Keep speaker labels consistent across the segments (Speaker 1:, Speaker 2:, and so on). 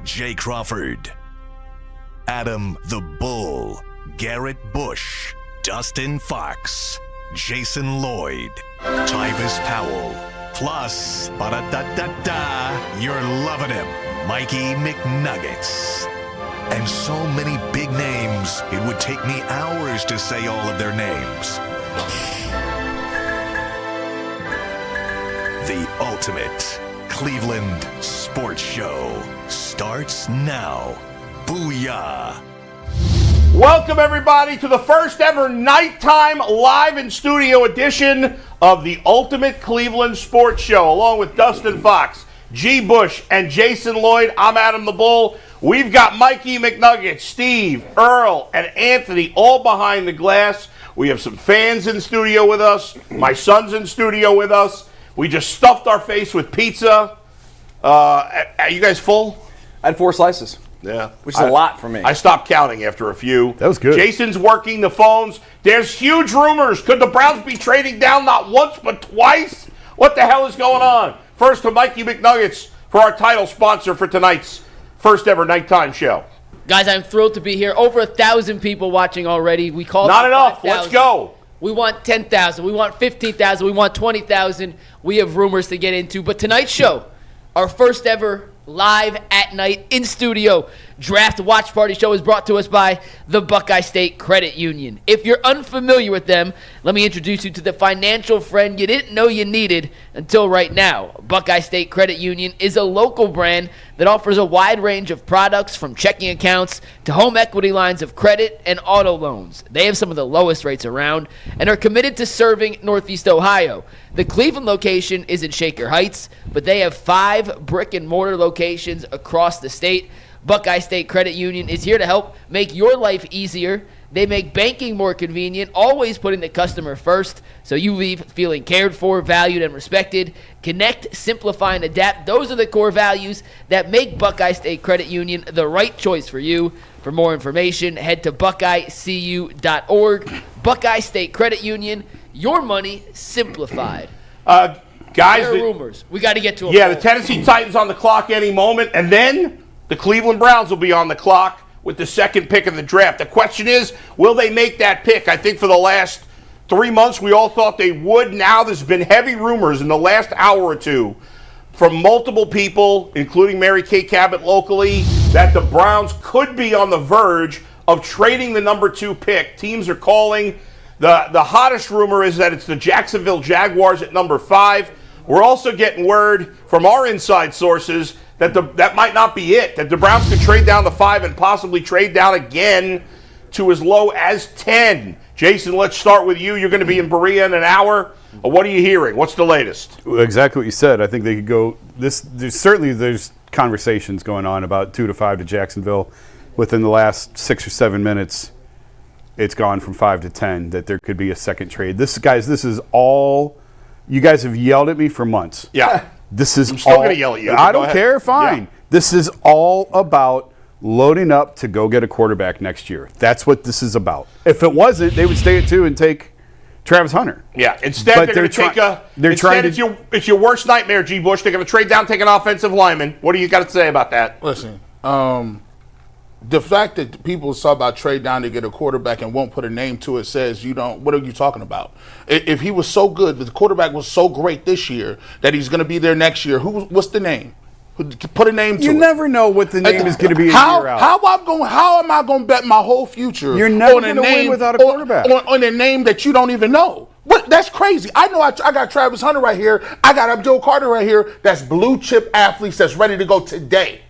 Speaker 1: Jay Crawford, Adam the Bull, Garrett Bush, Dustin Fox, Jason Lloyd, Tyvis Powell, plus, ba-da-da-da-da, you're loving him, Mikey McNuggets. And so many big names, it would take me hours to say all of their names. The ultimate Cleveland sports show starts now. Booyah!
Speaker 2: Welcome, everybody, to the first ever nighttime live in studio edition of the Ultimate Cleveland Sports Show. Along with Dustin Fox, G. Bush, and Jason Lloyd, I'm Adam the Bull. We've got Mikey McNuggets, Steve, Earl, and Anthony all behind the glass. We have some fans in studio with us. My son's in studio with us. We just stuffed our face with pizza. Are you guys full?
Speaker 3: I had 4 slices.
Speaker 2: Yeah.
Speaker 3: Which is a lot for me.
Speaker 2: I stopped counting after a few.
Speaker 4: That was good.
Speaker 2: Jason's working the phones. There's huge rumors. Could the Browns be trading down not once but twice? What the hell is going on? First to Mikey McNuggets for our title sponsor for tonight's first ever nighttime show.
Speaker 5: Guys, I'm thrilled to be here. Over 1,000 people watching already. We called
Speaker 2: Not enough.
Speaker 5: 5,000.
Speaker 2: Let's go.
Speaker 5: We want 10,000. We want 15,000. We want 20,000. We have rumors to get into. But tonight's show, our first ever live at night in studio draft watch party show is brought to us by the Buckeye State Credit Union. If you're unfamiliar with them, let me introduce you to the financial friend you didn't know you needed until right now. Buckeye State Credit Union is a local brand that offers a wide range of products from checking accounts to home equity lines of credit and auto loans. They have some of the lowest rates around and are committed to serving Northeast Ohio. The Cleveland location is in Shaker Heights, but they have 5 brick and mortar locations across the state. Buckeye State Credit Union is here to help make your life easier. They make banking more convenient, always putting the customer first, so you leave feeling cared for, valued, and respected. Connect, simplify, and adapt. Those are the core values that make Buckeye State Credit Union the right choice for you. For more information, head to buckeyecu.org. Buckeye State Credit Union, your money simplified.
Speaker 2: Guys,
Speaker 5: there are rumors. We got to get to them.
Speaker 2: Yeah, the Tennessee Titans on the clock any moment, and then the Cleveland Browns will be on the clock with the second pick of the draft. The question is, will they make that pick? I think for the last 3 months, we all thought they would. Now there's been heavy rumors in the last hour or two from multiple people, including Mary Kay Cabot locally, that the Browns could be on the verge of trading the number 2 pick. Teams are calling. The hottest rumor is that it's the Jacksonville Jaguars at number 5. We're also getting word from our inside sources that that might not be it, that the Browns could trade down to 5 and possibly trade down again to as low as 10. Jason, let's start with you. You're going to be in Berea in an hour. What are you hearing? What's the latest?
Speaker 4: Exactly what you said. I think they could go. There's conversations going on about 2 to 5 to Jacksonville. Within the last 6 or 7 minutes, it's gone from 5 to 10. That there could be a second trade. This is all. You guys have yelled at me for months.
Speaker 2: Yeah.
Speaker 4: I'm
Speaker 2: still going to yell at you.
Speaker 4: I don't care. Fine. Yeah. This is all about loading up to go get a quarterback next year. That's what this is about. If it wasn't, they would stay at 2 and take Travis Hunter.
Speaker 2: Yeah. Instead, they're going to take a. It's your worst nightmare, G. Bush. They're going to trade down, take an offensive lineman. What do you got to say about that?
Speaker 6: Listen, the fact that people talk about trade down to get a quarterback and won't put a name to it says you don't. What are you talking about? If he was so good, if the quarterback was so great this year that he's going to be there next year, what's the name? Put a name to it.
Speaker 4: You never know what the name is going to be a year out.
Speaker 6: How am I going to bet my whole future?
Speaker 4: You're never going to win without a quarterback.
Speaker 6: On a name that you don't even know. What? That's crazy. I know I got Travis Hunter right here. I got Abdul Carter right here. That's blue chip athletes that's ready to go today.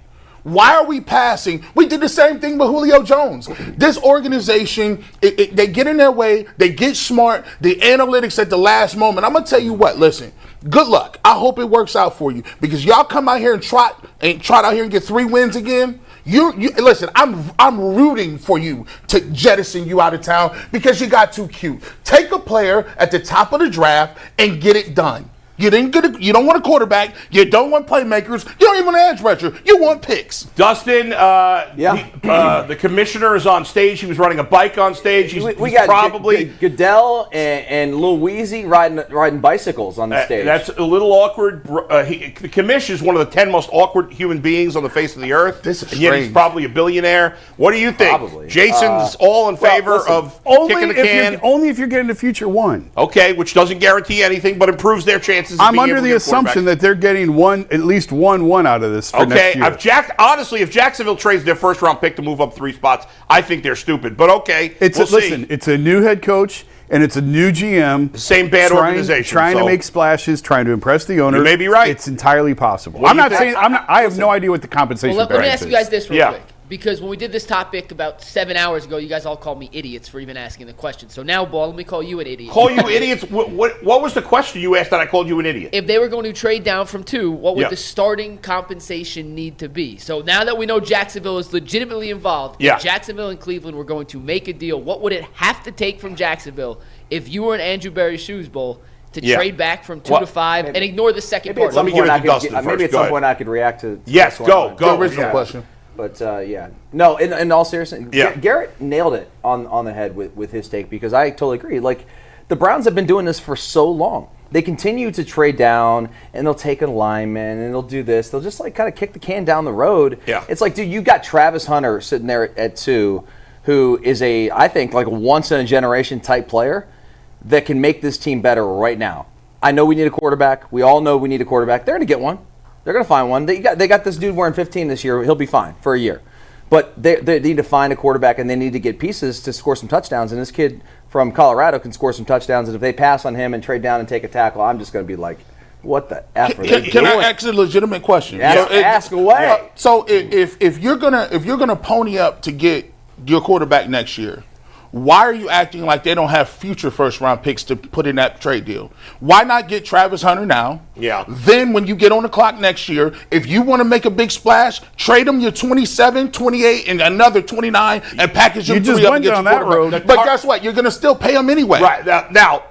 Speaker 6: Why are we passing? We did the same thing with Julio Jones. This organization, they get in their way. They get smart. The analytics at the last moment. I'm going to tell you what. Listen, good luck. I hope it works out for you because y'all come out here and trot out here and get 3 wins again. You listen, I'm rooting for you to jettison you out of town because you got too cute. Take a player at the top of the draft and get it done. You don't want a quarterback. You don't want playmakers. You don't even want an edge rusher. You want picks.
Speaker 2: Dustin, the commissioner is on stage. He was running a bike on stage.
Speaker 3: We got probably Goodell and Lil Weezy riding bicycles on the stage.
Speaker 2: That's a little awkward. The commish is one of the 10 most awkward human beings on the face of the earth.
Speaker 6: This is
Speaker 2: and yet he's probably a billionaire. What do you think?
Speaker 3: Probably.
Speaker 2: Jason's all in favor of kicking the can.
Speaker 4: Only if you're getting to future one.
Speaker 2: Okay, which doesn't guarantee anything, but improves their chances.
Speaker 4: I'm under the assumption that they're getting at least one out of this for next year.
Speaker 2: Honestly, if Jacksonville trades their first-round pick to move up 3 spots, I think they're stupid. But okay,
Speaker 4: listen, it's a new head coach and it's a new GM.
Speaker 2: Same bad organization.
Speaker 4: Trying to make splashes, trying to impress the owner.
Speaker 2: You may be right.
Speaker 4: It's entirely possible. I'm not saying I have no idea what the compensation.
Speaker 5: Let me ask you guys this real quick. Because when we did this topic about 7 hours ago, you guys all called me idiots for even asking the question. So now, Ball, let me call you an idiot.
Speaker 2: Call you idiots? What was the question you asked that I called you an idiot?
Speaker 5: If they were going to trade down from 2, what would the starting compensation need to be? So now that we know Jacksonville is legitimately involved, if Jacksonville and Cleveland were going to make a deal, what would it have to take from Jacksonville if you were in Andrew Berry's shoes, Bull, to trade back from 2 to 5 and ignore the second part?
Speaker 2: Let me give it to Dustin first.
Speaker 3: Maybe at some point I could react to
Speaker 2: yes, go.
Speaker 6: The original question.
Speaker 3: But, No, in all seriousness, Garrett nailed it on the head with his take because I totally agree. Like, the Browns have been doing this for so long. They continue to trade down, and they'll take an lineman, and they'll do this. They'll just, like, kind of kick the can down the road.
Speaker 2: Yeah.
Speaker 3: It's like, dude, you got Travis Hunter sitting there at 2, who is I think, like a once-in-a-generation type player that can make this team better right now. I know we need a quarterback. We all know we need a quarterback. They're going to get one. They're going to find one. They got this dude wearing 15 this year. He'll be fine for a year. But they need to find a quarterback, and they need to get pieces to score some touchdowns. And this kid from Colorado can score some touchdowns. And if they pass on him and trade down and take a tackle, I'm just going to be like, what the F are they doing?
Speaker 6: Can I ask a legitimate question?
Speaker 3: Ask away.
Speaker 6: So if you're gonna pony up to get your quarterback next year, why are you acting like they don't have future first-round picks to put in that trade deal? Why not get Travis Hunter now?
Speaker 2: Yeah.
Speaker 6: Then when you get on the clock next year, if you want to make a big splash, trade them your 27, 28, and another 29 and package them 3 up and get your quarterback. But guess what? You're going to still pay them anyway.
Speaker 2: Right. Now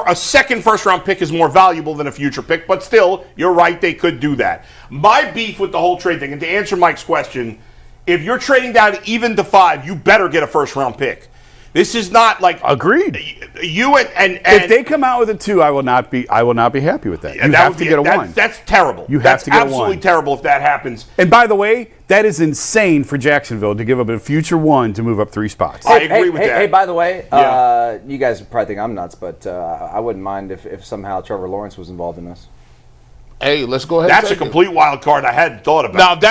Speaker 2: a second first-round pick is more valuable than a future pick, but still, you're right, they could do that. My beef with the whole trade thing, and to answer Mike's question, if you're trading down even to 5, you better get a first-round pick. This is not like
Speaker 4: agreed.
Speaker 2: You and
Speaker 4: if they come out with a 2, I will not be happy with that. You have to get a 1.
Speaker 2: That's terrible.
Speaker 4: You have to get a 1.
Speaker 2: That's absolutely terrible if that happens.
Speaker 4: And by the way, that is insane for Jacksonville to give up a future 1 to move up 3 spots.
Speaker 2: I agree with that.
Speaker 3: Hey, by the way, you guys probably think I'm nuts, but I wouldn't mind if somehow Trevor Lawrence was involved in this.
Speaker 6: Hey, let's go ahead.
Speaker 2: That's a complete wild card I hadn't thought about.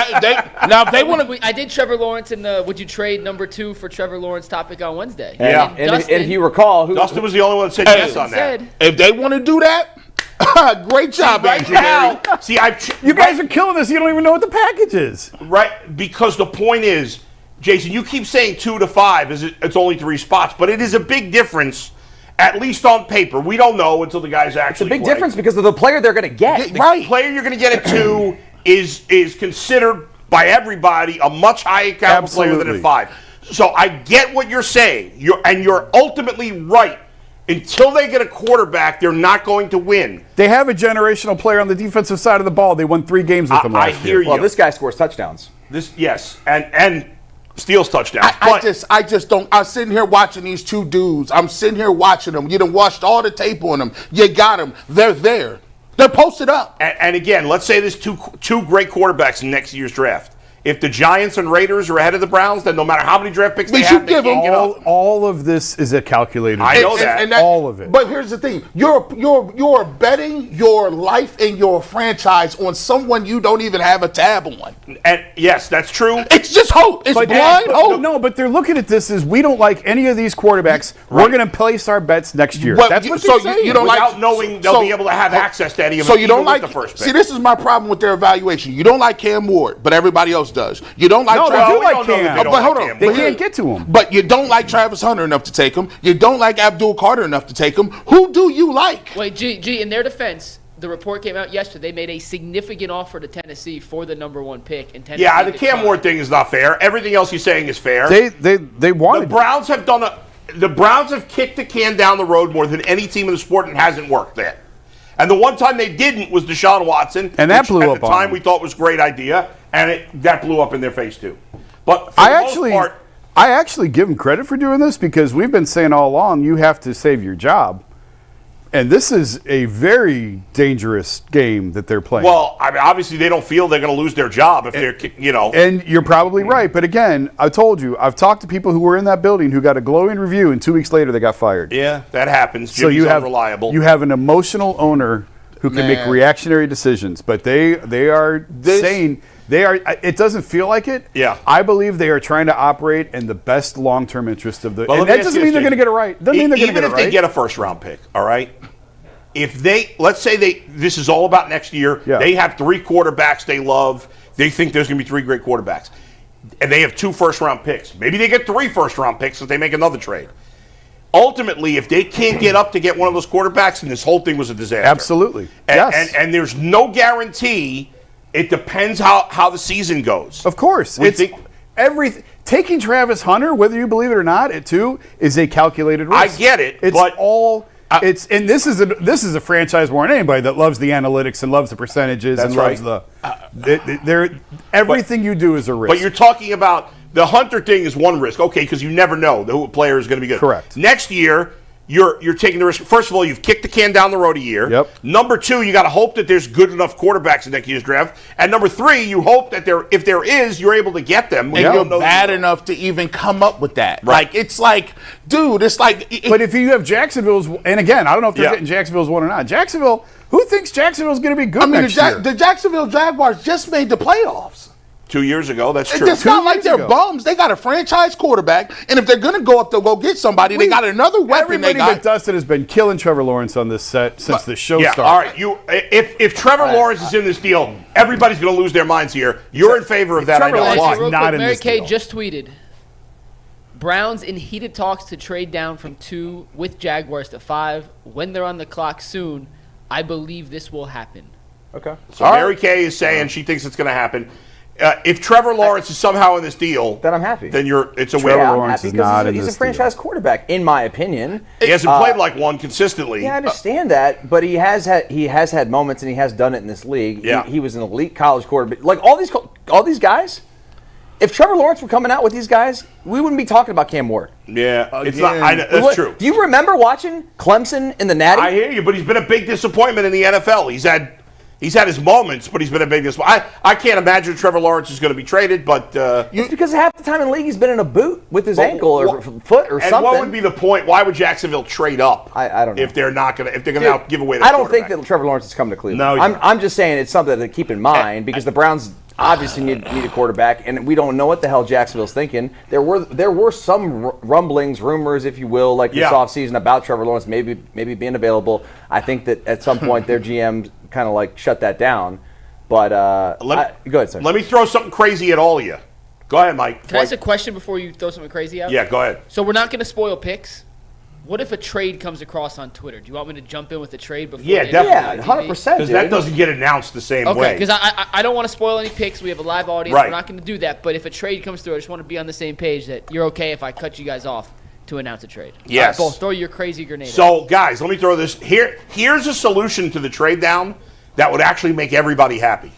Speaker 6: Now if they want to.
Speaker 5: I did Trevor Lawrence in the "Would you trade number 2 for Trevor Lawrence" topic on Wednesday.
Speaker 2: Yeah,
Speaker 3: and if you recall,
Speaker 2: Dustin was the only one that said yes on that.
Speaker 6: If they want to do that, great job, Andrew Berry.
Speaker 2: See,
Speaker 4: you guys are killing us. You don't even know what the package is.
Speaker 2: Right, because the point is, Jason, you keep saying 2 to 5 it's only 3 spots, but it is a big difference. At least on paper. We don't know until the guys actually
Speaker 3: play. It's a big difference because of the player they're going to get.
Speaker 2: The player you're going to get at 2 is considered by everybody a much higher caliber player than at 5. So I get what you're saying. You're ultimately right. Until they get a quarterback, they're not going to win.
Speaker 4: They have a generational player on the defensive side of the ball. They won 3 games with him last year.
Speaker 2: I hear you.
Speaker 3: Well, this guy scores touchdowns.
Speaker 2: Yes, and steals touchdowns.
Speaker 6: I just don't. I'm sitting here watching these 2 dudes. I'm sitting here watching them. You done watched all the tape on them. You got them. They're there. They're posted up.
Speaker 2: And again, let's say there's two great quarterbacks in next year's draft. If the Giants and Raiders are ahead of the Browns, then no matter how many draft picks they have, they can't get up.
Speaker 4: All of this is a calculated.
Speaker 2: I know that.
Speaker 4: All of it.
Speaker 6: But here's the thing: you're betting your life and your franchise on someone you don't even have a tab on.
Speaker 2: And yes, that's true.
Speaker 6: It's just hope. It's blind hope.
Speaker 4: No, but they're looking at this as we don't like any of these quarterbacks. We're going to place our bets next year. That's what they're saying.
Speaker 6: You don't
Speaker 2: without knowing they'll be able to have access to any of them.
Speaker 6: So you don't like
Speaker 2: the first pick.
Speaker 6: See, this is my problem with their evaluation. You don't like Cam Ward, but everybody else does. You don't like
Speaker 4: Travis.
Speaker 6: They
Speaker 4: do like Cam.
Speaker 6: But hold on.
Speaker 4: They can't get to him.
Speaker 6: But you don't like Travis Hunter enough to take him. You don't like Abdul Carter enough to take him. Who do you like?
Speaker 5: Wait, G, in their defense, the report came out yesterday. They made a significant offer to Tennessee for the number 1 pick. And Tennessee
Speaker 2: the Cam Ward thing is not fair. Everything else he's saying is fair.
Speaker 4: They wanted.
Speaker 2: The Browns have kicked the can down the road more than any team in the sport and hasn't worked that. And the one time they didn't was Deshaun Watson.
Speaker 4: And that
Speaker 2: which
Speaker 4: blew up
Speaker 2: at the
Speaker 4: on
Speaker 2: time
Speaker 4: them.
Speaker 2: we thought was a great idea, and that blew up in their face too. But for
Speaker 4: I
Speaker 2: the most
Speaker 4: actually,
Speaker 2: part,
Speaker 4: I actually give him credit for doing this because we've been saying all along you have to save your job, and this is a very dangerous game that they're playing.
Speaker 2: well, I mean, obviously they don't feel they're going to lose their job if they're,
Speaker 4: And you're probably right, but again, I told you, I've talked to people who were in that building who got a glowing review, and 2 weeks later they got fired.
Speaker 2: Yeah, that happens.
Speaker 4: So
Speaker 2: Jimmy's
Speaker 4: you have
Speaker 2: unreliable.
Speaker 4: you have an emotional owner who can make
Speaker 6: Man.
Speaker 4: reactionary decisions, but they are saying they are. It doesn't feel like it.
Speaker 2: Yeah.
Speaker 4: I believe they are trying to operate in the best long-term interest of the.
Speaker 2: Well,
Speaker 4: and
Speaker 2: let me
Speaker 4: that
Speaker 2: ask
Speaker 4: doesn't
Speaker 2: you
Speaker 4: mean
Speaker 2: this,
Speaker 4: they're going to
Speaker 2: Jay.
Speaker 4: get it right. Doesn't mean they're going to
Speaker 2: Even
Speaker 4: get
Speaker 2: if
Speaker 4: it right.
Speaker 2: they get a first-round pick, all right. If they, let's say this is all about next year.
Speaker 4: Yeah.
Speaker 2: They have 3 quarterbacks they love. They think there's going to be 3 great quarterbacks, and they have 2 first-round picks. Maybe they get 3 first-round picks if they make another trade. Ultimately, if they can't get up to get one of those quarterbacks, then this whole thing was a disaster.
Speaker 4: Absolutely.
Speaker 2: And,
Speaker 4: Yes.
Speaker 2: and there's no guarantee. It depends how the season goes.
Speaker 4: Of course,
Speaker 2: We
Speaker 4: it's
Speaker 2: think-
Speaker 4: everything. Taking Travis Hunter, whether you believe it or not, it too is a calculated risk.
Speaker 2: I get it,
Speaker 4: It's
Speaker 2: but-
Speaker 4: all. It's and this is a franchise more than anybody that loves the analytics and loves the percentages
Speaker 2: That's
Speaker 4: and loves everything you do is a risk.
Speaker 2: But you're talking about the Hunter thing is one risk, okay, because you never know who player is going to be good.
Speaker 4: Correct.
Speaker 2: Next year, you're taking the risk. First of all, you've kicked the can down the road a year.
Speaker 4: Yep.
Speaker 2: Number 2, you got to hope that there's good enough quarterbacks in next year's draft. And number 3, you hope that if there is, you're able to get them. When
Speaker 6: And
Speaker 2: you
Speaker 6: you're
Speaker 2: don't know
Speaker 6: bad enough to even come up with that.
Speaker 2: Right.
Speaker 6: Like, it's like, dude, it's like.
Speaker 4: But if you have Jacksonville's, and again, I don't know if they're
Speaker 2: Yeah.
Speaker 4: getting Jacksonville's one or not. Jacksonville, who thinks Jacksonville's going to be good
Speaker 6: I mean,
Speaker 4: next year?
Speaker 6: the Jacksonville Jaguars just made the playoffs.
Speaker 2: 2 years ago, that's true.
Speaker 6: It's not like
Speaker 4: years
Speaker 6: they're
Speaker 4: ago.
Speaker 6: bums. They got a franchise quarterback, and if they're going to go up to go get somebody, they got another weapon.
Speaker 4: Everybody
Speaker 6: They got.
Speaker 4: but Dustin has been killing Trevor Lawrence on this set since the show
Speaker 2: Yeah,
Speaker 4: started.
Speaker 2: all right. If Trevor Lawrence is in this deal, everybody's going to lose their minds here. You're in favor of that,
Speaker 4: Trevor
Speaker 2: I know.
Speaker 4: Lawrence
Speaker 2: Why?
Speaker 4: is
Speaker 5: Real
Speaker 4: not
Speaker 5: quick,
Speaker 4: in
Speaker 5: Mary
Speaker 4: this
Speaker 5: Kay
Speaker 4: deal.
Speaker 5: just tweeted, Browns in heated talks to trade down from 2 with Jaguars to 5. When they're on the clock soon, I believe this will happen.
Speaker 3: Okay.
Speaker 2: So Mary Kay is saying she thinks it's going to happen. If Trevor Lawrence is somehow in this deal,
Speaker 3: Then I'm happy.
Speaker 2: Then it's a win.
Speaker 4: Trevor
Speaker 3: Yeah, I'm
Speaker 4: Lawrence
Speaker 3: happy
Speaker 4: is
Speaker 3: because
Speaker 4: not in
Speaker 3: he's a
Speaker 4: this
Speaker 3: franchise quarterback, in my opinion.
Speaker 2: He hasn't played like one consistently.
Speaker 3: Yeah, I understand that, but he has had moments, and he has done it in this league.
Speaker 2: Yeah.
Speaker 3: He was an elite college quarterback. Like all these guys. If Trevor Lawrence were coming out with these guys, we wouldn't be talking about Cam Ward.
Speaker 2: Yeah, it's
Speaker 6: Again.
Speaker 2: not. That's true.
Speaker 3: Do you remember watching Clemson in the Natty?
Speaker 2: I hear you, but he's been a big disappointment in the NFL. He's had his moments, but he's been a big disappointment. I can't imagine Trevor Lawrence is going to be traded, but
Speaker 3: It's because half the time in the league he's been in a boot with his ankle or foot or
Speaker 2: and
Speaker 3: something.
Speaker 2: what would be the point? Why would Jacksonville trade up?
Speaker 3: I don't know.
Speaker 2: If they're not going to, if they're going to now give away the
Speaker 3: I don't think
Speaker 2: quarterback.
Speaker 3: that Trevor Lawrence is coming to Cleveland.
Speaker 2: No, he's not.
Speaker 3: I'm just saying it's something to keep in mind because the Browns obviously need a quarterback, and we don't know what the hell Jacksonville's thinking. There were some rumblings, rumors, if you will, like this
Speaker 2: Yeah.
Speaker 3: offseason about Trevor Lawrence maybe being available. I think that at some point their GM kind of like shut that down. But go ahead, sir.
Speaker 2: Let me throw something crazy at all of you. Go ahead, Mike.
Speaker 5: Can I ask a question before you throw something crazy out?
Speaker 2: Yeah, go ahead.
Speaker 5: So we're not going to spoil picks. What if a trade comes across on Twitter? Do you want me to jump in with a trade before?
Speaker 2: Yeah,
Speaker 5: the
Speaker 2: definitely.
Speaker 3: Yeah, 100%.
Speaker 2: Because that doesn't get announced the same
Speaker 5: Okay,
Speaker 2: way.
Speaker 5: because I don't want to spoil any picks. We have a live audience.
Speaker 2: Right.
Speaker 5: We're not going to do that. But if a trade comes through, I just want to be on the same page that you're okay if I cut you guys off to announce a trade.
Speaker 2: Yes.
Speaker 5: All right, Bull, throw your crazy grenade.
Speaker 2: So, guys, let me throw this. Here's a solution to the trade down that would actually make everybody happy.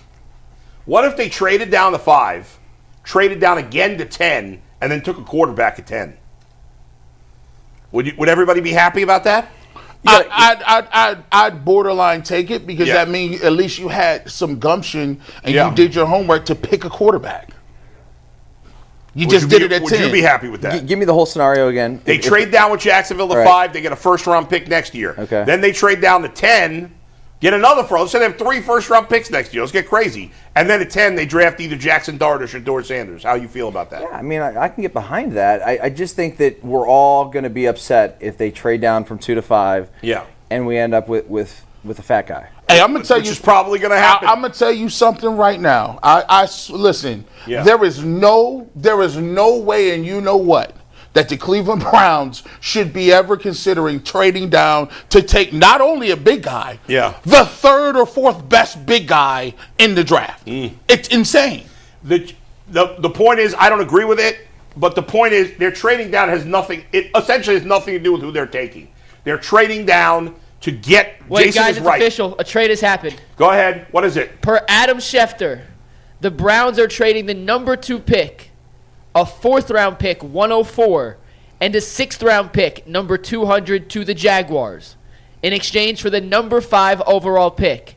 Speaker 2: What if they traded down to 5, traded down again to 10, and then took a quarterback at 10? Would everybody be happy about that?
Speaker 6: I'd borderline take it because
Speaker 2: Yeah.
Speaker 6: that means at least you had some gumption and
Speaker 2: Yeah.
Speaker 6: you did your homework to pick a quarterback. You
Speaker 2: Would
Speaker 6: just
Speaker 2: you
Speaker 6: did
Speaker 2: be-
Speaker 6: it at
Speaker 2: Would
Speaker 6: 10.
Speaker 2: you be happy with that?
Speaker 3: Give me the whole scenario again.
Speaker 2: They trade down with Jacksonville to
Speaker 3: Right.
Speaker 2: 5. They get a first-round pick next year.
Speaker 3: Okay.
Speaker 2: Then they trade down to 10, get another first. Let's say they have 3 first-round picks next year. Let's get crazy. And then at 10, they draft either Jackson Dart or Shedeur Sanders. How you feel about that?
Speaker 3: Yeah, I mean, I can get behind that. I just think that we're all going to be upset if they trade down from 2 to 5.
Speaker 2: Yeah.
Speaker 3: And we end up with a fat guy.
Speaker 6: Hey, I'm gonna tell
Speaker 2: Which
Speaker 6: you,
Speaker 2: is probably going to happen.
Speaker 6: I'm gonna tell you something right now. Listen.
Speaker 2: Yeah.
Speaker 6: There is no way, and you know what, that the Cleveland Browns should be ever considering trading down to take not only a big guy,
Speaker 2: Yeah.
Speaker 6: the 3rd or 4th best big guy in the draft. It's insane.
Speaker 2: The point is, I don't agree with it, but the point is, their trading down has nothing. It essentially has nothing to do with who they're taking. They're trading down to get
Speaker 5: Wait,
Speaker 2: Jason
Speaker 5: guys,
Speaker 2: is
Speaker 5: it's
Speaker 2: right.
Speaker 5: official. A trade has happened.
Speaker 2: Go ahead. What is it?
Speaker 5: Per Adam Schefter, the Browns are trading the number 2 pick, a 4th-round pick, 104, and a 6th-round pick, number 200, to the Jaguars, in exchange for the number 5 overall pick,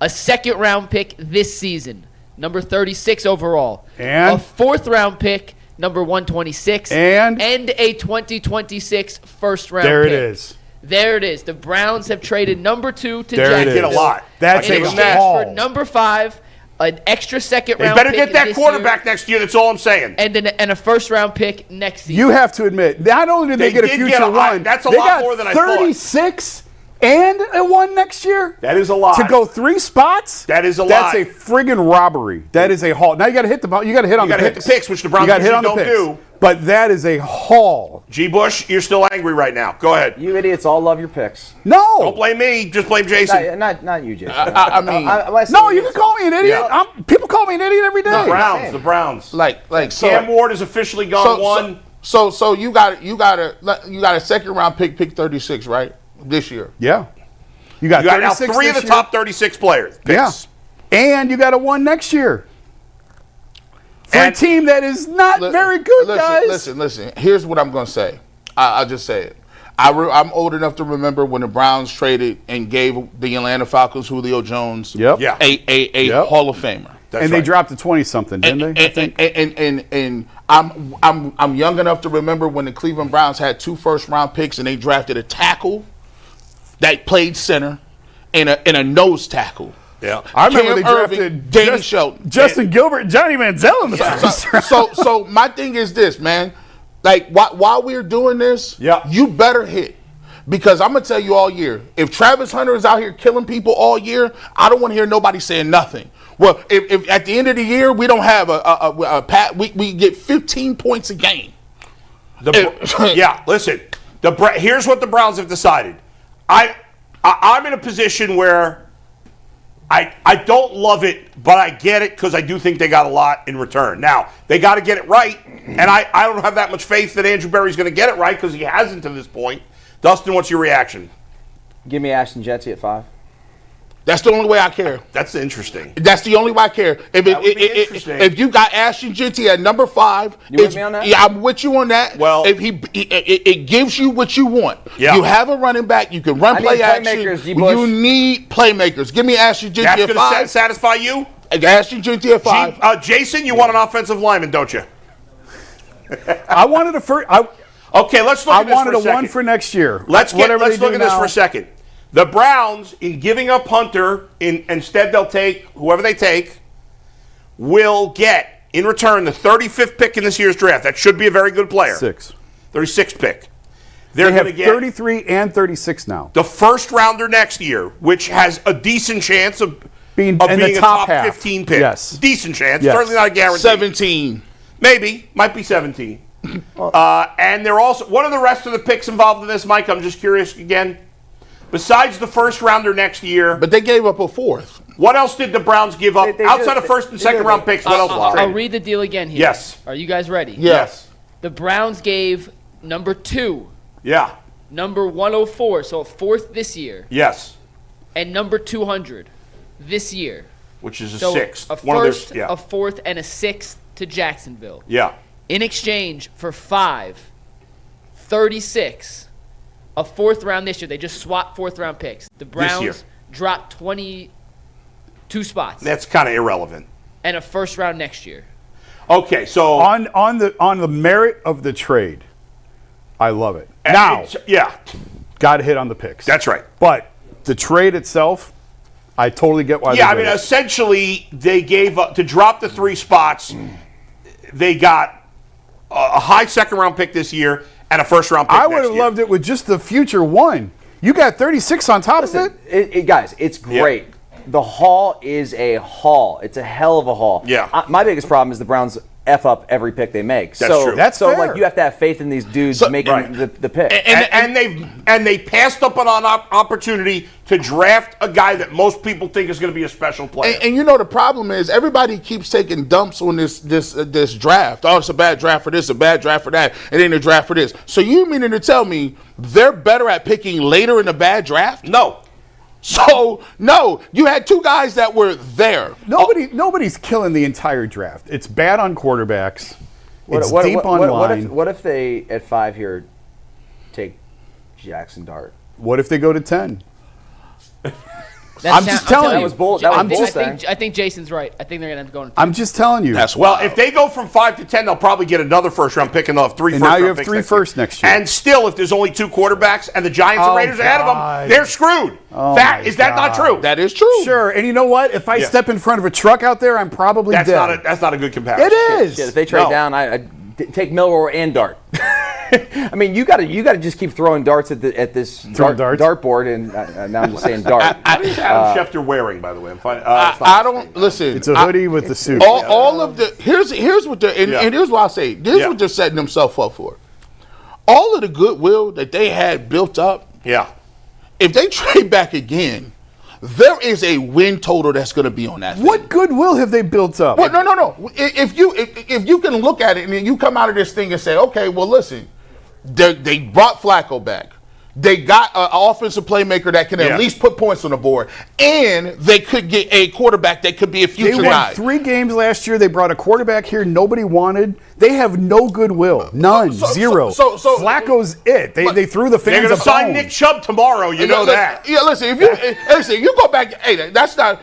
Speaker 5: a 2nd-round pick this season, number 36 overall,
Speaker 4: And?
Speaker 5: a 4th-round pick, number 126,
Speaker 4: And?
Speaker 5: a 2026 first-round pick.
Speaker 4: There it is.
Speaker 5: There it is. The Browns have traded number 2 to
Speaker 4: There it
Speaker 5: Jacksonville.
Speaker 2: Get a lot.
Speaker 4: That's
Speaker 5: In
Speaker 4: a
Speaker 5: exchange
Speaker 4: haul.
Speaker 5: for number 5, an extra
Speaker 2: They
Speaker 5: second-round
Speaker 2: better
Speaker 5: pick
Speaker 2: get that
Speaker 5: this
Speaker 2: quarterback
Speaker 5: year,
Speaker 2: next year. That's all I'm saying.
Speaker 5: and a first-round pick next season.
Speaker 4: You have to admit, not only did they get a
Speaker 2: did
Speaker 4: future
Speaker 2: get a lot.
Speaker 4: one,
Speaker 2: That's a
Speaker 4: they
Speaker 2: lot
Speaker 4: got
Speaker 2: more than I thought.
Speaker 4: 36 and a 1 next year.
Speaker 2: That is a lot.
Speaker 4: To go 3 spots?
Speaker 2: That is a
Speaker 4: That's
Speaker 2: lot.
Speaker 4: a friggin' robbery. That is a haul. Now you got to hit the. You got to hit on
Speaker 2: You
Speaker 4: the
Speaker 2: gotta hit
Speaker 4: picks.
Speaker 2: the picks, which the Browns
Speaker 4: You got to hit
Speaker 2: usually
Speaker 4: on the
Speaker 2: don't
Speaker 4: picks.
Speaker 2: do.
Speaker 4: But that is a haul.
Speaker 2: G. Bush, you're still angry right now. Go ahead.
Speaker 3: You idiots all love your picks.
Speaker 4: No.
Speaker 2: Don't blame me. Just blame Jason.
Speaker 3: Not you, Jason.
Speaker 6: I mean,
Speaker 3: when I say
Speaker 4: No, you can
Speaker 3: idiots,
Speaker 4: call me an idiot.
Speaker 2: Yeah.
Speaker 4: People call me an idiot every day.
Speaker 2: The Browns.
Speaker 6: like so.
Speaker 2: Cam Ward has officially gone one.
Speaker 6: So you got a second round pick 36, right? This year.
Speaker 4: Yeah. You got
Speaker 2: You got now
Speaker 4: 36
Speaker 2: 3 of the
Speaker 4: this year.
Speaker 2: top 36 players.
Speaker 4: Yeah.
Speaker 2: Picks.
Speaker 4: And you got a 1 next year. For a
Speaker 2: And-
Speaker 4: team that is not very good, guys.
Speaker 6: Listen. Here's what I'm going to say. I'll just say it. I'm old enough to remember when the Browns traded and gave the Atlanta Falcons Julio Jones
Speaker 4: Yep.
Speaker 2: Yeah.
Speaker 6: a
Speaker 4: Yep.
Speaker 6: Hall of Famer.
Speaker 2: That's
Speaker 4: And they
Speaker 2: right.
Speaker 4: dropped to 20-something, didn't they? I think.
Speaker 6: And I'm young enough to remember when the Cleveland Browns had 2 first-round picks and they drafted a tackle that played center and a nose tackle.
Speaker 2: Yeah.
Speaker 4: I remember
Speaker 6: Cam
Speaker 4: they drafted
Speaker 6: Irving, Danny Shelton.
Speaker 4: Justin Gilbert, and Johnny Manziel in the first round.
Speaker 6: So my thing is this, man. Like while we're doing this,
Speaker 4: Yeah.
Speaker 6: you better hit. Because I'm gonna tell you all year, if Travis Hunter is out here killing people all year, I don't want to hear nobody saying nothing. Well, if at the end of the year we don't have a pat, we get 15 points a game.
Speaker 2: Yeah, listen. Here's what the Browns have decided. I'm in a position where I don't love it, but I get it because I do think they got a lot in return. Now, they got to get it right, and I don't have that much faith that Andrew Berry's going to get it right because he hasn't to this point. Dustin, what's your reaction?
Speaker 3: Give me Ashton Jetty at 5.
Speaker 6: That's the only way I care.
Speaker 2: That's interesting.
Speaker 6: That's the only way I care. If you got Ashton Jinty at number 5,
Speaker 3: You with me on that?
Speaker 6: Yeah, I'm with you on that.
Speaker 2: Well-
Speaker 6: if it gives you what you want.
Speaker 2: Yeah.
Speaker 6: You have a running back. You can run
Speaker 3: I
Speaker 6: play
Speaker 3: need
Speaker 6: action.
Speaker 3: playmakers, G. Bush.
Speaker 6: You need playmakers. Give me Ashton Jinty
Speaker 2: That's
Speaker 6: at
Speaker 2: going
Speaker 6: 5.
Speaker 2: to satisfy you?
Speaker 6: Ashton Jinty at 5.
Speaker 2: Jason, you want an offensive lineman, don't you?
Speaker 4: I wanted a first.
Speaker 2: Okay, let's look
Speaker 4: I
Speaker 2: at this
Speaker 4: wanted
Speaker 2: for a
Speaker 4: a
Speaker 2: second.
Speaker 4: 1 for next year.
Speaker 2: Let's
Speaker 4: Whatever
Speaker 2: look
Speaker 4: they
Speaker 2: at
Speaker 4: do
Speaker 2: this
Speaker 4: now.
Speaker 2: for a second. The Browns, in giving up Hunter, instead they'll take whoever they take, will get in return the 35th pick in this year's draft. That should be a very good player. 36th pick. They're
Speaker 4: They have
Speaker 2: going to get
Speaker 4: 33 and 36 now.
Speaker 2: the first rounder next year, which has a decent chance of
Speaker 4: Being
Speaker 2: being
Speaker 4: in the
Speaker 2: a
Speaker 4: top
Speaker 2: top
Speaker 4: half.
Speaker 2: 15 pick.
Speaker 4: Yes.
Speaker 2: Decent chance.
Speaker 4: Yes.
Speaker 2: Certainly not a guarantee.
Speaker 6: 17.
Speaker 2: Maybe. Might be 17. And they're also, what are the rest of the picks involved in this, Mike? I'm just curious again. Besides the first rounder next year,
Speaker 6: But they gave up a 4th.
Speaker 2: what else did the Browns give up?
Speaker 3: They
Speaker 2: outside
Speaker 3: did-
Speaker 2: of first and
Speaker 3: they
Speaker 2: second
Speaker 3: did.
Speaker 2: round picks, what else was
Speaker 5: I'll
Speaker 2: traded?
Speaker 5: read the deal again here.
Speaker 2: Yes.
Speaker 5: Are you guys ready?
Speaker 6: Yes.
Speaker 5: The Browns gave number 2,
Speaker 2: Yeah.
Speaker 5: number 104, so a 4th this year,
Speaker 2: Yes.
Speaker 5: and number 200 this year.
Speaker 2: Which is a
Speaker 5: So
Speaker 2: sixth.
Speaker 5: a
Speaker 2: One of their-
Speaker 5: first,
Speaker 2: yeah.
Speaker 5: a 4th, and a 6th to Jacksonville.
Speaker 2: Yeah.
Speaker 5: In exchange for 5, 36, a 4th round this year. They just swapped 4th round picks. The
Speaker 2: year.
Speaker 5: Browns dropped 22 spots
Speaker 2: That's kind of irrelevant.
Speaker 5: and a 1st round next year.
Speaker 2: Okay, so
Speaker 4: On the merit of the trade, I love it. Now,
Speaker 2: yeah,
Speaker 4: got to hit on the picks.
Speaker 2: that's right.
Speaker 4: But the trade itself, I totally get why.
Speaker 2: Yeah, I
Speaker 4: they
Speaker 2: mean,
Speaker 4: did it.
Speaker 2: essentially, they gave up to drop the 3 spots. They got a high second round pick this year and a first round pick.
Speaker 4: I would have loved it with just the future 1. You got 36 on top of it.
Speaker 3: Guys, it's great. The haul is a haul. It's a hell of a haul.
Speaker 2: Yeah.
Speaker 3: My biggest problem is the Browns F up every pick they make.
Speaker 2: That's true.
Speaker 4: That's
Speaker 3: so
Speaker 4: fair.
Speaker 3: like you have to have faith in these dudes making the pick.
Speaker 2: And they passed up on an opportunity to draft a guy that most people think is going to be a special player.
Speaker 6: And you know the problem is everybody keeps taking dumps on this draft. Oh, it's a bad draft for this, a bad draft for that, and then a draft for this. So you meaning to tell me they're better at picking later in a bad draft?
Speaker 2: No.
Speaker 6: So no, you had two guys that were there.
Speaker 4: Nobody's killing the entire draft. It's bad on quarterbacks. It's deep on line.
Speaker 3: What if they at 5 here take Jackson Dart?
Speaker 4: What if they go to 10?
Speaker 3: I'm just telling you.
Speaker 5: I think Jason's right. I think they're going to end up going.
Speaker 4: I'm just telling you.
Speaker 2: Well, if they go from 5 to 10, they'll probably get another first-round pick, and they'll have 3
Speaker 4: And
Speaker 2: first-round
Speaker 4: now you have
Speaker 2: picks
Speaker 4: 3 firsts next year.
Speaker 2: And still, if there's only 2 quarterbacks and the Giants and Raiders ahead of them, they're screwed. Is that not true?
Speaker 6: That is true.
Speaker 4: Sure, and you know what? If I step in front of a truck out there, I'm probably dead.
Speaker 2: That's not a good comparison.
Speaker 4: It is.
Speaker 3: If they trade down, I take Milroe and Dart. I mean, you got to just keep throwing darts at this dartboard, and now I'm just saying dart.
Speaker 2: What is Adam Schefter wearing, by the way?
Speaker 6: I don't listen.
Speaker 4: It's a hoodie with the suit.
Speaker 6: All of the here's what they're and here's what I say. This is what they're setting themselves up for. All of the goodwill that they had built up.
Speaker 2: Yeah.
Speaker 6: If they trade back again, there is a win total that's going to be on that.
Speaker 4: What goodwill have they built up?
Speaker 6: Well, no. If you can look at it and then you come out of this thing and say, okay, well, listen, they brought Flacco back. They got an offensive playmaker that can at least put points on the board, and they could get a quarterback that could be a future guy.
Speaker 4: They won 3 games last year. They brought a quarterback here nobody wanted. They have no goodwill. None. Zero.
Speaker 6: So
Speaker 4: Flacco's it. They threw the fans
Speaker 2: They're going to sign Nick Chubb tomorrow. You know that.
Speaker 6: Yeah, listen. If you go back,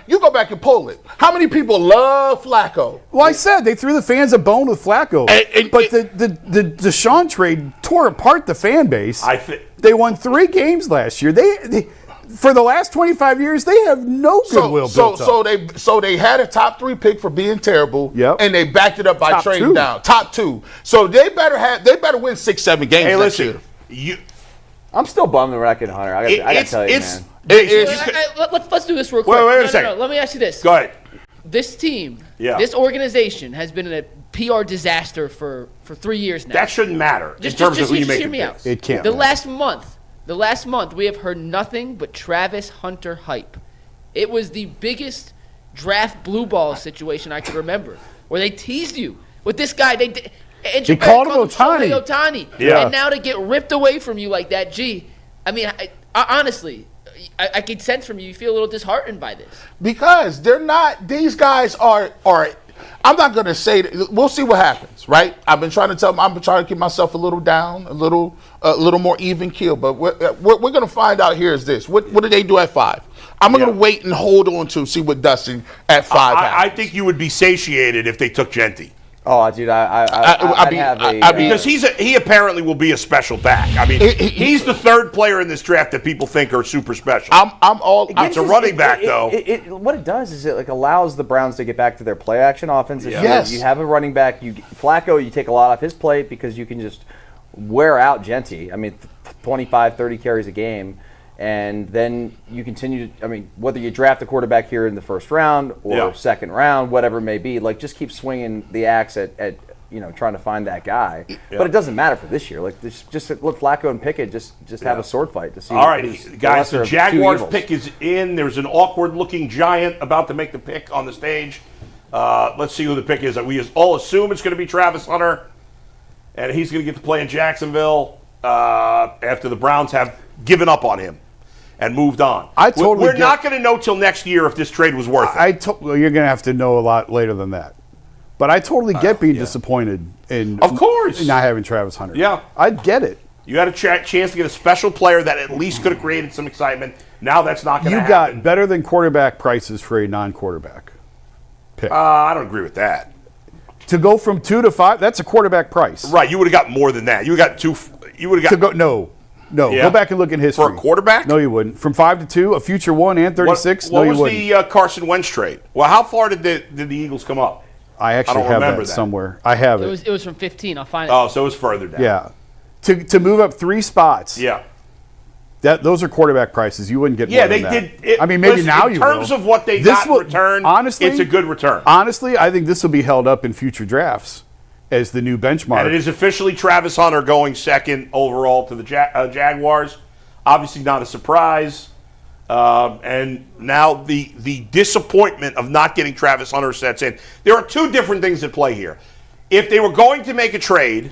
Speaker 6: you go back and pull it. How many people love Flacco?
Speaker 4: Well, I said they threw the fans a bone with Flacco, but the Deshaun trade tore apart the fan base. They won 3 games last year. They for the last 25 years, they have no goodwill built up.
Speaker 6: So they had a top 3 pick for being terrible, and they backed it up by
Speaker 4: Top
Speaker 6: trading
Speaker 4: 2.
Speaker 6: down. Top 2. So they better win 6-7 games next year.
Speaker 3: I'm still bummed we're not getting Hunter. I got to tell you, man.
Speaker 5: Let's do this real quick.
Speaker 2: Wait a second.
Speaker 5: Let me ask you this.
Speaker 2: Go ahead.
Speaker 5: This team, this organization has been in a PR disaster for 3 years now.
Speaker 2: That shouldn't matter in terms of who you make
Speaker 5: hear me out.
Speaker 4: It can't.
Speaker 5: The last month, we have heard nothing but Travis Hunter hype. It was the biggest draft blue ball situation I can remember, where they teased you with this guy. They
Speaker 4: called him
Speaker 5: Ohtani.
Speaker 4: Yeah.
Speaker 5: And now to get ripped away from you like that, I mean, honestly, I can sense from you, you feel a little disheartened by this.
Speaker 6: Because they're not, these guys are I'm not going to say that, we'll see what happens, right? I've been trying to tell them, I'm trying to keep myself a little down, a little more even keel. But what we're going to find out here is this. What do they do at 5? I'm going to wait and hold on to see what Dustin at 5 happens.
Speaker 2: I think you would be satiated if they took Genty.
Speaker 3: Oh, dude,
Speaker 2: because he apparently will be a special back. I mean, he's the 3rd player in this draft that people think are super special. It's a running back, though.
Speaker 3: What it does is it allows the Browns to get back to their play action offense.
Speaker 6: Yes.
Speaker 3: You have a running back. Flacco, you take a lot off his plate because you can just wear out Genty. I mean, 25, 30 carries a game. And then you continue to, I mean, whether you draft a quarterback here in the 1st round or 2nd round, whatever it may be, like just keep swinging the axe at trying to find that guy. Yeah. But it doesn't matter for this year. Like just let Flacco and Pickett just have a sword fight to see.
Speaker 2: All right, guys, the Jaguars pick is in. There's an awkward-looking giant about to make the pick on the stage. Let's see who the pick is. We all assume it's going to be Travis Hunter, and he's going to get to play in Jacksonville after the Browns have given up on him and moved on. We're not going to know till next year if this trade was worth it.
Speaker 4: You're going to have to know a lot later than that. But I totally get being disappointed in not having Travis Hunter.
Speaker 2: Yeah.
Speaker 4: I'd get it.
Speaker 2: You had a chance to get a special player that at least could have created some excitement. Now that's not going to happen.
Speaker 4: You got better than quarterback prices for a non-quarterback pick.
Speaker 2: I don't agree with that.
Speaker 4: To go from 2 to 5, that's a quarterback price.
Speaker 2: Right. You would have got more than that. You would have got 2. You would have got
Speaker 4: No, go back and look in history.
Speaker 2: For a quarterback?
Speaker 4: No, you wouldn't. From 5 to 2, a future 1 and 36,
Speaker 2: what
Speaker 4: you
Speaker 2: was
Speaker 4: wouldn't.
Speaker 2: the Carson Wentz trade? Well, how far did the Eagles come up?
Speaker 4: I actually
Speaker 2: don't
Speaker 4: have
Speaker 2: remember
Speaker 4: that somewhere. I have it.
Speaker 5: It was from 15. I'll find it.
Speaker 2: Oh, so it was further down.
Speaker 4: Yeah. To move up 3 spots.
Speaker 2: Yeah.
Speaker 4: Those are quarterback prices. You wouldn't get more than that.
Speaker 2: did.
Speaker 4: I mean, maybe now you will.
Speaker 2: In terms of what they got in return,
Speaker 4: honestly,
Speaker 2: it's a good return.
Speaker 4: Honestly, I think this will be held up in future drafts. as the new benchmark.
Speaker 2: And it is officially Travis Hunter going second overall to the Jaguars. Obviously not a surprise. And now the disappointment of not getting Travis Hunter sets in. There are two different things at play here. If they were going to make a trade,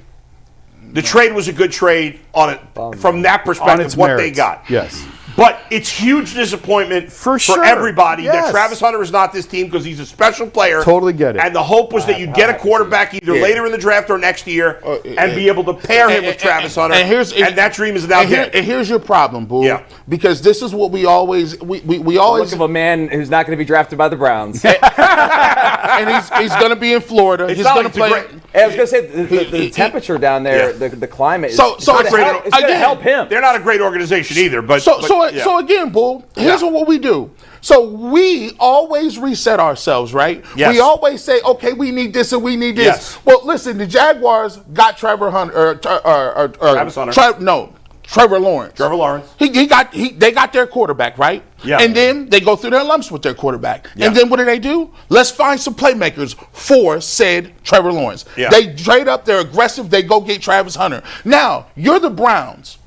Speaker 2: the trade was a good trade on it from that perspective, what they got.
Speaker 4: Yes.
Speaker 2: But it's huge disappointment for
Speaker 4: sure.
Speaker 2: everybody that
Speaker 4: Yes.
Speaker 2: Travis Hunter is not this team because he's a special player.
Speaker 4: Totally get it.
Speaker 2: And the hope was that you'd get a quarterback either later in the draft or next year and be able to pair him with Travis Hunter. And that dream is now dead.
Speaker 6: And here's your problem, Boo.
Speaker 2: Yeah.
Speaker 6: Because this is what we always we always
Speaker 3: Look of a man who's not going to be drafted by the Browns.
Speaker 6: and he's going to be in Florida.
Speaker 2: It's
Speaker 6: He's
Speaker 2: not
Speaker 6: going
Speaker 2: like
Speaker 6: to play.
Speaker 3: I was going to say the temperature down there, the climate.
Speaker 6: So
Speaker 3: it's going to
Speaker 6: again,
Speaker 3: help him.
Speaker 2: They're not a great organization either. But
Speaker 6: So again, Bull, here's what we do. So we always reset ourselves, right?
Speaker 2: Yes.
Speaker 6: We always say, okay, we need this and we need this.
Speaker 2: Yes.
Speaker 6: Well, listen, the Jaguars got Trevor Hunter,
Speaker 2: Travis Hunter.
Speaker 6: Trevor Lawrence.
Speaker 2: Trevor Lawrence.
Speaker 6: They got their quarterback, right?
Speaker 2: Yeah.
Speaker 6: And then they go through their lumps with their quarterback.
Speaker 2: Yeah.
Speaker 6: And then what do? Let's find some playmakers for said Trevor Lawrence.
Speaker 2: Yeah.
Speaker 6: They trade up, they're aggressive, they go get Travis Hunter. Now, you're the Browns.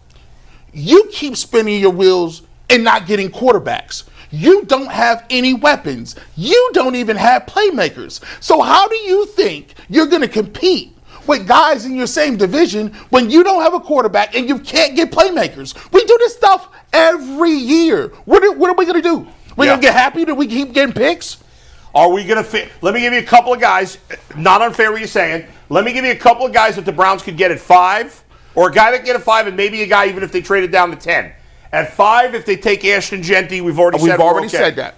Speaker 6: You keep spinning your wheels and not getting quarterbacks. You don't have any weapons. You don't even have playmakers. So how do you think you're going to compete with guys in your same division when you don't have a quarterback and you can't get playmakers? We do this stuff every year. What are we going to do? We're going to get happy that we keep getting picks?
Speaker 2: Are we going to fit? Let me give you a couple of guys. Not unfair what you're saying. Let me give you a couple of guys that the Browns could get at 5, or a guy that can get at 5, and maybe a guy even if they traded down to 10. At 5, if they take Ashton Genty, we've already said that.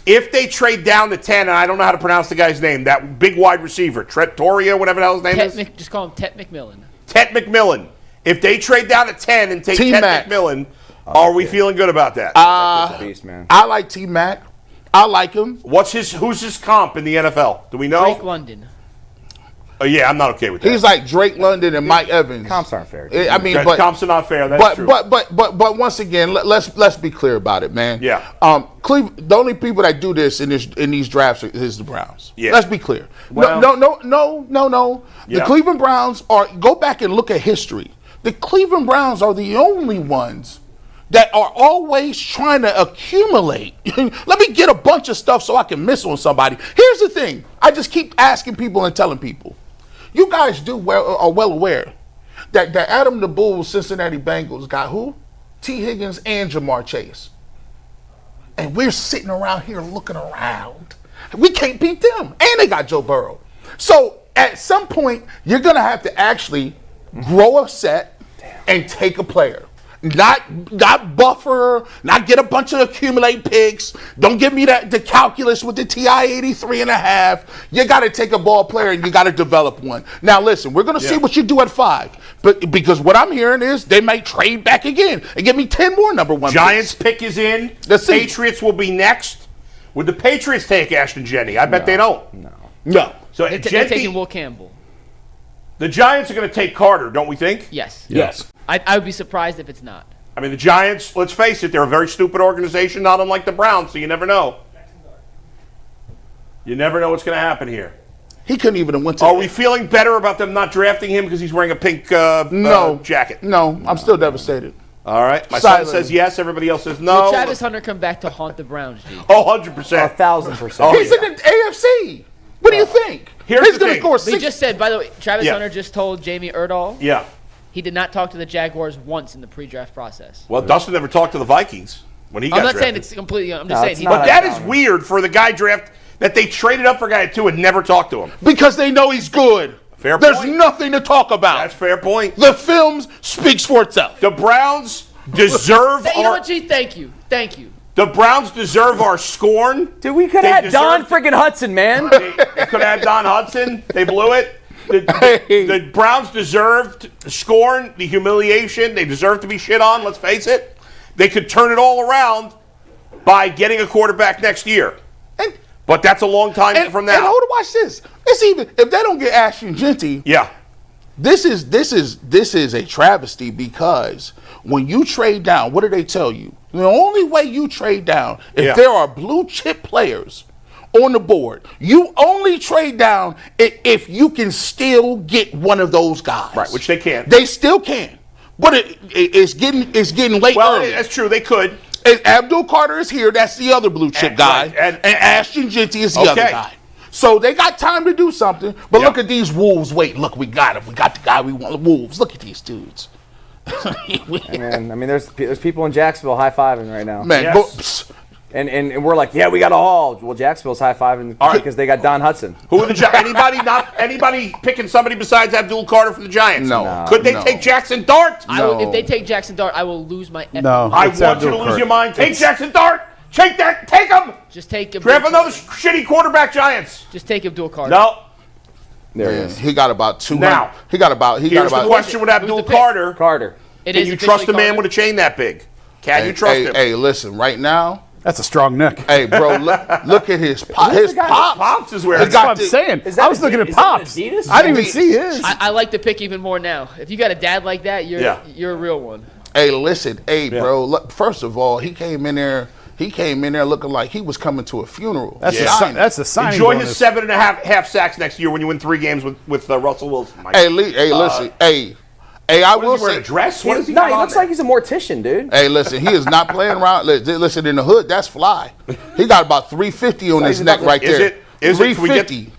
Speaker 2: If they trade down to 10, and I don't know how to pronounce the guy's name, that big wide receiver, Trettoria, whatever the hell his name is.
Speaker 5: Just call him Tet McMillan.
Speaker 2: Tet McMillan. If they trade down to 10 and take Tet McMillan, are we feeling good about that?
Speaker 3: Beast, man.
Speaker 6: I like T-Mac. I like him.
Speaker 2: Who's his comp in the NFL? Do we know?
Speaker 5: Drake London.
Speaker 2: Oh, yeah, I'm not okay with that.
Speaker 6: He's like Drake London and Mike Evans.
Speaker 3: Comps aren't fair.
Speaker 6: I mean, but
Speaker 2: comps are not fair. That's true.
Speaker 6: But once again, let's be clear about it, man.
Speaker 2: Yeah.
Speaker 6: Cleveland, the only people that do this in these drafts is the Browns.
Speaker 2: Yeah.
Speaker 6: Let's be clear.
Speaker 2: Well,
Speaker 6: No.
Speaker 2: Yeah.
Speaker 6: The Cleveland Browns go back and look at history. The Cleveland Browns are the only ones that are always trying to accumulate. Let me get a bunch of stuff so I can miss on somebody. Here's the thing. I just keep asking people and telling people. You guys are well aware that Adam the Bull Cincinnati Bengals got who? T. Higgins and Jamar Chase. And we're sitting around here looking around. We can't beat them. And they got Joe Burrow. So at some point, you're going to have to actually grow a set and take a player. Not buffer, not get a bunch of accumulate picks. Don't give me the calculus with the TI 83.5. You got to take a ball player and you got to develop one. Now listen, we're going to see what you do at 5, but because what I'm hearing is they may trade back again and give me 10 more number 1
Speaker 2: Giants
Speaker 6: picks.
Speaker 2: pick is in.
Speaker 6: Let's see.
Speaker 2: Patriots will be next. Would the Patriots take Ashton Jenny? I bet they don't.
Speaker 6: No.
Speaker 2: So
Speaker 5: They're taking Will Campbell.
Speaker 2: The Giants are going to take Carter, don't we think?
Speaker 5: Yes.
Speaker 6: Yes.
Speaker 5: I would be surprised if it's not.
Speaker 2: I mean, the Giants, let's face it, they're a very stupid organization, not unlike the Browns, so you never know. You never know what's going to happen here.
Speaker 6: He couldn't even have went to.
Speaker 2: Are we feeling better about them not drafting him because he's wearing a pink jacket?
Speaker 6: No, I'm still devastated.
Speaker 2: All right. My
Speaker 6: Silent.
Speaker 2: son says yes. Everybody else says no.
Speaker 5: Will Travis Hunter come back to haunt the Browns, G?
Speaker 2: Oh, 100%.
Speaker 3: 1,000%.
Speaker 6: He's in the AFC. What do you think?
Speaker 2: Here's
Speaker 6: He's
Speaker 2: the
Speaker 6: going to
Speaker 2: thing.
Speaker 6: score
Speaker 5: He
Speaker 6: 6.
Speaker 5: just said, by the way, Travis
Speaker 2: Yeah.
Speaker 5: Hunter just told Jamie Erdahl
Speaker 2: Yeah.
Speaker 5: he did not talk to the Jaguars once in the pre-draft process.
Speaker 2: Well, Dustin never talked to the Vikings when he got
Speaker 5: I'm not
Speaker 2: drafted.
Speaker 5: saying it's completely. I'm just
Speaker 3: No,
Speaker 5: saying
Speaker 3: it's
Speaker 5: he.
Speaker 3: not.
Speaker 2: But that is weird for the guy draft that they traded up for a guy at 2 and never talked to him.
Speaker 6: Because they know he's good.
Speaker 2: Fair
Speaker 6: There's
Speaker 2: point.
Speaker 6: nothing to talk about.
Speaker 2: That's a fair point.
Speaker 6: The film speaks for itself.
Speaker 2: The Browns deserve
Speaker 5: You know
Speaker 2: our
Speaker 5: what, G? Thank you.
Speaker 2: the Browns deserve our scorn.
Speaker 3: Dude, we could
Speaker 2: They
Speaker 3: have had Don
Speaker 2: deserve-
Speaker 3: freaking Hudson, man.
Speaker 2: They could have had Don Hudson. They blew it. The Browns deserved the scorn, the humiliation. They deserve to be shit on, let's face it. They could turn it all around by getting a quarterback next year. But that's a long time from now.
Speaker 6: And hold on, watch this. It's even if they don't get Ashton Genty,
Speaker 2: Yeah.
Speaker 6: this is a travesty because when you trade down, what do they tell you? The only way you trade down if
Speaker 2: Yeah.
Speaker 6: there are blue chip players on the board. You only trade down if you can still get one of those guys.
Speaker 2: Right, which they can't.
Speaker 6: They still can. But it's getting late early.
Speaker 2: That's true. They could.
Speaker 6: And Abdul Carter is here. That's the other blue chip guy.
Speaker 2: Right,
Speaker 6: and Ashton Genty is the other guy. So they got time to do something. But look at these Wolves. Wait, look, we got him. We got the guy we want. The Wolves. Look at these dudes.
Speaker 3: Man, I mean, there's people in Jacksonville high-fiving right now.
Speaker 6: Man,
Speaker 2: Yes.
Speaker 3: And we're like, yeah, we got a haul. Well, Jacksonville's high-fiving because they got Don Hudson.
Speaker 2: Who are the Giants? Anybody picking somebody besides Abdul Carter from the Giants?
Speaker 6: No.
Speaker 2: Could they take Jackson Dart?
Speaker 5: If they take Jackson Dart, I will lose my.
Speaker 4: No.
Speaker 2: I
Speaker 4: It's
Speaker 2: want you to
Speaker 4: Abdul
Speaker 2: lose
Speaker 4: Carter.
Speaker 2: your mind. Take Jackson Dart. Take him.
Speaker 5: Just take him.
Speaker 2: Draft another shitty quarterback, Giants.
Speaker 5: Just take Abdul Carter.
Speaker 2: No.
Speaker 3: There he is.
Speaker 6: he got about 200.
Speaker 2: Now,
Speaker 6: Here's
Speaker 2: the question with Abdul
Speaker 5: Who's the pick?
Speaker 2: Carter.
Speaker 3: Carter.
Speaker 5: It
Speaker 2: Can
Speaker 5: is
Speaker 2: you trust a
Speaker 5: officially
Speaker 2: man
Speaker 5: Carter.
Speaker 2: with a chain that big? Can you trust him?
Speaker 6: Hey, listen, right now,
Speaker 4: That's a strong neck.
Speaker 6: hey, bro, look at his pop. His pops.
Speaker 2: Pops is where
Speaker 6: He
Speaker 2: it's
Speaker 6: got
Speaker 4: That's what I'm saying.
Speaker 3: Is that
Speaker 4: I was looking at
Speaker 3: is that
Speaker 4: Pops.
Speaker 3: Adidas?
Speaker 4: I didn't even see his.
Speaker 5: I like the pick even more now. If you got a dad like that, you're a real one.
Speaker 6: Hey, listen, bro. Look, first of all, he came in there looking like he was coming to a funeral.
Speaker 4: That's
Speaker 6: Yeah.
Speaker 4: a signing
Speaker 2: Enjoy
Speaker 4: bonus.
Speaker 2: his 7.5 sacks next year when you win 3 games with Russell Wilson. Mike.
Speaker 6: Listen, I
Speaker 2: What
Speaker 6: will
Speaker 2: is he wearing,
Speaker 6: say.
Speaker 2: a dress? What is he
Speaker 3: No,
Speaker 2: got
Speaker 3: he
Speaker 2: on
Speaker 3: looks
Speaker 2: there?
Speaker 3: like he's a mortician, dude.
Speaker 6: Hey, listen, he is not playing around. Listen, in the hood, that's fly. He got about 350 on his
Speaker 3: he's
Speaker 6: neck
Speaker 3: about
Speaker 6: right
Speaker 2: Is
Speaker 6: there.
Speaker 2: it? Is it? Can we get-
Speaker 6: 350.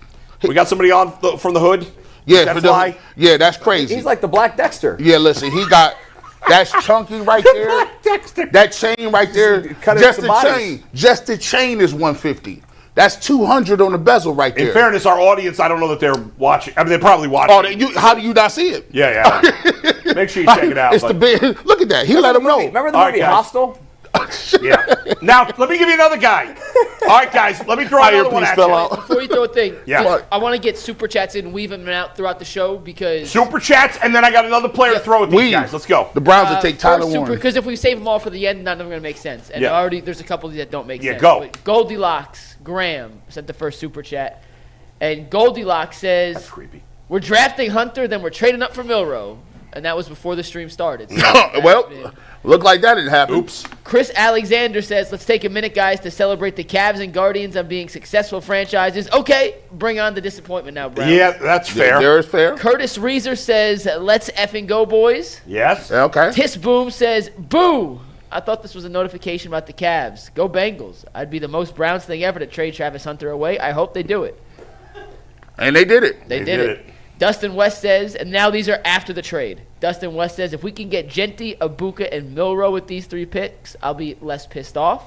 Speaker 2: We got somebody on from the hood?
Speaker 6: Yeah,
Speaker 2: That
Speaker 6: for
Speaker 2: fly?
Speaker 6: yeah, that's crazy.
Speaker 3: He's like the Black Dexter.
Speaker 6: Yeah, listen, he got that's chunky right there. That chain right there,
Speaker 3: Cut it
Speaker 6: just
Speaker 3: to
Speaker 6: the
Speaker 3: bodies.
Speaker 6: chain. Just the chain is 150. That's 200 on the bezel right there.
Speaker 2: In fairness, our audience, I don't know that they're watching. I mean, they're probably watching.
Speaker 6: How do you not see it?
Speaker 2: Yeah. Make sure you check it out.
Speaker 6: It's the
Speaker 2: but-
Speaker 6: big. Look at that. He let him know.
Speaker 3: Remember the
Speaker 2: All right,
Speaker 3: movie
Speaker 2: guys.
Speaker 3: Hostel?
Speaker 2: Yeah. Now, let me give you another guy. All right, guys, let me throw another one
Speaker 6: earpiece
Speaker 2: at
Speaker 6: fell
Speaker 2: you.
Speaker 6: out.
Speaker 5: Before you throw a thing,
Speaker 2: Yeah.
Speaker 5: I want to get super chats in, weave them out throughout the show because
Speaker 2: Super chats, and then I got another player to throw at these
Speaker 6: Weave.
Speaker 2: guys. Let's go.
Speaker 6: The Browns will take Tyler Warren.
Speaker 5: because if we save them all for the end, none of them are going to make sense. And
Speaker 2: Yeah.
Speaker 5: already there's a couple of these that don't make
Speaker 2: Yeah,
Speaker 5: sense.
Speaker 2: go.
Speaker 5: But Goldilocks Graham sent the first super chat, and Goldilocks says,
Speaker 2: That's creepy.
Speaker 5: "We're drafting Hunter, then we're trading up for Milrow." And that was before the stream started. So
Speaker 6: Well, look like that didn't happen.
Speaker 2: Oops.
Speaker 5: Chris Alexander says, "Let's take a minute, guys, to celebrate the Cavs and Guardians on being successful franchises." Okay, bring on the disappointment now, Browns.
Speaker 2: Yeah, that's fair.
Speaker 6: There is fair.
Speaker 5: Curtis Reeser says, "Let's effing go, boys."
Speaker 2: Yes.
Speaker 6: Okay.
Speaker 5: Tiss Boom says, "Boo! I thought this was a notification about the Cavs. Go Bengals. I'd be the most Browns thing ever to trade Travis Hunter away. I hope they do it."
Speaker 6: And they did it.
Speaker 5: They did it. Dustin West says, and now these are after the trade. Dustin West says, "If we can get Genty, Abuka, and Milrow with these 3 picks, I'll be less pissed off."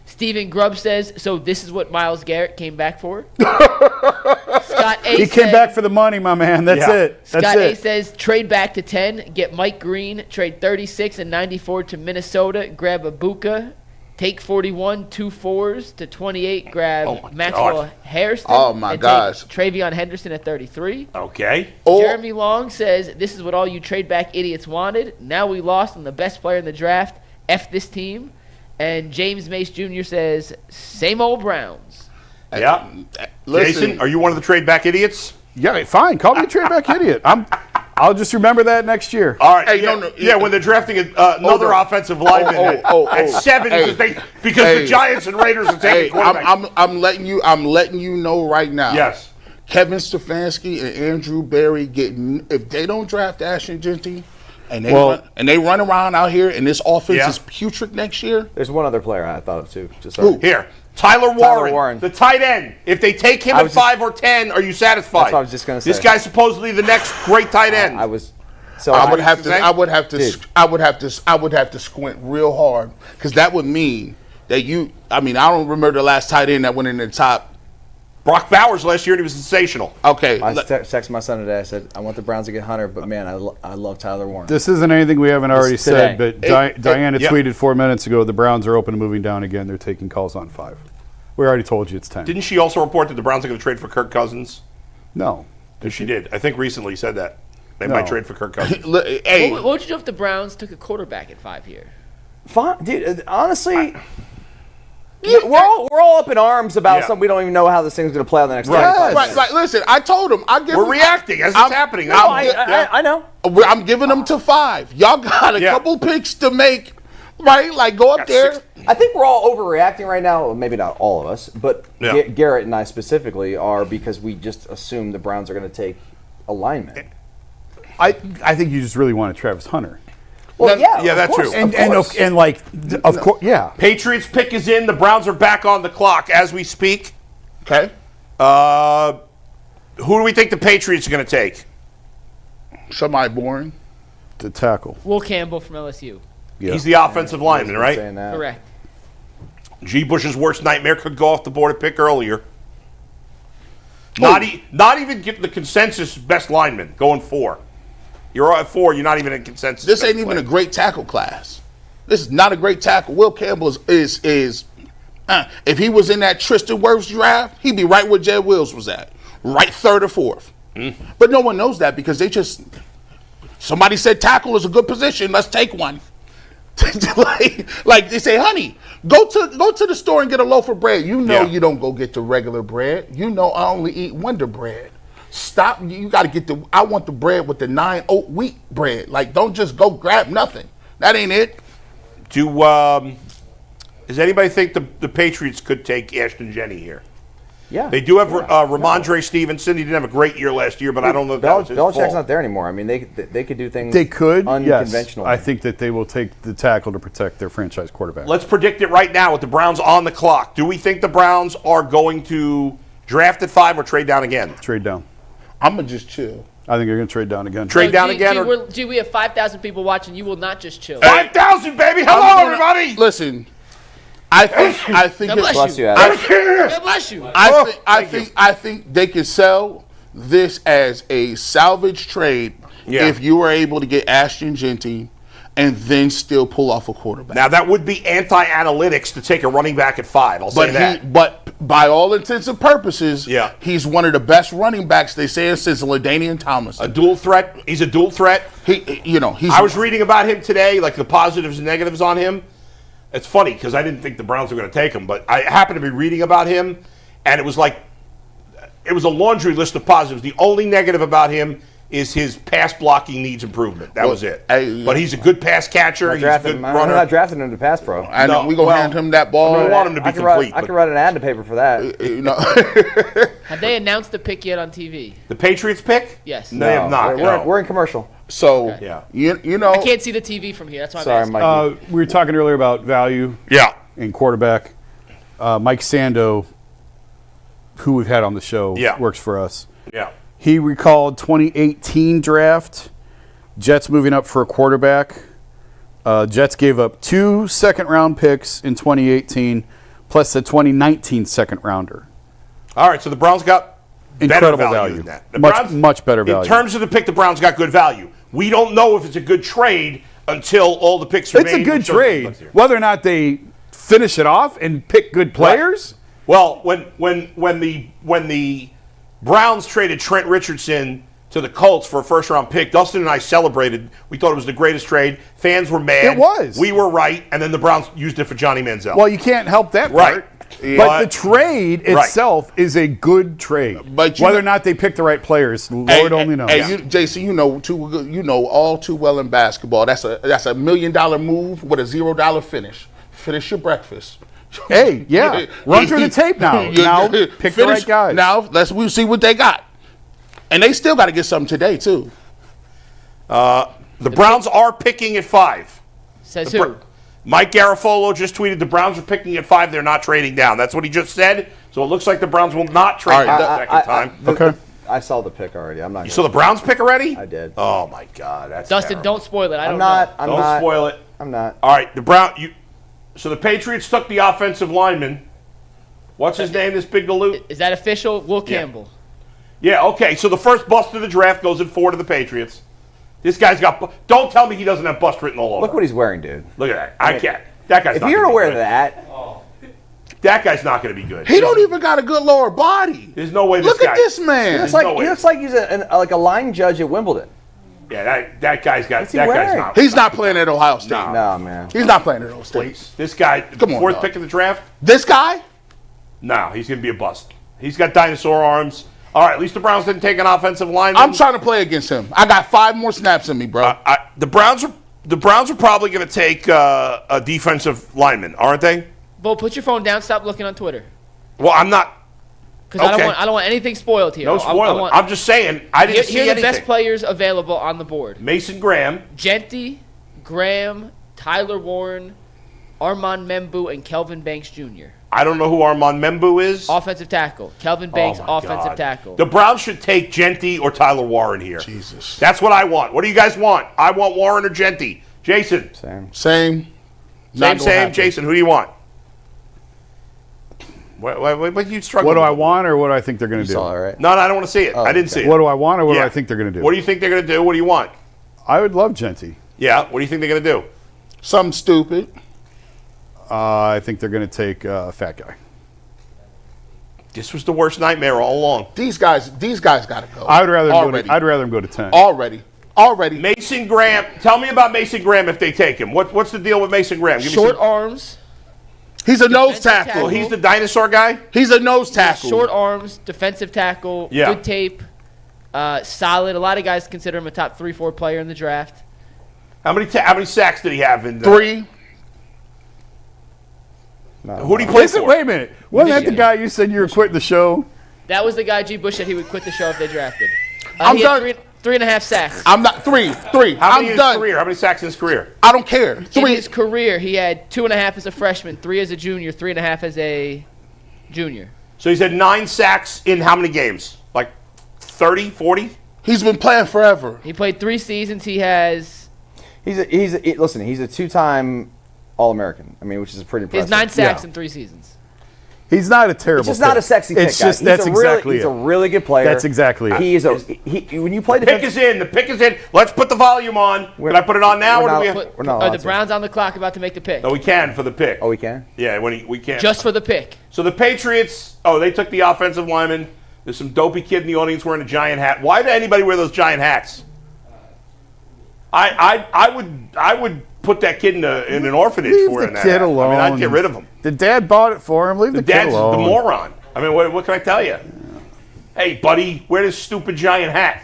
Speaker 5: Stephen Grubb says, "So this is what Myles Garrett came back for?" Scott A.
Speaker 4: He came back for the money, my man. That's
Speaker 2: Yeah.
Speaker 4: it. That's
Speaker 5: Scott A
Speaker 4: it.
Speaker 5: says, "Trade back to 10, get Mike Green, trade 36 and 94 to Minnesota, grab Abuka, take 41, 2 4s to 28, grab
Speaker 2: Oh my
Speaker 5: Maxwell
Speaker 2: God.
Speaker 5: Hairston,
Speaker 6: Oh my
Speaker 5: and
Speaker 6: gosh.
Speaker 5: take Travion Henderson at 33."
Speaker 2: Okay.
Speaker 6: Oh,
Speaker 5: Jeremy Long says, "This is what all you trade back idiots wanted. Now we lost on the best player in the draft. F this team." And James Mace Jr. says, "Same old Browns."
Speaker 2: Yeah.
Speaker 6: listen.
Speaker 2: Jason, are you one of the trade back idiots?
Speaker 4: Yeah, fine. Call me a trade back idiot. I'll just remember that next year.
Speaker 2: All right.
Speaker 6: Hey,
Speaker 2: yeah,
Speaker 6: no,
Speaker 2: yeah, when they're drafting another
Speaker 6: on.
Speaker 2: offensive lineman at 7 because the Giants and Raiders are
Speaker 6: Hey,
Speaker 2: taking quarterbacks.
Speaker 6: I'm letting you know right now.
Speaker 2: Yes.
Speaker 6: Kevin Stefanski and Andrew Berry if they don't draft Ashton Genty and they run around out here and this offense is putrid next year.
Speaker 3: There's one other player I thought of, too. Just
Speaker 6: Who?
Speaker 2: Here. Tyler Warren,
Speaker 3: Warren.
Speaker 2: the tight end. If they take him
Speaker 3: I
Speaker 2: at
Speaker 3: was just-
Speaker 2: 5 or 10, are you satisfied?
Speaker 3: That's what I was just gonna
Speaker 2: This
Speaker 3: say.
Speaker 2: guy's supposedly the next great tight end.
Speaker 3: I was. So
Speaker 6: I would have
Speaker 2: Dude.
Speaker 6: to squint real hard because that would mean that I don't remember the last tight end that went in the top.
Speaker 2: Brock Bowers last year, and he was sensational.
Speaker 6: Okay.
Speaker 3: I texted my son today. I said, I want the Browns to get Hunter, but man, I love Tyler Warren.
Speaker 4: This isn't anything we haven't already said, but Diana
Speaker 2: yeah.
Speaker 4: tweeted 4 minutes ago the Browns are open to moving down again. They're taking calls on 5. We already told you it's 10.
Speaker 2: Didn't she also report that the Browns are going to trade for Kirk Cousins?
Speaker 4: No.
Speaker 2: She did. I think recently said that. They
Speaker 4: No.
Speaker 2: might trade for Kirk Cousins.
Speaker 6: Hey,
Speaker 5: What would you do if the Browns took a quarterback at 5 here?
Speaker 3: Fine, dude. Honestly, we're all up in arms about
Speaker 2: Yeah.
Speaker 3: something we don't even know how this thing's going to play out the next
Speaker 2: Right.
Speaker 3: 25
Speaker 6: right,
Speaker 3: minutes.
Speaker 6: right. Listen, I told him.
Speaker 2: We're reacting as it's happening.
Speaker 3: No, I know.
Speaker 6: I'm giving them to 5. Y'all got a
Speaker 2: Yeah.
Speaker 6: couple picks to make right? Like, go up
Speaker 2: Got
Speaker 6: there.
Speaker 2: 60.
Speaker 3: I think we're all overreacting right now. Well, maybe not all of us, but
Speaker 2: Yeah.
Speaker 3: Garrett and I specifically are, because we just assume the Browns are going to take a lineman.
Speaker 4: I think you just really wanted Travis Hunter.
Speaker 3: Well, yeah,
Speaker 2: yeah,
Speaker 3: of
Speaker 2: that's
Speaker 3: course,
Speaker 2: true.
Speaker 4: Of course, yeah.
Speaker 2: Patriots pick is in. The Browns are back on the clock as we speak.
Speaker 6: Okay.
Speaker 2: Who do we think the Patriots are going to take?
Speaker 6: Somebody boring.
Speaker 4: The tackle.
Speaker 5: Will Campbell from LSU.
Speaker 4: Yeah.
Speaker 2: He's the offensive lineman,
Speaker 3: Been
Speaker 2: right?
Speaker 3: saying that.
Speaker 5: Correct.
Speaker 2: G. Bush's worst nightmare could go off the board a pick earlier. Not even get the consensus best lineman, going 4. You're at 4, you're not even in consensus.
Speaker 6: This
Speaker 2: best
Speaker 6: ain't even a
Speaker 2: player.
Speaker 6: great tackle class. This is not a great tackle. Will Campbell is if he was in that Tristan Wirfs draft, he'd be right where Jed Wills was at, right 3rd or 4th. But no one knows that because somebody said tackle is a good position. Let's take one. like they say, honey, go to the store and get a loaf of bread. You know you don't go get the regular bread. You know I only eat Wonder Bread. Stop. You got to get I want the bread with the 9 oat wheat bread. Like, don't just go grab nothing. That ain't it.
Speaker 2: Does anybody think the Patriots could take Ashton Jenney here?
Speaker 3: Yeah.
Speaker 2: They do have Ramondre Stevenson. He didn't have a great year last year, but I don't know if that was his
Speaker 3: Belichick's
Speaker 2: fault.
Speaker 3: not there anymore. I mean, they could do things.
Speaker 4: They could,
Speaker 3: unconventional.
Speaker 4: yes. I think that they will take the tackle to protect their franchise quarterback.
Speaker 2: Let's predict it right now with the Browns on the clock. Do we think the Browns are going to draft at 5 or trade down again?
Speaker 4: Trade down.
Speaker 6: I'm going to just chill.
Speaker 4: I think they're going to trade down again.
Speaker 2: Trade down
Speaker 5: G,
Speaker 2: again?
Speaker 5: G, we have 5,000 people watching. You will not just chill.
Speaker 2: 5,000, baby! Hello, everybody!
Speaker 6: Listen, I think
Speaker 5: God bless
Speaker 3: Bless you,
Speaker 5: you.
Speaker 3: Adam.
Speaker 5: God bless you.
Speaker 6: I think they can sell this as a salvage trade if you were able to get Ashton Jenney and then still pull off a quarterback.
Speaker 2: Now, that would be anti-analytics to take a running back at 5. I'll say that.
Speaker 6: But by all intents and purposes,
Speaker 2: Yeah.
Speaker 6: he's one of the best running backs they say since LaDainian Tomlinson.
Speaker 2: A dual threat. He's a dual threat.
Speaker 6: He's.
Speaker 2: I was reading about him today, like the positives and negatives on him. It's funny because I didn't think the Browns were going to take him, but I happened to be reading about him, and it was a laundry list of positives. The only negative about him is his pass blocking needs improvement. That was it. But he's a good pass catcher. He's a good
Speaker 3: I'm
Speaker 2: runner.
Speaker 3: not drafting him to pass pro.
Speaker 6: I know we're gonna hand him that ball.
Speaker 2: I want him to be complete.
Speaker 3: I could write an ad to paper for that.
Speaker 5: Have they announced the pick yet on TV?
Speaker 2: The Patriots pick?
Speaker 5: Yes.
Speaker 2: No, they have not.
Speaker 3: We're in commercial.
Speaker 6: So
Speaker 2: Yeah.
Speaker 6: you know,
Speaker 5: I can't see the TV from here. That's why I'm
Speaker 3: Sorry,
Speaker 5: asking.
Speaker 3: Mikey.
Speaker 4: We were talking earlier about value
Speaker 2: Yeah.
Speaker 4: in quarterback. Mike Sando, who we've had on the show, works for us.
Speaker 2: Yeah.
Speaker 4: He recalled 2018 draft, Jets moving up for a quarterback. Jets gave up 2 second-round picks in 2018, plus the 2019 second-rounder.
Speaker 2: All right, so the Browns got
Speaker 4: Incredible
Speaker 2: better
Speaker 4: value.
Speaker 2: than that. The
Speaker 4: Much better value.
Speaker 2: In terms of the pick, the Browns got good value. We don't know if it's a good trade until all the picks are
Speaker 4: It's
Speaker 2: made.
Speaker 4: a good trade. Whether or not they finish it off and pick good players.
Speaker 2: Well, when the Browns traded Trent Richardson to the Colts for a first-round pick, Dustin and I celebrated. We thought it was the greatest trade. Fans were mad.
Speaker 4: It was.
Speaker 2: We were right, and then the Browns used it for Johnny Manziel.
Speaker 4: Well, you can't help that
Speaker 2: Right.
Speaker 4: part.
Speaker 2: Yeah.
Speaker 4: But the trade itself is a good trade.
Speaker 6: But
Speaker 4: whether or not they pick the right players, Lord only knows.
Speaker 6: Hey, JC, you know all too well in basketball. That's a $1 million move with a $0 finish. Finish your breakfast.
Speaker 4: Hey, yeah. Run through the tape now. Now pick the right guys.
Speaker 6: Now we see what they got. And they still got to get something today, too.
Speaker 2: The Browns are picking at 5.
Speaker 5: Says who?
Speaker 2: Mike Garafolo just tweeted the Browns are picking at 5. They're not trading down. That's what he just said. So it looks like the Browns will not trade down the second time.
Speaker 4: Okay.
Speaker 3: I saw the pick already. I'm not.
Speaker 2: You saw the Browns pick already?
Speaker 3: I did.
Speaker 2: Oh my God, that's
Speaker 5: Dustin,
Speaker 2: terrible.
Speaker 5: don't spoil it. I
Speaker 3: I'm
Speaker 5: don't
Speaker 3: not.
Speaker 5: know.
Speaker 3: I'm
Speaker 2: Don't
Speaker 3: not.
Speaker 2: spoil it.
Speaker 3: I'm not.
Speaker 2: All right, so the Patriots took the offensive lineman. What's his name? This big galoot?
Speaker 5: Is that official? Will Campbell.
Speaker 2: Yeah. Okay. So the first bust of the draft goes at 4 to the Patriots. This guy's got. Don't tell me he doesn't have bust written all over.
Speaker 3: Look what he's wearing, dude.
Speaker 2: Look at that. I can't. That guy's.
Speaker 3: If
Speaker 2: not
Speaker 3: you're
Speaker 2: gonna be
Speaker 3: aware
Speaker 2: good.
Speaker 3: of that,
Speaker 2: that guy's not going to be good.
Speaker 6: He don't even got a good lower body.
Speaker 2: There's no way.
Speaker 6: Look at this man.
Speaker 3: he looks
Speaker 2: no way.
Speaker 3: like he's like a line judge at Wimbledon.
Speaker 2: Yeah, that guy's got.
Speaker 3: What's he
Speaker 2: That guy's
Speaker 3: wearing?
Speaker 2: not.
Speaker 6: He's not playing at Ohio State.
Speaker 3: No, man.
Speaker 6: He's not playing at Ohio State.
Speaker 2: Please. This guy,
Speaker 6: Come on,
Speaker 2: fourth
Speaker 6: dog.
Speaker 2: pick of the draft.
Speaker 6: This guy?
Speaker 2: No, he's going to be a bust. He's got dinosaur arms. All right, at least the Browns didn't take an offensive lineman.
Speaker 6: I'm trying to play against him. I got 5 more snaps in me, bro.
Speaker 2: The Browns are The Browns are probably going to take a defensive lineman, aren't they?
Speaker 5: Bo, put your phone down. Stop looking on Twitter.
Speaker 2: Well, I'm not.
Speaker 5: Because
Speaker 2: Okay.
Speaker 5: I don't want anything spoiled here.
Speaker 2: No spoiling. I'm just saying. I didn't see
Speaker 5: Here are the
Speaker 2: anything.
Speaker 5: best players available on the board:
Speaker 2: Mason Graham.
Speaker 5: Genty, Graham, Tyler Warren, Armand Membu, and Kelvin Banks Jr.
Speaker 2: I don't know who Armand Membu is.
Speaker 5: Offensive tackle. Kelvin Banks,
Speaker 2: Oh, my
Speaker 5: offensive
Speaker 2: God.
Speaker 5: tackle.
Speaker 2: The Browns should take Genty or Tyler Warren here.
Speaker 6: Jesus.
Speaker 2: That's what I want. What do you guys want? I want Warren or Genty. Jason.
Speaker 3: Same.
Speaker 6: Same. Not gonna
Speaker 2: Same.
Speaker 6: happen.
Speaker 2: Jason, who do you want? What are you struggling
Speaker 4: What do I
Speaker 2: with?
Speaker 4: want or what do I think they're going to do?
Speaker 3: Saw it, right?
Speaker 2: No, I don't want to see it. I didn't see it.
Speaker 4: What do I want or what do
Speaker 2: Yeah.
Speaker 4: I think they're going to do?
Speaker 2: What do you think they're going to do? What do you want?
Speaker 4: I would love Genty.
Speaker 2: Yeah, what do you think they're going to do?
Speaker 6: Something stupid.
Speaker 4: I think they're going to take a fat guy.
Speaker 2: This was the worst nightmare all along.
Speaker 6: These guys got to go.
Speaker 4: I'd rather
Speaker 6: Already.
Speaker 4: I'd rather him go to 10.
Speaker 6: Already.
Speaker 2: Mason Graham. Tell me about Mason Graham if they take him. What's the deal with Mason Graham? Give me
Speaker 5: Short
Speaker 2: some-
Speaker 5: arms,
Speaker 6: He's a nose
Speaker 5: Defensive
Speaker 6: tackle.
Speaker 2: Oh, he's the dinosaur guy?
Speaker 6: He's a nose tackle.
Speaker 5: short arms, defensive tackle,
Speaker 2: Yeah.
Speaker 5: good tape, solid. A lot of guys consider him a top 3-4 player in the draft.
Speaker 2: How many sacks did he have in
Speaker 6: 3.
Speaker 2: Who did he play for?
Speaker 4: Wait a minute. Wasn't that the
Speaker 5: Michigan.
Speaker 4: guy you said you were quitting the show?
Speaker 5: That was the guy G. Bush said he would quit the show if they drafted.
Speaker 6: I'm
Speaker 5: He had
Speaker 6: done.
Speaker 5: 3.5 sacks.
Speaker 6: I'm not 3.
Speaker 2: How many
Speaker 6: I'm
Speaker 2: in his
Speaker 6: done.
Speaker 2: career? How many sacks in his career?
Speaker 6: I don't care.
Speaker 5: In
Speaker 6: 3.
Speaker 5: his career, he had 2.5 as a freshman, 3 as a junior, 3.5 as a junior.
Speaker 2: So he's had 9 sacks in how many games? Like 30, 40?
Speaker 6: He's been playing forever.
Speaker 5: He played 3 seasons. He has
Speaker 3: Listen, he's a 2-time All-American. I mean, which is pretty
Speaker 5: he has
Speaker 3: impressive.
Speaker 5: 9 sacks
Speaker 4: Yeah.
Speaker 5: in 3 seasons.
Speaker 4: He's not a terrible
Speaker 3: It's just
Speaker 4: pick.
Speaker 3: not a sexy pick,
Speaker 4: It's just
Speaker 3: guys.
Speaker 4: that's
Speaker 3: He's a really,
Speaker 4: exactly
Speaker 3: he's
Speaker 4: it.
Speaker 3: a really good player.
Speaker 4: That's exactly it.
Speaker 3: He is when you play
Speaker 2: Pick
Speaker 3: defense.
Speaker 2: is in. The pick is in. Let's put the volume on. Can I put it on now?
Speaker 3: we're
Speaker 2: Or do
Speaker 3: not-
Speaker 2: we have?
Speaker 5: Put,
Speaker 3: We're not
Speaker 5: are
Speaker 3: allowed
Speaker 5: the
Speaker 3: to.
Speaker 5: Browns on the clock about to make the pick?
Speaker 2: No, we can for the pick.
Speaker 3: Oh, we can?
Speaker 2: Yeah, we can.
Speaker 5: Just for the pick.
Speaker 2: So the Patriots, they took the offensive lineman. There's some dopey kid in the audience wearing a giant hat. Why did anybody wear those giant hats? I would put that kid in an orphanage
Speaker 4: Leave
Speaker 2: for wearing
Speaker 4: the
Speaker 2: that
Speaker 4: kid
Speaker 2: hat.
Speaker 4: alone.
Speaker 2: I mean, I'd get rid of him.
Speaker 4: The dad bought it for him. Leave the,
Speaker 2: The dad's
Speaker 4: kid alone.
Speaker 2: the moron. I mean, what can I tell you? Hey, buddy, wear this stupid giant hat.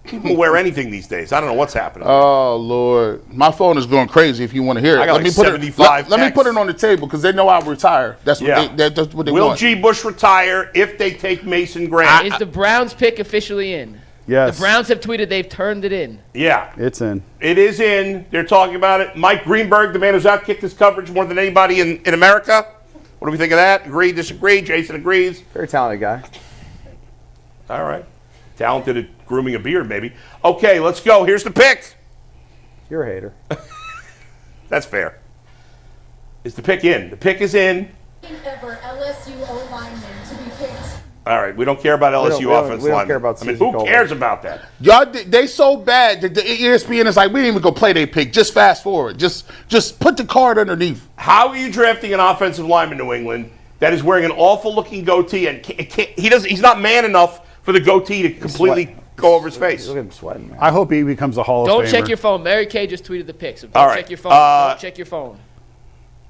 Speaker 2: People wear anything these days. I don't know what's happening.
Speaker 6: Oh Lord, my phone is going crazy. If you want to hear it,
Speaker 2: I got like
Speaker 6: me put
Speaker 2: 75
Speaker 6: it. Let me put it
Speaker 2: texts.
Speaker 6: on the table because they know I'll retire. That's what
Speaker 2: Yeah.
Speaker 6: that's what they
Speaker 2: Will
Speaker 6: want.
Speaker 2: G. Bush retire if they take Mason Graham?
Speaker 5: Is the Browns pick officially in?
Speaker 4: Yes.
Speaker 5: The Browns have tweeted they've turned it in.
Speaker 2: Yeah.
Speaker 4: It's in.
Speaker 2: It is in. They're talking about it. Mike Greenberg, the man who's outkicked his coverage more than anybody in America. What do we think of that? Agree, disagree? Jason agrees.
Speaker 3: Very talented guy.
Speaker 2: All right. Talented at grooming a beard, maybe. Okay, let's go. Here's the pick.
Speaker 3: You're a hater.
Speaker 2: That's fair. Is the pick in? The pick is in.
Speaker 7: Ever LSU O-lineman to be picked.
Speaker 2: All right. We don't care about LSU
Speaker 3: we don't-
Speaker 2: offense
Speaker 3: we don't
Speaker 2: linemen.
Speaker 3: care about
Speaker 2: I mean,
Speaker 3: Susan
Speaker 2: who
Speaker 3: Colbert.
Speaker 2: cares about that?
Speaker 6: Y'all, they so bad that the ESPN is like, we didn't even go play their pick. Just fast forward. Just put the card underneath.
Speaker 2: How are you drafting an offensive lineman in New England that is wearing an awful-looking goatee and he's not man enough for the goatee to completely go over his face?
Speaker 3: Look at him sweating, man.
Speaker 4: I hope he becomes a Hall
Speaker 5: Don't
Speaker 4: of Famer.
Speaker 5: check your phone. Mary Kay just tweeted the pick, so don't
Speaker 2: All right.
Speaker 5: check your phone. Don't check your phone.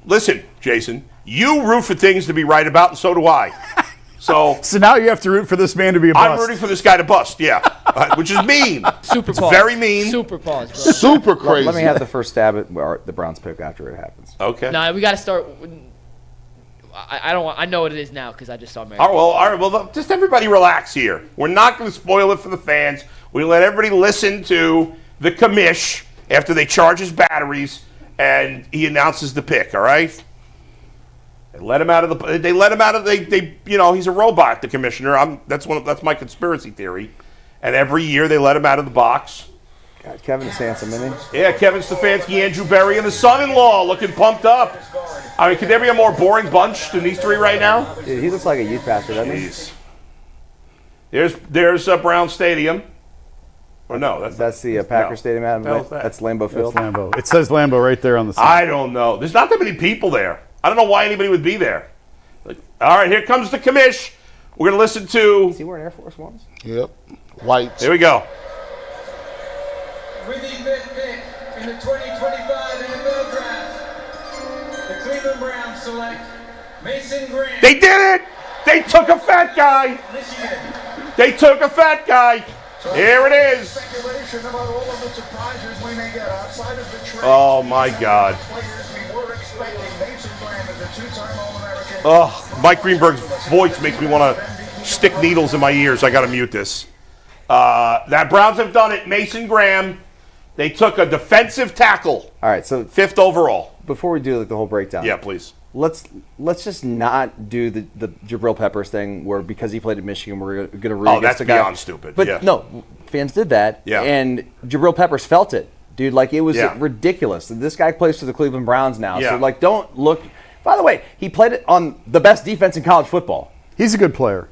Speaker 2: Listen, Jason, you root for things to be right about, and so do I. So
Speaker 4: So now you have to root for this man to be a bust.
Speaker 2: I'm rooting for this guy to bust, yeah, which is mean.
Speaker 5: Super
Speaker 2: It's
Speaker 5: pause.
Speaker 2: very mean.
Speaker 5: Super pause, bro.
Speaker 6: Super crazy.
Speaker 3: Let me have the first stab at the Browns pick after it happens.
Speaker 2: Okay.
Speaker 5: Nah, we got to start. I don't want. I know what it is now because I just saw Mary.
Speaker 2: All right. Well, just everybody relax here. We're not going to spoil it for the fans. We let everybody listen to the commish after they charge his batteries and he announces the pick. All right. They let him out of the. They let him out of. They. You know, he's a robot. The commissioner. That's my conspiracy theory. And every year they let him out of the box.
Speaker 3: God, Kevin is handsome, isn't he?
Speaker 2: Yeah, Kevin Stefanski, Andrew Berry, and the son-in-law looking pumped up. I mean, could there be a more boring bunch than these three right now?
Speaker 3: Dude, he looks like a youth pastor, doesn't he?
Speaker 2: Jeez. There's Brown Stadium. Or no,
Speaker 3: That's the Packer
Speaker 2: no.
Speaker 3: Stadium. Adam.
Speaker 2: Hell's that?
Speaker 3: That's Lambeau
Speaker 4: That's
Speaker 3: Field.
Speaker 4: Lambeau. It says Lambeau right there on the side.
Speaker 2: I don't know. There's not that many people there. I don't know why anybody would be there. All right, here comes the commish. We're going to listen to.
Speaker 3: Is he wearing Air Force Ones?
Speaker 6: Yep. Whites.
Speaker 2: Here we go.
Speaker 8: With the fifth pick in the 2025 NFL Draft, the Cleveland Browns select Mason Graham,
Speaker 2: They did it! They took a fat guy.
Speaker 8: Michigan.
Speaker 2: They took a fat guy. Here it is.
Speaker 6: Speculation about all of the surprises we may get outside of the trade.
Speaker 2: Oh, my God.
Speaker 6: Players we were expecting. Mason Graham is a two-time All-American.
Speaker 2: Oh, Mike Greenberg's voice makes me want to stick needles in my ears. I got to mute this. That Browns have done it. Mason Graham. They took a defensive tackle.
Speaker 3: All right, so
Speaker 2: 5th overall.
Speaker 3: before we do like the whole breakdown,
Speaker 2: Yeah, please.
Speaker 3: let's just not do the Jabril Peppers thing where because he played at Michigan we're going to really
Speaker 2: that's beyond stupid.
Speaker 3: But
Speaker 2: yeah.
Speaker 3: no, fans did that.
Speaker 2: Yeah.
Speaker 3: And Jabril Peppers felt it, dude. Like it was
Speaker 2: Yeah.
Speaker 3: ridiculous. And this guy plays for the Cleveland Browns now.
Speaker 2: Yeah.
Speaker 3: So like, don't look. By the way, he played it on the best defense in college football.
Speaker 4: He's a good player.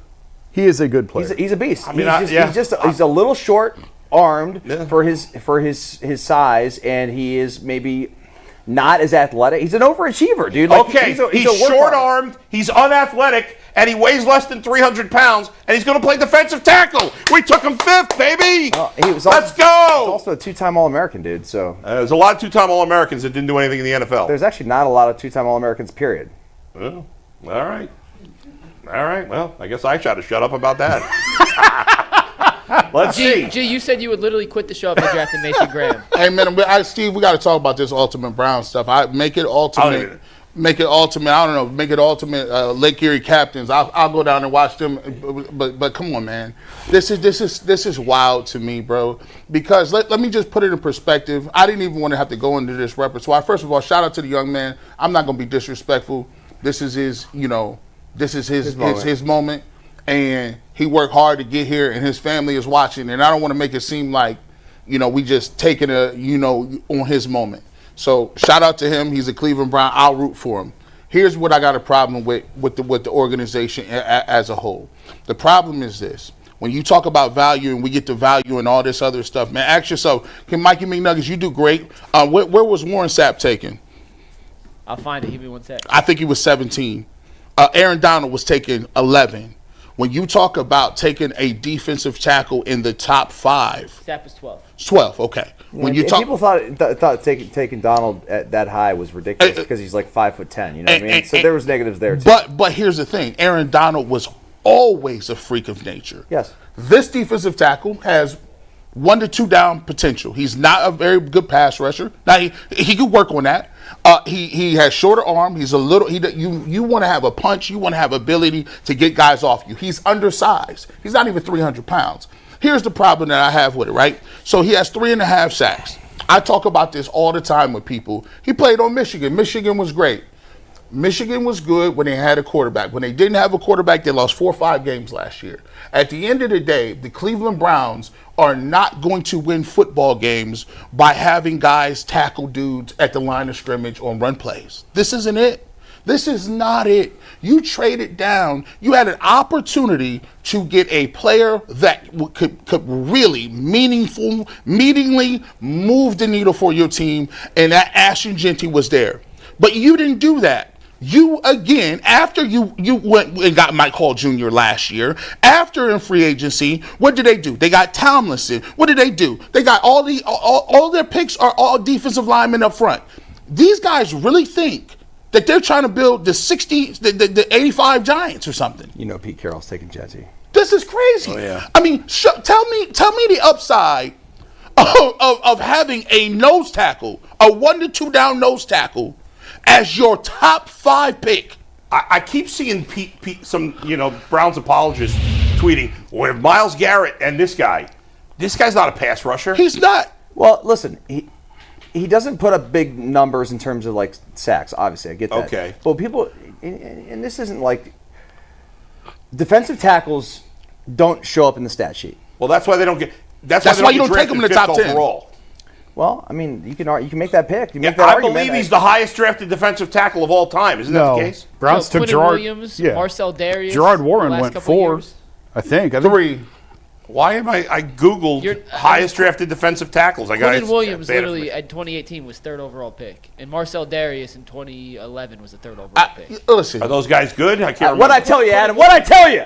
Speaker 4: He is a good player.
Speaker 3: He's a beast.
Speaker 2: mean,
Speaker 3: He's a little short armed
Speaker 2: Yeah.
Speaker 3: for his size, and he is maybe not as athletic. He's an overachiever, dude. Like,
Speaker 2: Okay,
Speaker 3: he's a work
Speaker 2: short-armed, he's unathletic, and he weighs less than 300 pounds, and he's going to play defensive tackle. We took him 5th, baby.
Speaker 3: Let's
Speaker 2: Let's
Speaker 3: He's
Speaker 2: go.
Speaker 3: also a two-time All-American, dude. So
Speaker 2: There's a lot of two-time All-Americans that didn't do anything in the NFL.
Speaker 3: there's actually not a lot of two-time All-Americans, period.
Speaker 2: Well, all right. All right. Well, I guess I should have shut up about that. Let's see.
Speaker 5: G, you said you would literally quit the show if they drafted Mason Graham.
Speaker 6: Hey man, Steve, we got to talk about this Ultimate Brown stuff. Make it ultimate. Make it ultimate. I don't know. Make it ultimate. Lake Erie Captains. I'll go down and watch them. But come on, man. This is wild to me, bro. Because let me just put it in perspective. I didn't even want to have to go into this repertoire. First of all, shout out to the young man. I'm not going to be disrespectful. This is his. This is his moment. And he worked hard to get here, and his family is watching. And I don't want to make it seem like, we just taking on his moment. So shout out to him. He's a Cleveland Brown. I'll root for him. Here's what I got a problem with the organization as a whole. The problem is this. When you talk about value and we get to value and all this other stuff, man, ask yourself, can Mikey McNuggets, you do great. Where was Warren Sapp taken?
Speaker 5: I'll find it. Give me 1 sec.
Speaker 6: I think he was 17. Aaron Donald was taken 11. When you talk about taking a defensive tackle in the top 5,
Speaker 5: Sapp is 12.
Speaker 6: 12, okay. When you talk,
Speaker 3: people thought taking Donald at that high was ridiculous because he's like 5'10". You know what I mean? So there was negatives there too.
Speaker 6: But here's the thing: Aaron Donald was always a freak of nature.
Speaker 3: Yes.
Speaker 6: This defensive tackle has 1 to 2 down potential. He's not a very good pass rusher. Now he could work on that. He has shorter arm. He's a little. You want to have a punch. You want to have ability to get guys off you. He's undersized. He's not even 300 pounds. Here's the problem that I have with it, right? So he has 3.5 sacks. I talk about this all the time with people. He played on Michigan. Michigan was great. Michigan was good when they had a quarterback. When they didn't have a quarterback, they lost 4 or 5 games last year. At the end of the day, the Cleveland Browns are not going to win football games by having guys tackle dudes at the line of scrimmage on run plays. This isn't it. This is not it. You traded down. You had an opportunity to get a player that could really meaningfully move the needle for your team, and that Ashton Genty was there. But you didn't do that. You, again, after you went and got Mike Hall Jr. last year, after in free agency, what did they do? They got Tomlinson. What did they do? They got all their picks are all defensive linemen up front. These guys really think that they're trying to build the 85 Giants or something.
Speaker 3: Pete Carroll's taking Jetty.
Speaker 6: This is crazy.
Speaker 2: Oh, yeah.
Speaker 6: I mean, tell me the upside of having a nose tackle, a 1 to 2 down nose tackle, as your top 5 pick.
Speaker 2: I keep seeing some Browns apologists tweeting, well, Myles Garrett and this guy's not a pass rusher.
Speaker 6: He's not.
Speaker 3: Well, listen, he doesn't put up big numbers in terms of like sacks. Obviously, I get that.
Speaker 2: Okay.
Speaker 3: But people, and this isn't like defensive tackles don't show up in the stat sheet.
Speaker 2: Well, that's why they don't get. That's
Speaker 6: why you don't take
Speaker 2: drafted
Speaker 6: him in the
Speaker 2: 5th
Speaker 6: top 10.
Speaker 2: overall.
Speaker 3: Well, I mean, you can make that pick. You make
Speaker 2: Yeah,
Speaker 3: that
Speaker 2: I
Speaker 3: argument.
Speaker 2: believe he's the highest drafted defensive tackle of all time. Isn't that the case?
Speaker 4: Browns took
Speaker 5: Quentin
Speaker 4: Gerard
Speaker 5: Williams,
Speaker 4: yeah.
Speaker 5: Marcel Darius.
Speaker 4: Gerard
Speaker 5: the
Speaker 4: Warren
Speaker 5: last
Speaker 4: went
Speaker 5: couple
Speaker 4: 4.
Speaker 5: years.
Speaker 4: I think
Speaker 6: 3.
Speaker 2: Why am I Googled highest drafted defensive tackles?
Speaker 5: Quentin Williams literally in 2018 was 3rd overall pick, and Marcel Darius in 2011 was the 3rd overall pick.
Speaker 6: Listen,
Speaker 2: Are those guys good? I can't remember.
Speaker 3: What'd I tell you, Adam? What'd I tell you?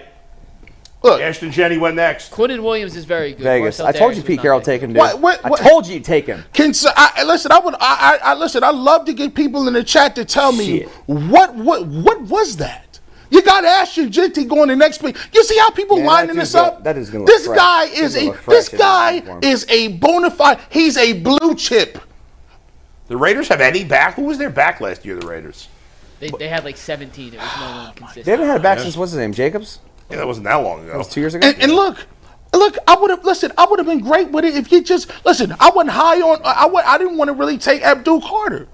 Speaker 6: look.
Speaker 2: Ashton Jenny went next.
Speaker 5: Quentin Williams is very good.
Speaker 3: Vegas.
Speaker 5: Marcel
Speaker 3: I told
Speaker 5: Darius
Speaker 3: you
Speaker 5: was
Speaker 3: Pete
Speaker 5: not
Speaker 3: Carroll
Speaker 5: that
Speaker 3: take
Speaker 5: good.
Speaker 3: him, dude.
Speaker 6: What?
Speaker 3: I told you take him.
Speaker 6: Listen, I love to get people in the chat to tell me
Speaker 3: Shit.
Speaker 6: what was that? You got Ashton Genty going the next pick. You see how people lining this up?
Speaker 3: That is going to
Speaker 6: This guy is a bona fide. He's a blue chip.
Speaker 2: The Raiders have any back? Who was their back last year? The Raiders.
Speaker 5: They had like 17. It was no one consistent.
Speaker 3: They haven't had a back since what's his name, Jacobs?
Speaker 2: Yeah, that wasn't that long ago.
Speaker 3: That was 2 years ago.
Speaker 6: And look, I would have been great with it if you just listen. I wasn't high on. I didn't want to really take Abdul Carter,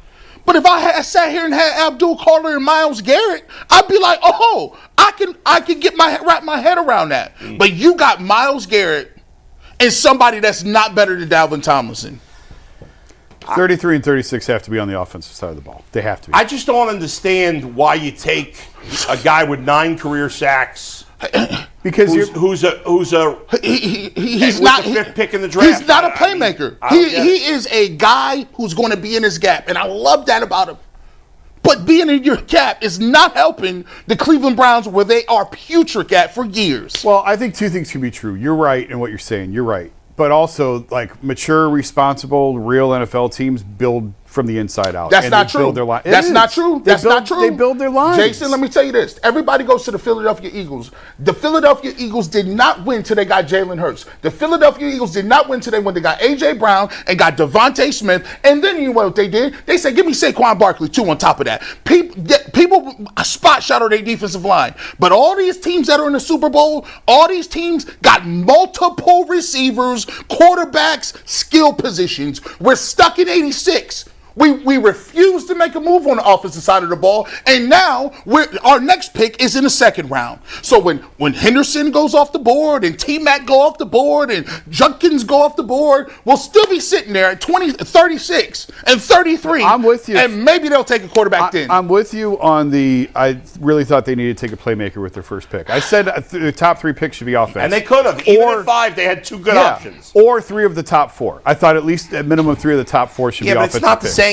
Speaker 6: but if I had sat here and had Abdul Carter and Myles Garrett, I'd be like, oh, I can wrap my head around that. But you got Myles Garrett and somebody that's not better than Dalvin Tomlinson.
Speaker 4: 33 and 36 have to be on the offensive side of the ball. They have to be.
Speaker 2: I just don't understand why you take a guy with 9 career sacks.
Speaker 4: Because
Speaker 2: he's not the 5th pick in the draft.
Speaker 6: He's not a playmaker. He is a guy who's going to be in his gap, and I love that about him. But being in your gap is not helping the Cleveland Browns, where they are putrid at for years.
Speaker 4: Well, I think 2 things can be true. You're right in what you're saying. You're right. But also, like, mature, responsible, real NFL teams build from the inside out.
Speaker 6: That's not true. That's not true. That's not true.
Speaker 4: They build their lines.
Speaker 6: Jason, let me tell you this. Everybody goes to the Philadelphia Eagles. The Philadelphia Eagles did not win till they got Jalen Hurts. The Philadelphia Eagles did not win till when they got A.J. Brown and got Devontae Smith. And then you know what they did? They said, give me Saquon Barkley, too, on top of that. People spot shadow their defensive line. But all these teams that are in the Super Bowl, all these teams got multiple receivers, quarterbacks, skill positions. We're stuck in 86. We refuse to make a move on the offensive side of the ball, and now our next pick is in the 2nd round. So when Henderson goes off the board and T-Mac go off the board and Junkins go off the board, we'll still be sitting there at 36 and 33.
Speaker 4: I'm with you.
Speaker 6: And maybe they'll take a quarterback then.
Speaker 4: I'm with you on I really thought they needed to take a playmaker with their first pick. I said the top 3 picks should be offense.
Speaker 2: And they could have. Even at 5, they had 2 good options.
Speaker 4: Or 3 of the top 4. I thought at least at minimum 3 of the top 4 should be offensive
Speaker 2: but it's not
Speaker 4: picks.
Speaker 2: the same.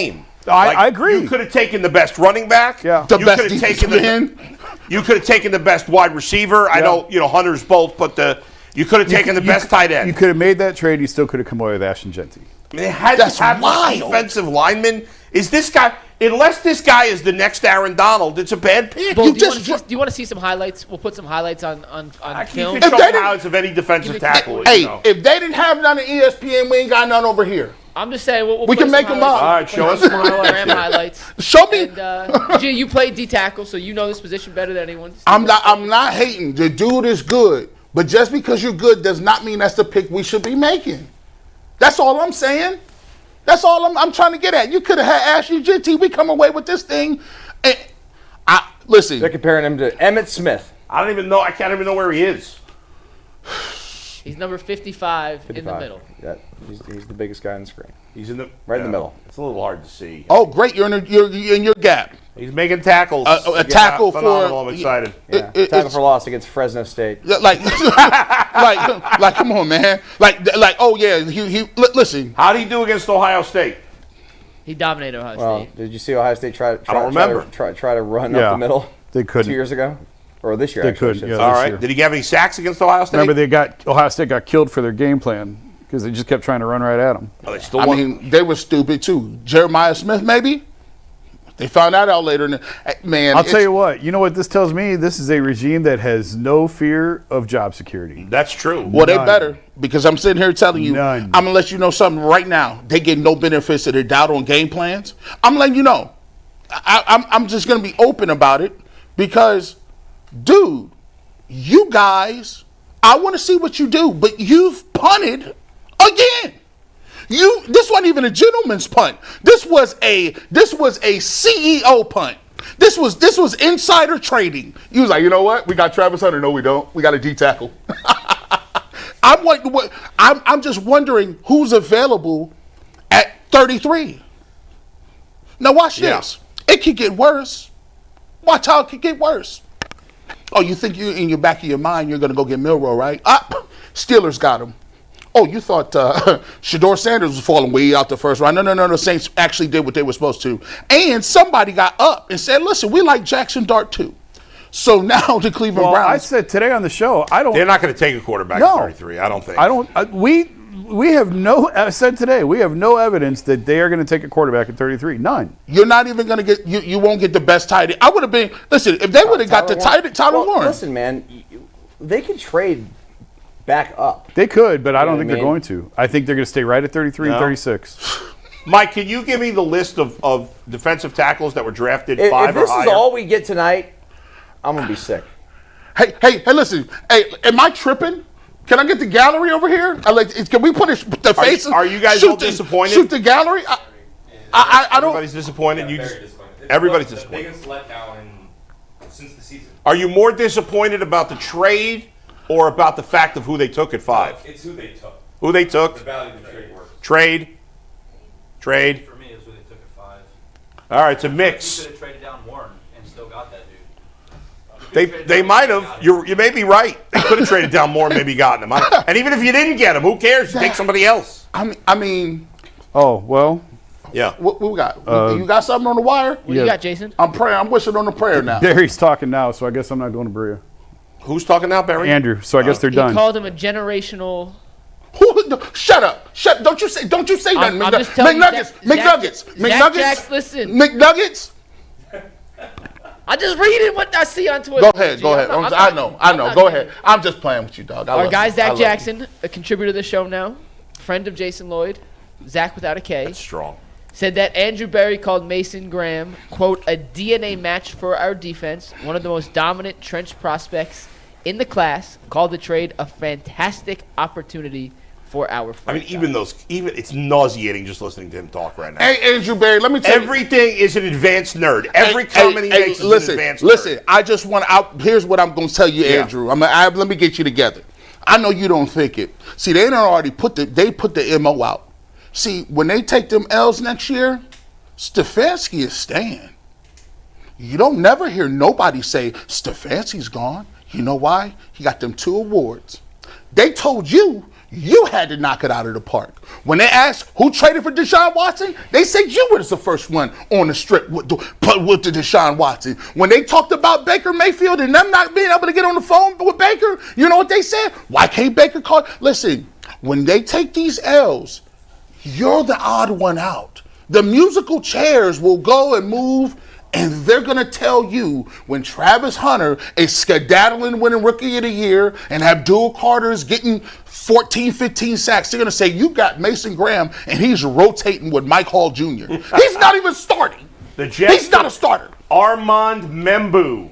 Speaker 4: I agree.
Speaker 2: You could have taken the best running back.
Speaker 4: Yeah.
Speaker 6: The best defensive end.
Speaker 2: You could have taken the best wide receiver. I know, Hunter's both, but you could have taken the best tight end.
Speaker 4: You could have made that trade. You still could have come away with Ashton Genty.
Speaker 2: I mean, they had to have this defensive lineman. Is this guy? Unless this guy is the next Aaron Donald, it's a bad pick.
Speaker 5: Bull, do you want to see some highlights? We'll put some highlights on film.
Speaker 2: You can show highlights of any defensive tackle.
Speaker 6: Hey, if they didn't have none on ESPN, we ain't got none over here.
Speaker 5: I'm just saying
Speaker 6: we can make them up.
Speaker 2: All right, show us some
Speaker 5: highlights.
Speaker 6: Show me.
Speaker 5: And, G, you played D tackle, so you know this position better than anyone.
Speaker 6: I'm not hating. The dude is good, but just because you're good does not mean that's the pick we should be making. That's all I'm saying. That's all I'm trying to get at. You could have had Ashton Genty. We come away with this thing. And listen.
Speaker 3: They're comparing him to Emmitt Smith.
Speaker 2: I don't even know. I can't even know where he is.
Speaker 5: He's number 55 in the middle.
Speaker 3: Yeah, he's the biggest guy on the screen.
Speaker 2: He's in the
Speaker 3: in the middle.
Speaker 2: It's a little hard to see.
Speaker 6: Oh, great! You're in your gap.
Speaker 2: He's making tackles.
Speaker 6: A tackle
Speaker 2: phenomenal. I'm excited.
Speaker 3: Tackle for loss against Fresno State.
Speaker 6: Like, come on, man. Like, oh yeah. He listen.
Speaker 2: How did he do against Ohio State?
Speaker 5: He dominated Ohio State.
Speaker 3: Did you see Ohio State try to run up the middle?
Speaker 4: They couldn't.
Speaker 3: 2 years ago. Or this year,
Speaker 4: They
Speaker 3: actually.
Speaker 4: couldn't. Yeah,
Speaker 2: All right. Did he have any sacks against Ohio State?
Speaker 4: Remember, Ohio State got killed for their game plan because they just kept trying to run right at them.
Speaker 2: Oh, they still
Speaker 6: I
Speaker 2: won.
Speaker 6: mean, they were stupid too. Jeremiah Smith, maybe. They found that out later. Man,
Speaker 4: I'll tell you what. You know what this tells me? This is a regime that has no fear of job security.
Speaker 2: That's true.
Speaker 6: Well, they better, because I'm sitting here telling you.
Speaker 4: None.
Speaker 6: I'm gonna let you know something right now. They get no benefits of their doubt on game plans. I'm letting you know. I'm just gonna be open about it because, dude. You guys, I want to see what you do, but you've punted again. This wasn't even a gentleman's punt. This was a CEO punt. This was insider trading. You was like, you know what? We got Travis Hunter. No, we don't. We got a D tackle. I'm just wondering who's available at 33. Now watch this. It could get worse. Watch how it could get worse. Oh, you think you in your back of your mind you're going to go get Milroe, right? Steelers got him. Oh, you thought Shedeur Sanders was falling way out the first round. No. The Saints actually did what they were supposed to. And somebody got up and said, listen, we like Jackson Dart too. So now the Cleveland Browns.
Speaker 4: I said today on the show,
Speaker 2: They're not going to take a quarterback at 33, I don't think.
Speaker 4: We have no. I said today we have no evidence that they are going to take a quarterback at 33. None.
Speaker 6: You're not even going to get. You won't get the best tight end. I would have been. Listen, if they would have got the Tyler Warren.
Speaker 3: Listen, man, they could trade back up.
Speaker 4: They could, but I don't think
Speaker 3: what I
Speaker 4: they're
Speaker 3: mean?
Speaker 4: going to. I think they're going to stay right at 33 and 36.
Speaker 2: Mike, can you give me the list of defensive tackles that were drafted
Speaker 3: If
Speaker 2: 5 or
Speaker 3: this
Speaker 2: higher?
Speaker 3: is all we get tonight, I'm gonna be sick.
Speaker 6: Hey, listen. Hey, am I tripping? Can I get the gallery over here? Can we put the faces?
Speaker 2: Are you guys all disappointed?
Speaker 6: Shoot the gallery. I don't.
Speaker 2: Everybody's disappointed. Everybody's disappointed.
Speaker 9: Biggest letdown since the season.
Speaker 2: Are you more disappointed about the trade or about the fact of who they took at 5?
Speaker 9: It's who they took.
Speaker 2: Who they took?
Speaker 9: The value of the trade works.
Speaker 2: Trade.
Speaker 9: For me, is who they took at 5.
Speaker 2: All right, it's a
Speaker 9: You
Speaker 2: mix.
Speaker 9: could have traded down Warren and still got that dude.
Speaker 2: They might have. You may be right. They could have traded down more and maybe gotten him. And even if you didn't get him, who cares? You take somebody else.
Speaker 6: I mean.
Speaker 4: Oh well.
Speaker 2: Yeah.
Speaker 6: What we got? You got something on the wire?
Speaker 5: What you got, Jason?
Speaker 6: I'm praying. I'm wishing on the prayer now.
Speaker 4: Barry's talking now, so I guess I'm not going to Bria.
Speaker 2: Who's talking now, Barry?
Speaker 4: Andrew. So I guess they're
Speaker 5: He
Speaker 4: done.
Speaker 5: called him a generational.
Speaker 6: Shut up! Don't you say nothing.
Speaker 5: I'm just telling you,
Speaker 6: McNuggets.
Speaker 5: Zach Jacks, listen.
Speaker 6: McNuggets.
Speaker 5: I just reading what I see on Twitter.
Speaker 6: Go ahead.
Speaker 5: G. I'm not-
Speaker 6: I know.
Speaker 5: I'm not
Speaker 6: Go
Speaker 5: kidding.
Speaker 6: ahead. I'm just playing with you, dog.
Speaker 5: Our guy Zach Jackson, a contributor to the show now, friend of Jason Lloyd, Zach without a K,
Speaker 2: That's strong.
Speaker 5: said that Andrew Berry called Mason Graham, quote, a DNA match for our defense, one of the most dominant trench prospects in the class, called the trade a fantastic opportunity for our franchise.
Speaker 2: I mean, even it's nauseating just listening to him talk right now.
Speaker 6: Hey, Andrew Berry, let me tell you.
Speaker 2: Everything is an advanced nerd. Every comment he makes is
Speaker 6: listen,
Speaker 2: an advanced
Speaker 6: listen.
Speaker 2: nerd.
Speaker 6: I just want out. Here's what I'm going to tell you, Andrew. Let me get you together. I know you don't think it. See, they done already put the MO out. See, when they take them L's next year, Stefanski is staying. You don't never hear nobody say Stefanski's gone. You know why? He got them 2 awards. They told you had to knock it out of the park. When they asked who traded for Deshaun Watson, they said you was the first one on the strip with the Deshaun Watson. When they talked about Baker Mayfield and them not being able to get on the phone with Baker, you know what they said? Why can't Baker call? Listen, when they take these L's, you're the odd one out. The musical chairs will go and move, and they're going to tell you when Travis Hunter is skedaddling winning Rookie of the Year and Abdul Carter is getting 14, 15 sacks, they're going to say, you got Mason Graham, and he's rotating with Mike Hall Jr. He's not even starting. He's not a starter.
Speaker 2: Armand Membu,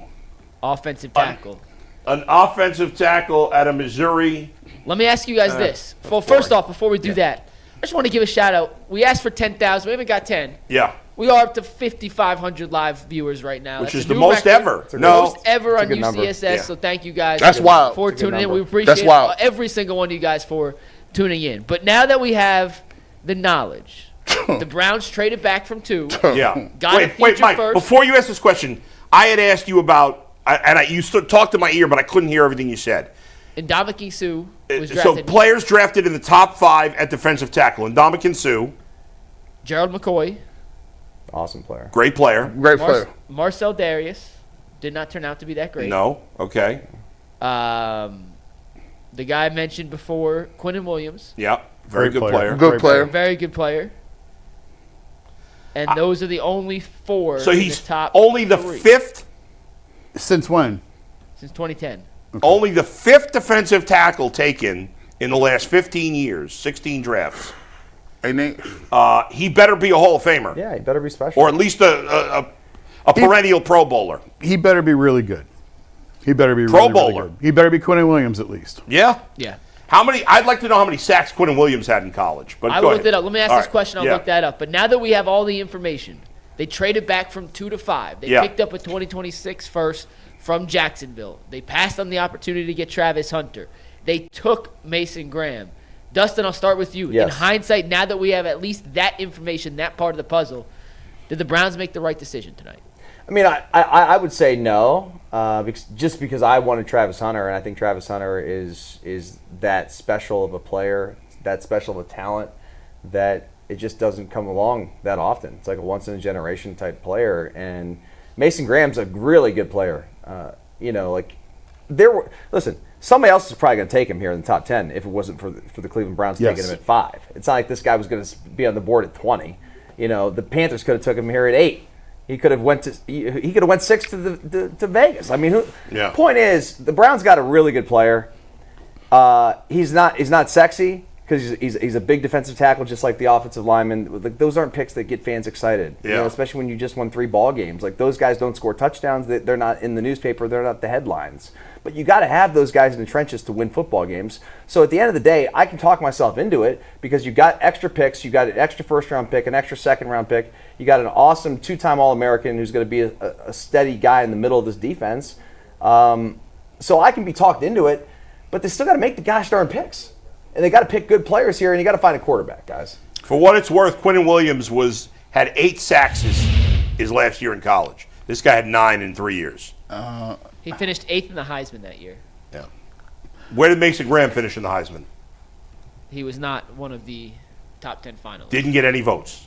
Speaker 5: Offensive tackle.
Speaker 2: an offensive tackle out of Missouri.
Speaker 5: Let me ask you guys this. Well, first off, before we do that, I just want to give a shout out. We asked for 10,000. We haven't got 10.
Speaker 2: Yeah.
Speaker 5: We are up to 5,500 live viewers right now.
Speaker 2: Which
Speaker 5: That's
Speaker 2: is
Speaker 5: a
Speaker 2: the
Speaker 5: new
Speaker 2: most
Speaker 5: record.
Speaker 2: ever.
Speaker 5: It's the
Speaker 2: No.
Speaker 5: most ever on
Speaker 3: good number.
Speaker 5: UCSS.
Speaker 2: Yeah.
Speaker 5: So thank you guys
Speaker 6: That's wild.
Speaker 5: for
Speaker 3: It's a good
Speaker 5: tuning in. We
Speaker 3: number.
Speaker 5: appreciate
Speaker 6: That's wild.
Speaker 5: every single one of you guys for tuning in. But now that we have the knowledge, the Browns traded back from 2.
Speaker 2: Yeah.
Speaker 5: Got a
Speaker 2: wait,
Speaker 5: future
Speaker 2: Mike.
Speaker 5: first.
Speaker 2: Before you ask this question, I had asked you about, you talked to my ear, but I couldn't hear everything you said.
Speaker 5: Ndamukong Suh was
Speaker 2: So
Speaker 5: drafted.
Speaker 2: players drafted in the top 5 at defensive tackle. Ndamukong Suh,
Speaker 5: Gerald McCoy.
Speaker 3: Awesome player.
Speaker 2: great player.
Speaker 6: Great player.
Speaker 5: Marcel Darius did not turn out to be that great.
Speaker 2: No. Okay.
Speaker 5: The guy I mentioned before, Quinnen Williams,
Speaker 2: Yeah. Very
Speaker 4: Great
Speaker 2: good player.
Speaker 6: Good player.
Speaker 5: very good player. And those are the only 4
Speaker 2: So
Speaker 5: in
Speaker 2: he's
Speaker 5: the top
Speaker 2: only the
Speaker 5: 3
Speaker 2: 5th.
Speaker 4: Since when?
Speaker 5: since 2010.
Speaker 2: Only the 5th defensive tackle taken in the last 15 years, 16 drafts.
Speaker 6: Ain't they?
Speaker 2: He better be a Hall of Famer,
Speaker 3: Yeah, he better be special.
Speaker 2: or at least a perennial Pro Bowler.
Speaker 4: He better be really good. He better be
Speaker 2: Pro
Speaker 4: really, really
Speaker 2: Bowler.
Speaker 4: good. He better be Quinnen Williams at least.
Speaker 2: Yeah.
Speaker 5: Yeah.
Speaker 2: How many? I'd like to know how many sacks Quinnen Williams had in college. But
Speaker 5: I
Speaker 2: go
Speaker 5: looked
Speaker 2: ahead.
Speaker 5: it up. Let me ask
Speaker 2: All
Speaker 5: this
Speaker 2: right.
Speaker 5: question. I'll
Speaker 2: Yeah.
Speaker 5: look that up. But now that we have all the information, they traded back from 2 to 5. They
Speaker 2: Yeah.
Speaker 5: picked up a 2026 first from Jacksonville. They passed on the opportunity to get Travis Hunter. They took Mason Graham. Dustin, I'll start with you. In
Speaker 3: Yes.
Speaker 5: hindsight, now that we have at least that information, that part of the puzzle, did the Browns make the right decision tonight?
Speaker 3: I mean, I would say no, because I wanted Travis Hunter, and I think Travis Hunter is that special of a player, that special of a talent, that it just doesn't come along that often. It's like a once-in-a-generation type player, and Mason Graham's a really good player. Listen, somebody else is probably going to take him here in the top 10 if it wasn't for the Cleveland Browns taking him at 5. It's not like this guy was going to be on the board at 20. You know, the Panthers could have took him here at 8. He could have went 6 to Vegas. I mean, point is, the Browns got a really good player. He's not sexy because he's a big defensive tackle, just like the offensive lineman. Like, those aren't picks that get fans excited. You know, especially when you just won 3 ball games. Like, those guys don't score touchdowns. They're not in the newspaper. They're not the headlines. But you got to have those guys in the trenches to win football games. So at the end of the day, I can talk myself into it because you got extra picks. You got an extra first-round pick, an extra second-round pick. You got an awesome 2-time All-American who's going to be a steady guy in the middle of this defense. So I can be talked into it, but they still got to make the gosh darn picks. And they got to pick good players here, and you got to find a quarterback, guys.
Speaker 2: For what it's worth, Quinnen Williams had 8 sacks his last year in college. This guy had 9 in 3 years.
Speaker 5: He finished 8th in the Heisman that year.
Speaker 2: Yeah. Where did Mason Graham finish in the Heisman?
Speaker 5: He was not one of the top 10 finalists.
Speaker 2: Didn't get any votes.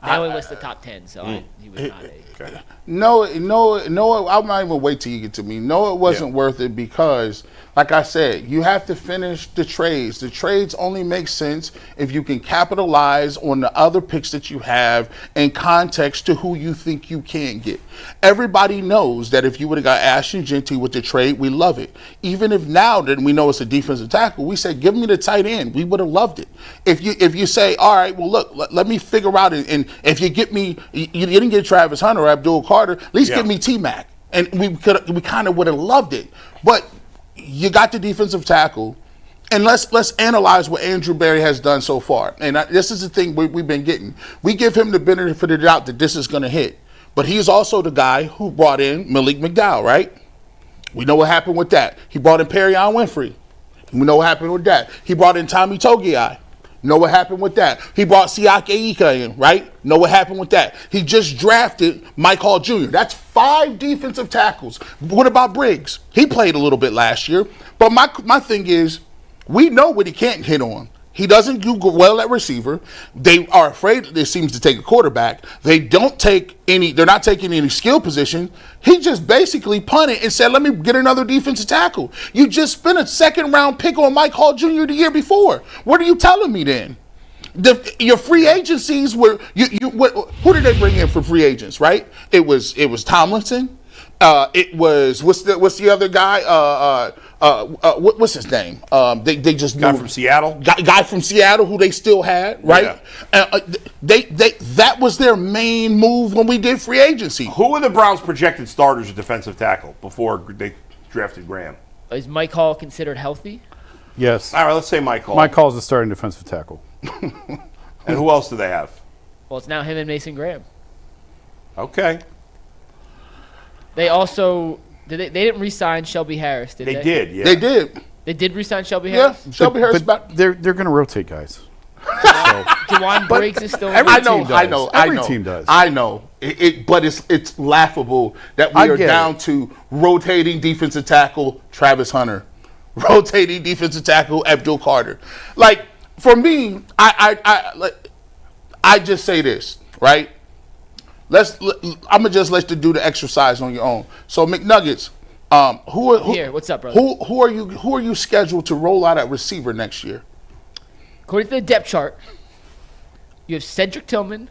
Speaker 5: They only list the top 10, so he was not a.
Speaker 2: Okay.
Speaker 6: No, I'm not even wait till you get to me. No, it wasn't worth it because, like I said, you have to finish the trades. The trades only make sense if you can capitalize on the other picks that you have in context to who you think you can get. Everybody knows that if you would have got Ashton Jeanty with the trade, we love it. Even if now that we know it's a defensive tackle, we say, give me the tight end. We would have loved it. If you say, all right, well, look, let me figure out, and if you get me, you didn't get Travis Hunter or Abdul Carter, at least give me T-Mac. And we kind of would have loved it. But you got the defensive tackle, and let's analyze what Andrew Berry has done so far. And this is the thing we've been getting. We give him the benefit of the doubt that this is going to hit. But he's also the guy who brought in Malik McDowell, right? We know what happened with that. He brought in Perion Winfrey. We know what happened with that. He brought in Tommy Togiai. Know what happened with that. He brought Siaki Ika in, right? Know what happened with that. He just drafted Mike Hall Jr. That's 5 defensive tackles. What about Briggs? He played a little bit last year. But my thing is, we know what he can't hit on. He doesn't do well at receiver. They are afraid that seems to take a quarterback. They're not taking any skill position. He just basically punted and said, let me get another defensive tackle. You just spent a 2nd-round pick on Mike Hall Jr. the year before. What are you telling me then? Your free agencies were who did they bring in for free agents, right? It was Tomlinson. It was what's the other guy? What's his name? They just
Speaker 2: guy from Seattle.
Speaker 6: Guy from Seattle who they still had, right? Yeah. That was their main move when we did free agency.
Speaker 2: Who are the Browns' projected starters at defensive tackle before they drafted Graham?
Speaker 5: Is Mike Hall considered healthy?
Speaker 4: Yes.
Speaker 2: All right, let's say Mike Hall.
Speaker 4: Mike Hall's the starting defensive tackle.
Speaker 2: And who else do they have?
Speaker 5: Well, it's now him and Mason Graham.
Speaker 2: Okay.
Speaker 5: They also they didn't re-sign Shelby Harris, did they?
Speaker 2: They did, yeah.
Speaker 6: They did.
Speaker 5: They did re-sign Shelby Harris?
Speaker 6: Yeah, Shelby Harris.
Speaker 4: But they're going to rotate guys.
Speaker 5: Jawan Briggs is still in
Speaker 4: every
Speaker 5: the
Speaker 4: team does. Every team does.
Speaker 6: I know. But it's laughable that we are down to rotating defensive tackle Travis Hunter, rotating defensive tackle Abdul Carter. Like, for me, I just say this, right? I'm gonna just let you do the exercise on your own. So McNuggets,
Speaker 5: what's up, brother?
Speaker 6: Who are you scheduled to roll out at receiver next year?
Speaker 5: According to the depth chart, you have Cedric Tillman,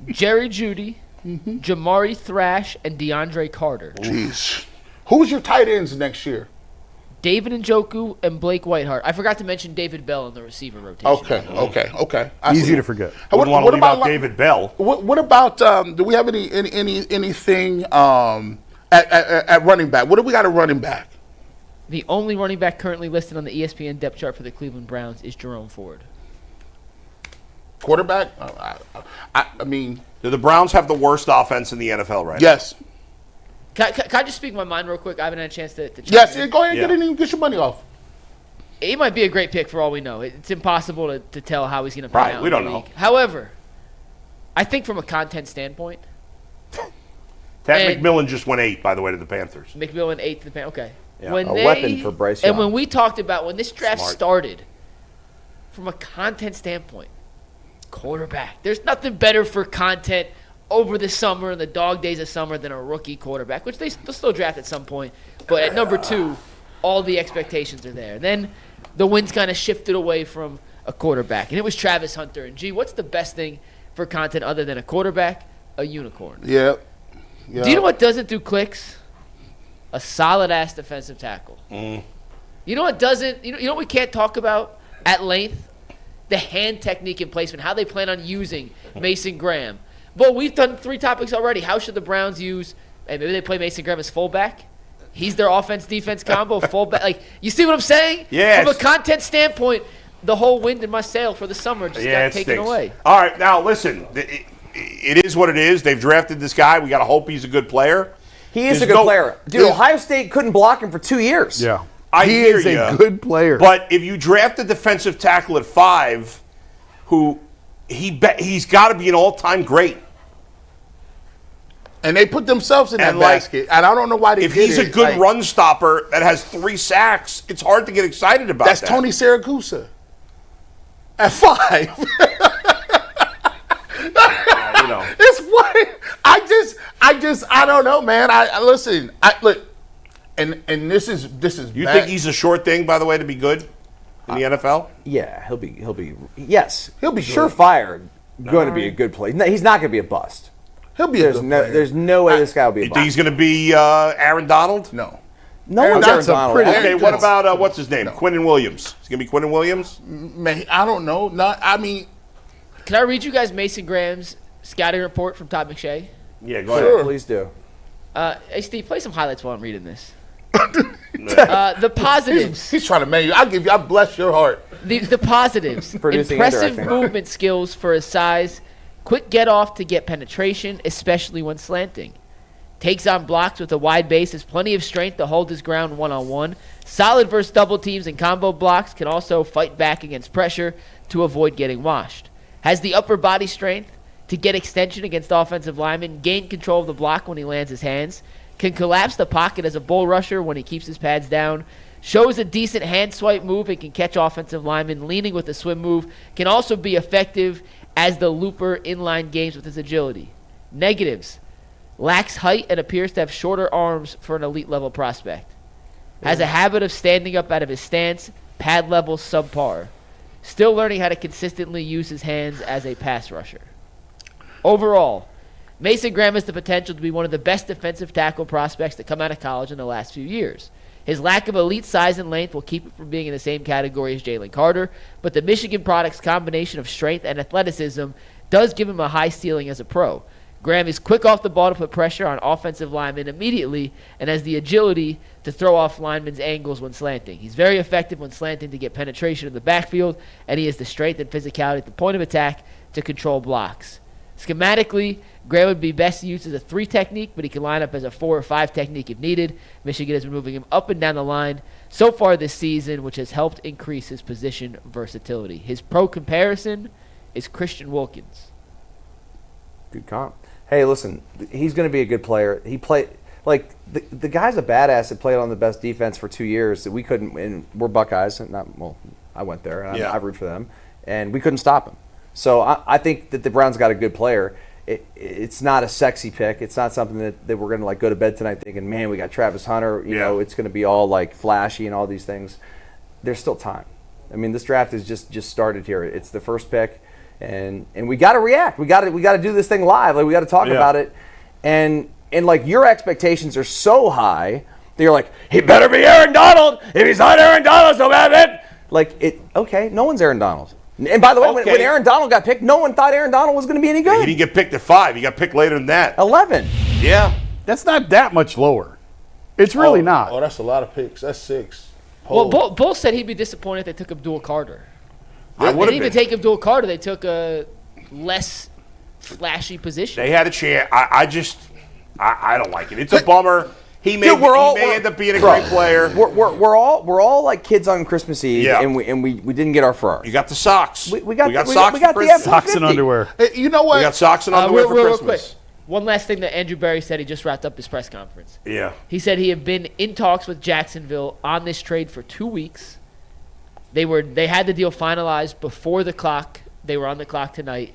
Speaker 5: Jerry Jeudy, Jamari Thrash, and DeAndre Carter.
Speaker 6: Jeez, who's your tight ends next year?
Speaker 5: David Njoku and Blake Whiteheart. I forgot to mention David Bell in the receiver rotation.
Speaker 6: Okay.
Speaker 4: Easy to forget.
Speaker 2: Wouldn't want to leave out David Bell.
Speaker 6: What about? Do we have anything at running back? What do we got at running back?
Speaker 5: The only running back currently listed on the ESPN depth chart for the Cleveland Browns is Jerome Ford.
Speaker 6: Quarterback? I mean,
Speaker 2: do the Browns have the worst offense in the NFL right
Speaker 6: yes.
Speaker 2: now?
Speaker 5: Can I just speak my mind real quick? I haven't had a chance to check.
Speaker 6: Yes, go ahead and get in and get your money off.
Speaker 5: He might be a great pick for all we know. It's impossible to tell how he's going to play out.
Speaker 2: We don't know.
Speaker 5: However, I think from a content standpoint,
Speaker 2: Tad McMillan just went 8, by the way, to the Panthers.
Speaker 5: McMillan 8 to the Panthers. Okay.
Speaker 3: Yeah. Weapon for Bryce Young.
Speaker 5: And when we talked about when this draft started, from a content standpoint, quarterback. There's nothing better for content over the summer and the dog days of summer than a rookie quarterback, which they'll still draft at some point. But at number 2, all the expectations are there. And then the winds kind of shifted away from a quarterback, and it was Travis Hunter. And, G, what's the best thing for content other than a quarterback? A unicorn.
Speaker 6: Yep.
Speaker 5: Do you know what doesn't do clicks? A solid-ass defensive tackle. You know what doesn't? You know what we can't talk about at length? The hand technique and placement, how they plan on using Mason Graham. Well, we've done 3 topics already. How should the Browns use – maybe they play Mason Graham as fullback? He's their offense-defense combo, fullback. Like, you see what I'm saying?
Speaker 2: Yes.
Speaker 5: From a content standpoint, the whole wind in my sail for the summer just got taken
Speaker 2: stinks.
Speaker 5: away.
Speaker 2: All right, now listen. It is what it is. They've drafted this guy. We got to hope he's a good player.
Speaker 3: He is a good player. Dude, Ohio State couldn't block him for 2 years.
Speaker 4: Yeah.
Speaker 2: He
Speaker 4: is a good player.
Speaker 2: But if you draft a defensive tackle at 5, who he's got to be an all-time great.
Speaker 6: And they put themselves in that
Speaker 2: And, like,
Speaker 6: basket. And I don't know why they
Speaker 2: If
Speaker 6: did
Speaker 2: he's
Speaker 6: it.
Speaker 2: a good
Speaker 6: Like,
Speaker 2: run stopper that has 3 sacks, it's hard to get excited about
Speaker 6: that's
Speaker 2: that.
Speaker 6: Tony Siragusa. At 5.
Speaker 2: You know.
Speaker 6: It's what I don't know, man. Listen. Look, and this is
Speaker 2: You
Speaker 6: bad.
Speaker 2: think he's a short thing, by the way, to be good in the NFL?
Speaker 3: Yeah, he'll be yes.
Speaker 6: He'll be good.
Speaker 3: surefire going to be a good player. No, he's not going to be a bust.
Speaker 6: He'll be a good player.
Speaker 3: There's no way this guy will be a
Speaker 2: You
Speaker 3: bust.
Speaker 2: think he's going to be Aaron Donald?
Speaker 6: No.
Speaker 3: No one's Aaron
Speaker 4: That's a
Speaker 3: Donald.
Speaker 4: pretty-
Speaker 2: Okay, what about, what's his name? Quinnen Williams. He's going to be Quinnen Williams?
Speaker 6: Man, I don't know.
Speaker 5: Can I read you guys Mason Graham's scouting report from Todd McShay?
Speaker 2: Yeah, go
Speaker 6: Sure.
Speaker 2: ahead.
Speaker 3: Please do.
Speaker 5: Hey, Steve, play some highlights while I'm reading this. The positives.
Speaker 6: He's trying to man you. I bless your heart.
Speaker 5: The positives.
Speaker 3: Producing and
Speaker 5: Impressive
Speaker 3: directing.
Speaker 5: movement skills for his size. Quick get off to get penetration, especially when slanting. Takes on blocks with a wide base. Has plenty of strength to hold his ground one-on-one. Solid versus double teams and combo blocks. Can also fight back against pressure to avoid getting washed. Has the upper body strength to get extension against offensive linemen. Gain control of the block when he lands his hands. Can collapse the pocket as a bull rusher when he keeps his pads down. Shows a decent hand swipe move and can catch offensive linemen leaning with a swim move. Can also be effective as the looper inline games with his agility. Negatives. Lacks height and appears to have shorter arms for an elite level prospect. Has a habit of standing up out of his stance. Pad level subpar. Still learning how to consistently use his hands as a pass rusher. Overall, Mason Graham has the potential to be one of the best defensive tackle prospects to come out of college in the last few years. His lack of elite size and length will keep him from being in the same category as Jalen Carter, but the Michigan product's combination of strength and athleticism does give him a high ceiling as a pro. Graham is quick off the ball to put pressure on offensive linemen immediately and has the agility to throw off linemen's angles when slanting. He's very effective when slanting to get penetration in the backfield, and he has the strength and physicality at the point of attack to control blocks. Schematically, Graham would be best used as a 3 technique, but he can line up as a 4 or 5 technique if needed. Michigan has been moving him up and down the line so far this season, which has helped increase his position versatility. His pro comparison is Christian Wilkins.
Speaker 3: Good comp. Hey, listen, he's going to be a good player. He played like the guy's a badass that played on the best defense for 2 years that we couldn't. And we're Buckeyes. I went there and I root for them, and we couldn't stop him. So I think that the Browns got a good player. It's not a sexy pick. It's not something that we're going to like go to bed tonight thinking, man, we got Travis Hunter. You know, it's going to be all like flashy and all these things. There's still time. I mean, this draft is just started here. It's the first pick. And we got to react. We got to do this thing live. Like we got to talk about it. And like your expectations are so high that you're like, he better be Aaron Donald. If he's not Aaron Donald, so bad it. Like it. Okay, no one's Aaron Donald. And by the way, when Aaron Donald got picked, no one thought Aaron Donald was going to be any good.
Speaker 2: He didn't get picked at 5. He got picked later than that.
Speaker 3: 11.
Speaker 2: Yeah.
Speaker 4: That's not that much lower. It's really not.
Speaker 6: Oh, that's a lot of picks. That's 6.
Speaker 5: Well, Bull said he'd be disappointed if they took Abdul Carter.
Speaker 2: I
Speaker 5: They
Speaker 2: would
Speaker 5: didn't
Speaker 2: have
Speaker 5: even
Speaker 2: been.
Speaker 5: take Abdul Carter. They took a less flashy position.
Speaker 2: They had a chance. I don't like it. It's a bummer. He may end up being a great player.
Speaker 3: We're all like kids on Christmas Eve,
Speaker 2: Yeah.
Speaker 3: and we didn't get our Ferrari.
Speaker 2: You got the socks.
Speaker 3: We got
Speaker 2: socks.
Speaker 3: the
Speaker 2: for Christmas.
Speaker 4: Socks and underwear.
Speaker 6: Hey, you know what?
Speaker 2: We got socks and underwear for
Speaker 5: real
Speaker 2: Christmas.
Speaker 5: quick. One last thing that Andrew Berry said. He just wrapped up his press conference.
Speaker 2: Yeah.
Speaker 5: He said he had been in talks with Jacksonville on this trade for 2 weeks. They had the deal finalized before the clock. They were on the clock tonight,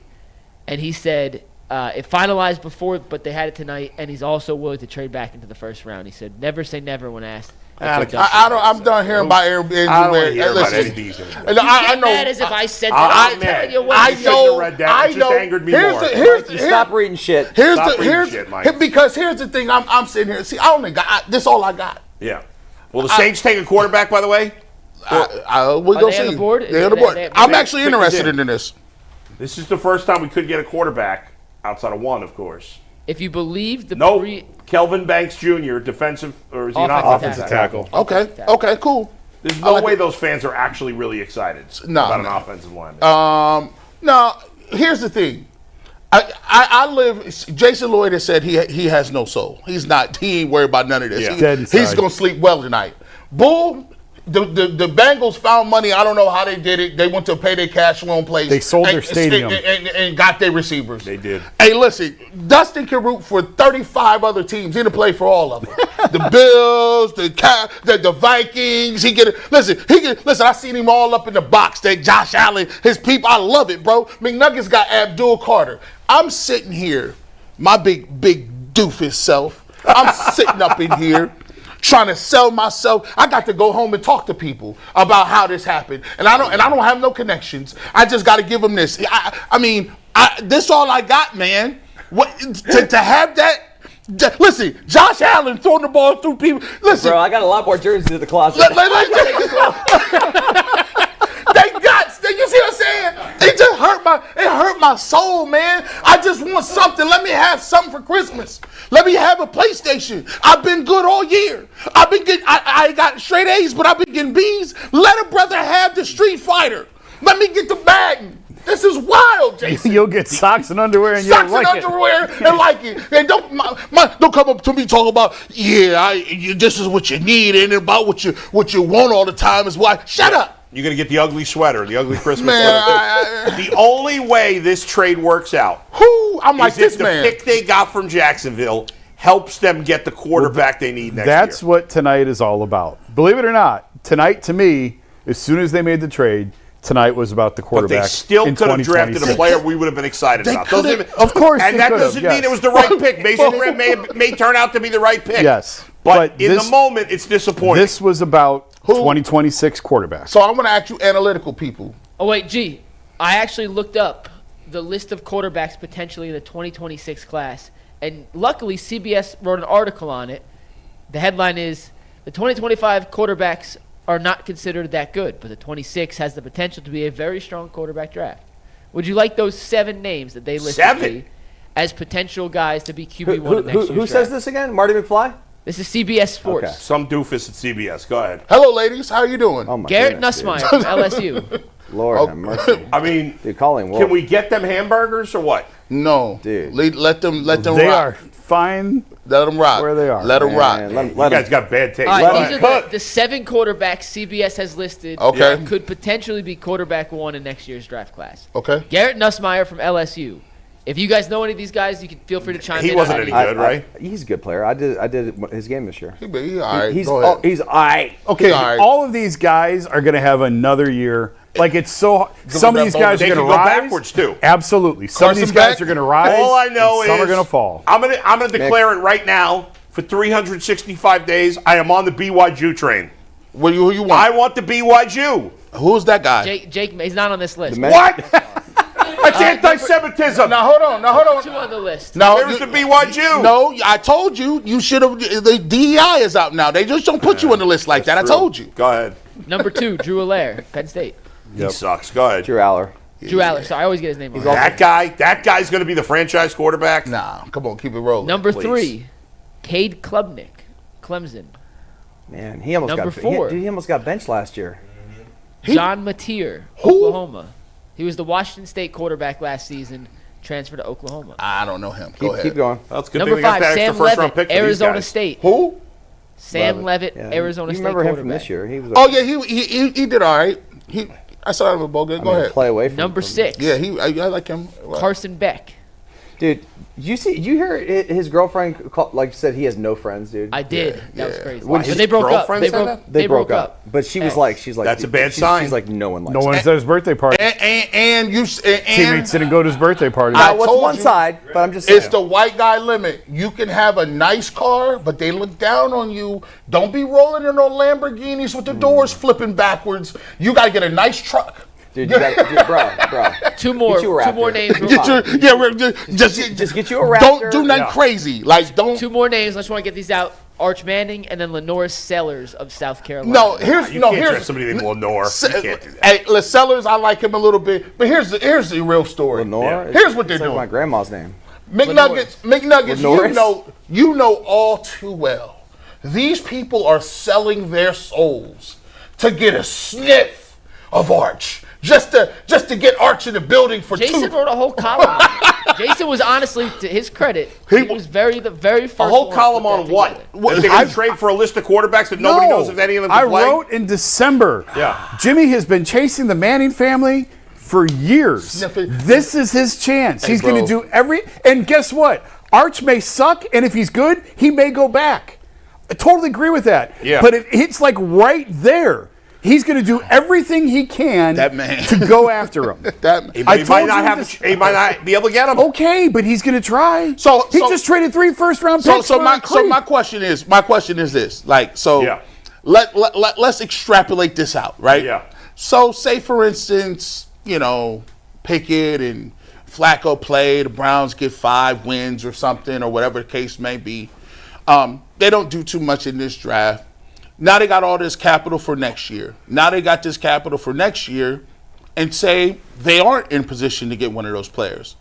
Speaker 5: and he said it finalized before, but they had it tonight, and he's also willing to trade back into the first round. He said, "Never say never" when asked.
Speaker 6: I'm done hearing about Airbnb.
Speaker 2: I don't want to hear about any of these anymore.
Speaker 6: I know.
Speaker 5: Mad as if I said that.
Speaker 2: I'm
Speaker 5: I'm telling
Speaker 2: mad.
Speaker 5: you what.
Speaker 6: I
Speaker 2: You shouldn't have read that.
Speaker 6: I
Speaker 2: It just
Speaker 6: know.
Speaker 2: angered me
Speaker 6: Here's
Speaker 2: more.
Speaker 6: the- here's the-
Speaker 3: Stop reading shit.
Speaker 6: Here's
Speaker 2: Stop
Speaker 6: the
Speaker 2: reading
Speaker 6: here's
Speaker 2: shit, Mike.
Speaker 6: because here's the thing. I'm sitting here. See, I only got this. All I got.
Speaker 2: Yeah. Will the Saints take a quarterback, by the way?
Speaker 6: We
Speaker 5: Are
Speaker 6: go
Speaker 5: they on
Speaker 6: see.
Speaker 5: the board?
Speaker 6: They're on the board.
Speaker 5: They-
Speaker 6: I'm
Speaker 2: they-
Speaker 6: actually
Speaker 2: pick
Speaker 6: interested
Speaker 2: it in.
Speaker 6: in this.
Speaker 2: This is the first time we could get a quarterback outside of one, of course.
Speaker 5: If you believe the
Speaker 2: No, Kelvin Banks Jr., defensive, or is he an offensive tackle?
Speaker 6: Okay. Okay. Cool.
Speaker 2: There's no way those fans are actually really excited about an offensive lineman.
Speaker 6: No. Here's the thing. I live. Jason Lloyd has said he has no soul. He's not. He ain't worried about none of this.
Speaker 2: Yeah.
Speaker 4: Dead
Speaker 6: He's
Speaker 4: inside.
Speaker 6: gonna sleep well tonight. Bull. The Bengals found money. I don't know how they did it. They went to a payday cash loan place.
Speaker 4: They sold their stadium.
Speaker 6: and got their receivers.
Speaker 2: They did.
Speaker 6: Hey, listen, Dustin can root for 35 other teams. He can play for all of them. The Bills, the Vikings. Listen. I seen him all up in the box. That Josh Allen, his people. I love it, bro. McNuggets got Abdul Carter. I'm sitting here, my big doofus self. I'm sitting up in here, trying to sell myself. I got to go home and talk to people about how this happened, and I don't have no connections. I just got to give them this. This all I got, man. What to have that? Listen, Josh Allen throwing the ball through people. Listen,
Speaker 3: Bro, I got a lot more jerseys in the closet.
Speaker 6: They guts. You see what I'm saying? It just hurt my soul, man. I just want something. Let me have something for Christmas. Let me have a PlayStation. I've been good all year. I got straight A's, but I've been getting B's. Let a brother have the Street Fighter. Let me get the Madden. This is wild, Jason.
Speaker 4: You'll get socks and underwear and
Speaker 6: Socks
Speaker 4: you'll
Speaker 6: and
Speaker 4: like it.
Speaker 6: underwear and like it. And don't come up to me talking about this is what you need and about what you want all the time is why. Shut up.
Speaker 2: You're going to get the ugly sweater, the ugly Christmas
Speaker 6: Man,
Speaker 2: sweater. The only way this trade works out
Speaker 6: I'm like
Speaker 2: is
Speaker 6: this
Speaker 2: if the
Speaker 6: man.
Speaker 2: pick they got from Jacksonville helps them get the quarterback they need next year.
Speaker 4: That's what tonight is all about. Believe it or not, tonight to me, as soon as they made the trade, tonight was about the
Speaker 2: But
Speaker 4: quarterback.
Speaker 2: they still
Speaker 4: in
Speaker 2: could have drafted a
Speaker 4: 2026.
Speaker 2: player we would have been excited about.
Speaker 4: Of course
Speaker 2: and
Speaker 4: they
Speaker 2: that
Speaker 4: could
Speaker 2: doesn't
Speaker 4: have,
Speaker 2: mean
Speaker 4: yes.
Speaker 2: it was the right pick. Mason Grant may turn out to be the right pick.
Speaker 4: Yes.
Speaker 2: But in
Speaker 4: this-
Speaker 2: the moment, it's disappointing.
Speaker 4: This was about 2026 quarterback.
Speaker 6: So I'm going to ask you analytical people.
Speaker 5: Oh, wait, G. I actually looked up the list of quarterbacks potentially in the 2026 class, and luckily CBS wrote an article on it. The headline is, the 2025 quarterbacks are not considered that good, but the 26 has the potential to be a very strong quarterback draft. Would you like those 7 names that they listed
Speaker 2: 7?
Speaker 5: as potential guys to be QB1 in next year's
Speaker 3: Who
Speaker 5: draft?
Speaker 3: says this again? Marty McFly?
Speaker 5: This is CBS Sports.
Speaker 3: Okay.
Speaker 2: Some doofus at CBS. Go ahead.
Speaker 6: Hello, ladies. How you doing?
Speaker 3: Oh my
Speaker 5: Garrett
Speaker 3: goodness,
Speaker 5: Nussmeier from LSU.
Speaker 3: dude. Lord have mercy.
Speaker 2: I mean,
Speaker 3: Dude, calling Wolf.
Speaker 2: can we get them hamburgers or what?
Speaker 6: No,
Speaker 3: Dude.
Speaker 6: Let them
Speaker 4: They
Speaker 6: rock.
Speaker 4: are fine.
Speaker 6: Let them rock.
Speaker 4: where they are.
Speaker 6: Let them
Speaker 3: Man,
Speaker 6: rock.
Speaker 3: let
Speaker 2: You guys got bad taste.
Speaker 5: All
Speaker 2: Go
Speaker 5: right,
Speaker 2: ahead.
Speaker 5: these are the 7 quarterbacks CBS has listed
Speaker 6: Okay.
Speaker 5: that could potentially be quarterback 1 in next year's draft class.
Speaker 6: Okay.
Speaker 5: Garrett Nussmeier from LSU. If you guys know any of these guys, you can feel free to chime in.
Speaker 2: He wasn't
Speaker 5: on
Speaker 2: any
Speaker 5: that.
Speaker 2: good, right?
Speaker 3: He's a good player. I did his game this year.
Speaker 6: He all right.
Speaker 3: He's
Speaker 6: Go ahead.
Speaker 3: he's all right.
Speaker 4: Okay,
Speaker 6: All right.
Speaker 4: all of these guys are going to have another year. Like it's so. Some of these guys
Speaker 2: They
Speaker 4: are going
Speaker 2: could
Speaker 4: to
Speaker 2: go
Speaker 4: rise.
Speaker 2: backwards, too.
Speaker 4: Absolutely. Some of
Speaker 6: Carson
Speaker 4: these guys
Speaker 6: Beck?
Speaker 4: are going to rise.
Speaker 2: All I know
Speaker 4: and some
Speaker 2: is
Speaker 4: are going to fall.
Speaker 2: I'm gonna declare it right now. For 365 days, I am on the BYU train.
Speaker 6: Who you want?
Speaker 2: I want the BYU.
Speaker 6: Who's that guy?
Speaker 5: Jake, he's not on this list.
Speaker 2: What? That's anti-Semitism.
Speaker 6: Now hold on.
Speaker 5: 2 on the list.
Speaker 6: Now
Speaker 2: Where's the BYU?
Speaker 6: No, I told you. You should have. The DEI is out now. They just don't put you on the list like that. I told you.
Speaker 2: Go ahead.
Speaker 5: Number 2, Drew Allaire, Penn State.
Speaker 2: He sucks. Go ahead.
Speaker 3: Drew Aller.
Speaker 5: Drew Aller. Sorry, I always get his name wrong.
Speaker 2: That guy's going to be the franchise quarterback.
Speaker 6: Nah, come on, keep it rolling.
Speaker 5: Number
Speaker 2: Please.
Speaker 5: 3, Cade Klubnik, Clemson.
Speaker 3: Man, he almost
Speaker 5: Number
Speaker 3: got
Speaker 5: 4.
Speaker 3: He almost got benched last year.
Speaker 5: John Mateer, Oklahoma. He was the Washington State quarterback last season, transferred to Oklahoma.
Speaker 6: I don't know him. Go ahead.
Speaker 3: Keep going.
Speaker 2: That's good.
Speaker 5: Number
Speaker 2: thing we got
Speaker 5: 5,
Speaker 2: that extra
Speaker 5: Sam
Speaker 2: first round
Speaker 5: Levitt,
Speaker 2: pick for these
Speaker 5: Arizona
Speaker 2: guys.
Speaker 5: State.
Speaker 6: Who?
Speaker 5: Sam Levitt,
Speaker 3: Yeah,
Speaker 5: Arizona
Speaker 3: you
Speaker 5: State
Speaker 3: remember him
Speaker 5: quarterback.
Speaker 3: from this year? He was.
Speaker 6: Oh yeah, he did all right. I saw him a bowl game. Go ahead.
Speaker 3: Play away from
Speaker 5: Number
Speaker 3: from-
Speaker 5: 6,
Speaker 6: Yeah, I like him.
Speaker 5: Carson Beck.
Speaker 3: Dude, did you hear his girlfriend said he has no friends, dude?
Speaker 5: I did. That was crazy.
Speaker 2: Why,
Speaker 5: But
Speaker 2: his
Speaker 5: they broke up.
Speaker 2: girlfriend said that?
Speaker 3: They broke up. But she's like,
Speaker 2: That's a bad
Speaker 3: she's
Speaker 2: sign.
Speaker 3: like, no one likes
Speaker 4: No one
Speaker 3: me.
Speaker 4: at his birthday party.
Speaker 6: And
Speaker 4: Teammates didn't go to his birthday party.
Speaker 6: I
Speaker 3: What's
Speaker 6: told
Speaker 3: one
Speaker 6: you,
Speaker 3: side? But I'm just saying.
Speaker 6: it's the white guy limit. You can have a nice car, but they look down on you. Don't be rolling in no Lamborghinis with the doors flipping backwards. You got to get a nice truck.
Speaker 3: Dude, you got, bro.
Speaker 5: Two more
Speaker 3: Get you a Raptor.
Speaker 5: names.
Speaker 6: Just
Speaker 3: get you a Raptor.
Speaker 6: Don't do nothing crazy. Like don't.
Speaker 5: Two more names. I just want to get these out. Arch Manning and then Lenore Sellers of South Carolina.
Speaker 6: No, here's
Speaker 2: You
Speaker 6: no
Speaker 2: can't
Speaker 6: here's
Speaker 2: draft somebody named Lenore. You can't do that.
Speaker 6: Hey, Les Sellers, I like him a little bit, but here's the real story.
Speaker 3: Lenore?
Speaker 6: Yeah. Here's what they're
Speaker 3: It's like
Speaker 6: doing.
Speaker 3: my grandma's name.
Speaker 6: McNuggets,
Speaker 3: Lenores?
Speaker 6: you know all too well. These people are selling their souls to get a sniff of Arch. Just to get Arch in the building for
Speaker 5: Jason
Speaker 6: two.
Speaker 5: wrote a whole column on it. Jason was honestly, to his credit, he was the very first
Speaker 2: A whole
Speaker 5: one
Speaker 2: column
Speaker 5: to put
Speaker 2: on
Speaker 5: that
Speaker 2: what?
Speaker 5: together.
Speaker 2: That they're going to trade for a list of quarterbacks that nobody knows if any of them can
Speaker 4: I
Speaker 2: play?
Speaker 4: wrote in December.
Speaker 2: Yeah.
Speaker 4: Jimmy has been chasing the Manning family for years.
Speaker 6: Sniff it.
Speaker 4: This is his chance. He's going to
Speaker 6: bro.
Speaker 4: do and guess what? Arch may suck, and if he's good, he may go back. I totally agree with that.
Speaker 2: Yeah.
Speaker 4: But it's like right there. He's going to do everything he can
Speaker 6: That man.
Speaker 4: to go after him.
Speaker 2: He
Speaker 4: I
Speaker 2: might
Speaker 4: told
Speaker 2: not
Speaker 4: you
Speaker 2: have.
Speaker 4: this-
Speaker 2: He might not be able to get him.
Speaker 4: Okay, but he's going to try.
Speaker 6: So-
Speaker 4: he
Speaker 6: so-
Speaker 4: just traded 3 first-round picks.
Speaker 6: So
Speaker 4: for
Speaker 6: my
Speaker 4: a creep.
Speaker 6: question is this. Like, so
Speaker 2: Yeah.
Speaker 6: let's extrapolate this out, right?
Speaker 2: Yeah.
Speaker 6: So say for instance, Pickett and Flacco play, the Browns get 5 wins or something, or whatever the case may be. They don't do too much in this draft. Now they got all this capital for next year. And say they aren't in position to get one of those players.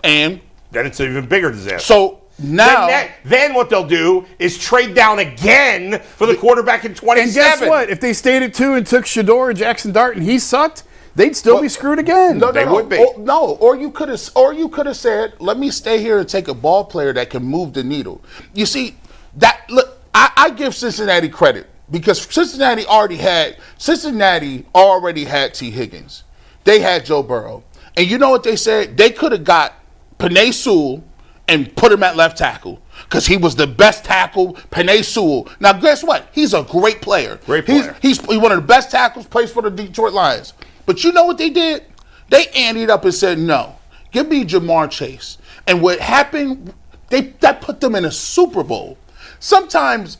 Speaker 6: And
Speaker 2: Then it's an even bigger disaster.
Speaker 6: so now
Speaker 2: Then what they'll do is trade down again for the quarterback in 27.
Speaker 4: And guess what? If they stayed at 2 and took Shador and Jackson Dart and he sucked, they'd still be screwed again.
Speaker 2: They would be.
Speaker 6: Or you could have said, let me stay here and take a ball player that can move the needle. You see, I give Cincinnati credit because Cincinnati already had T. Higgins. They had Joe Burrow. And you know what they said? They could have got Penei Sewell and put him at left tackle because he was the best tackle, Penei Sewell. Now, guess what? He's a great player. He's one of the best tackles, plays for the Detroit Lions. But you know what they did? They anteed up and said, no, give me Jamar Chase. And what happened, that put them in a Super Bowl. Sometimes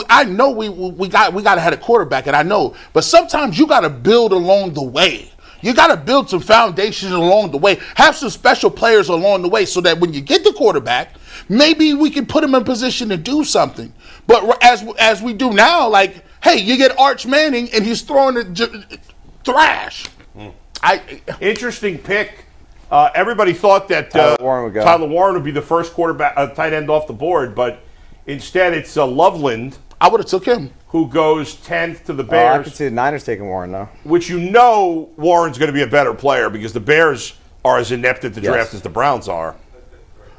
Speaker 6: I know we got to have a quarterback, and I know, but sometimes you got to build along the way. You got to build some foundations along the way. Have some special players along the way so that when you get the quarterback, maybe we can put him in position to do something. But as we do now, like, hey, you get Arch Manning and he's throwing the thrash.
Speaker 2: Interesting pick. Everybody thought that Tyler Warren would be the first quarterback, tight end off the board, but instead it's Loveland.
Speaker 6: I would have took him.
Speaker 2: Who goes 10th to the
Speaker 3: I
Speaker 2: Bears.
Speaker 3: could see the Niners taking Warren, though.
Speaker 2: Which Warren's going to be a better player because the Bears are as inept at the draft as the Browns are.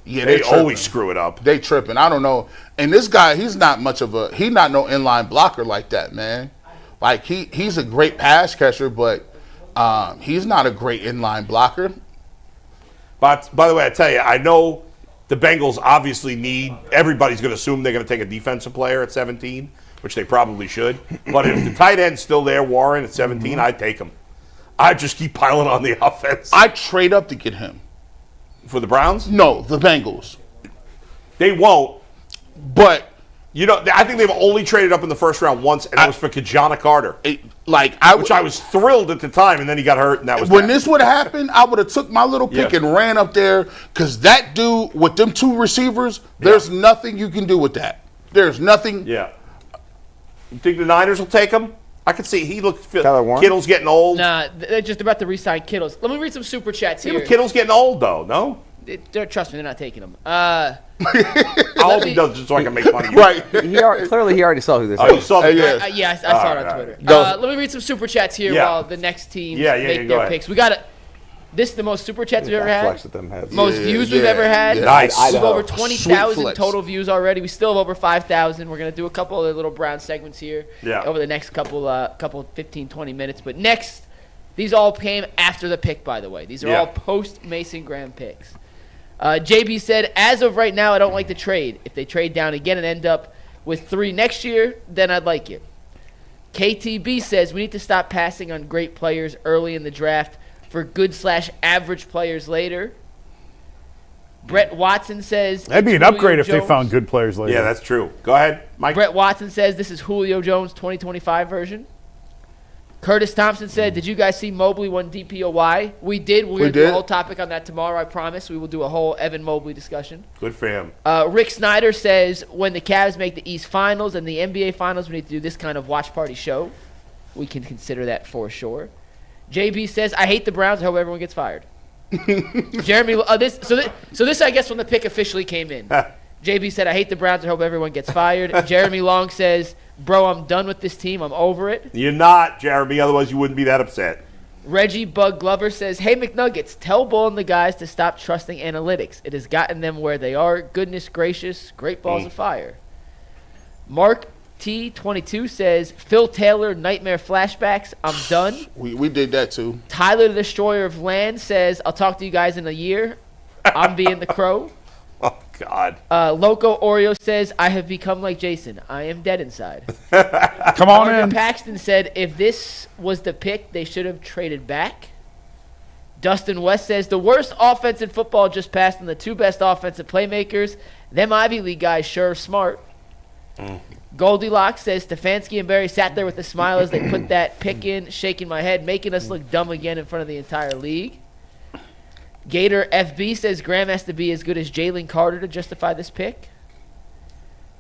Speaker 6: Yeah,
Speaker 2: they always screw it up.
Speaker 6: They tripping. I don't know. And this guy, he's not no inline blocker like that, man. Like he's a great pass catcher, but he's not a great inline blocker.
Speaker 2: But by the way, I tell you, I know the Bengals obviously everybody's going to assume they're going to take a defensive player at 17, which they probably should. But if the tight end's still there, Warren at 17, I'd take him. I'd just keep piling on the offense.
Speaker 6: I'd trade up to get him.
Speaker 2: For the Browns?
Speaker 6: No, the Bengals.
Speaker 2: They won't.
Speaker 6: But
Speaker 2: I think they've only traded up in the first round once, and it was for Kajana Carter.
Speaker 6: Which
Speaker 2: I was thrilled at the time, and then he got hurt, and that was
Speaker 6: when this would have happened, I would have took my little pick and ran up there because that dude with them 2 receivers, there's nothing you can do with that. There's nothing.
Speaker 2: Yeah. You think the Niners will take him? I could see Kittle's getting old.
Speaker 5: Nah, they're just about to re-sign Kittles. Let me read some super chats here.
Speaker 2: But Kittle's getting old, though, no?
Speaker 5: Trust me, they're not taking him.
Speaker 2: I hope he does just so I can make fun of you.
Speaker 6: Right.
Speaker 3: Clearly, he already saw who this
Speaker 2: is. You saw the
Speaker 5: I saw it on Twitter. Let me read some super chats here while the next teams make their picks. We got it. This is the most super chats we've ever had. Most views we've ever had.
Speaker 2: Nice.
Speaker 5: We have over 20,000 total views already. We still have over 5,000. We're going to do a couple of little Brown segments here over the next couple 15, 20 minutes. But next, these all came after the pick, by the way. These are all post-Mason Graham picks. JB said, as of right now, I don't like the trade. If they trade down again and end up with 3 next year, then I'd like it. KTB says, we need to stop passing on great players early in the draft for good/average players later. Brett Watson says,
Speaker 4: That'd be an
Speaker 5: "It's Julio
Speaker 4: upgrade if they
Speaker 5: Jones."
Speaker 4: found good players later.
Speaker 2: Yeah, that's true. Go ahead, Mike.
Speaker 5: Brett Watson says, this is Julio Jones 2025 version. Curtis Thompson said, did you guys see Mobley won DPOY? We did. We're going to do a whole topic on that tomorrow, I promise. We will do a whole Evan Mobley discussion.
Speaker 2: Good for him.
Speaker 5: Rick Snyder says, when the Cavs make the East Finals and the NBA Finals, we need to do this kind of watch party show. We can consider that for sure. JB says, I hate the Browns. I hope everyone gets fired. Jeremy, this I guess when the pick officially came in. JB said, I hate the Browns. I hope everyone gets fired. Jeremy Long says, bro, I'm done with this team. I'm over it.
Speaker 2: You're not, Jeremy. Otherwise, you wouldn't be that upset.
Speaker 5: Reggie Bug Glover says, hey, McNuggets, tell Bull and the guys to stop trusting analytics. It has gotten them where they are. Goodness gracious, great balls of fire. Mark T22 says, Phil Taylor, nightmare flashbacks. I'm done.
Speaker 6: We did that too.
Speaker 5: Tyler, the Destroyer of Land, says, I'll talk to you guys in a year. I'm being the crow.
Speaker 2: Oh, God.
Speaker 5: Loco Oreo says, I have become like Jason. I am dead inside.
Speaker 4: Come on
Speaker 5: Marvin
Speaker 4: in.
Speaker 5: Paxton said, if this was the pick, they should have traded back. Dustin West says, the worst offense in football just passed on the 2 best offensive playmakers. Them Ivy League guys sure are smart. Goldilocks says, Stefanski and Barry sat there with a smile as they put that pick in, shaking my head, making us look dumb again in front of the entire league. Gator FB says Graham has to be as good as Jalen Carter to justify this pick.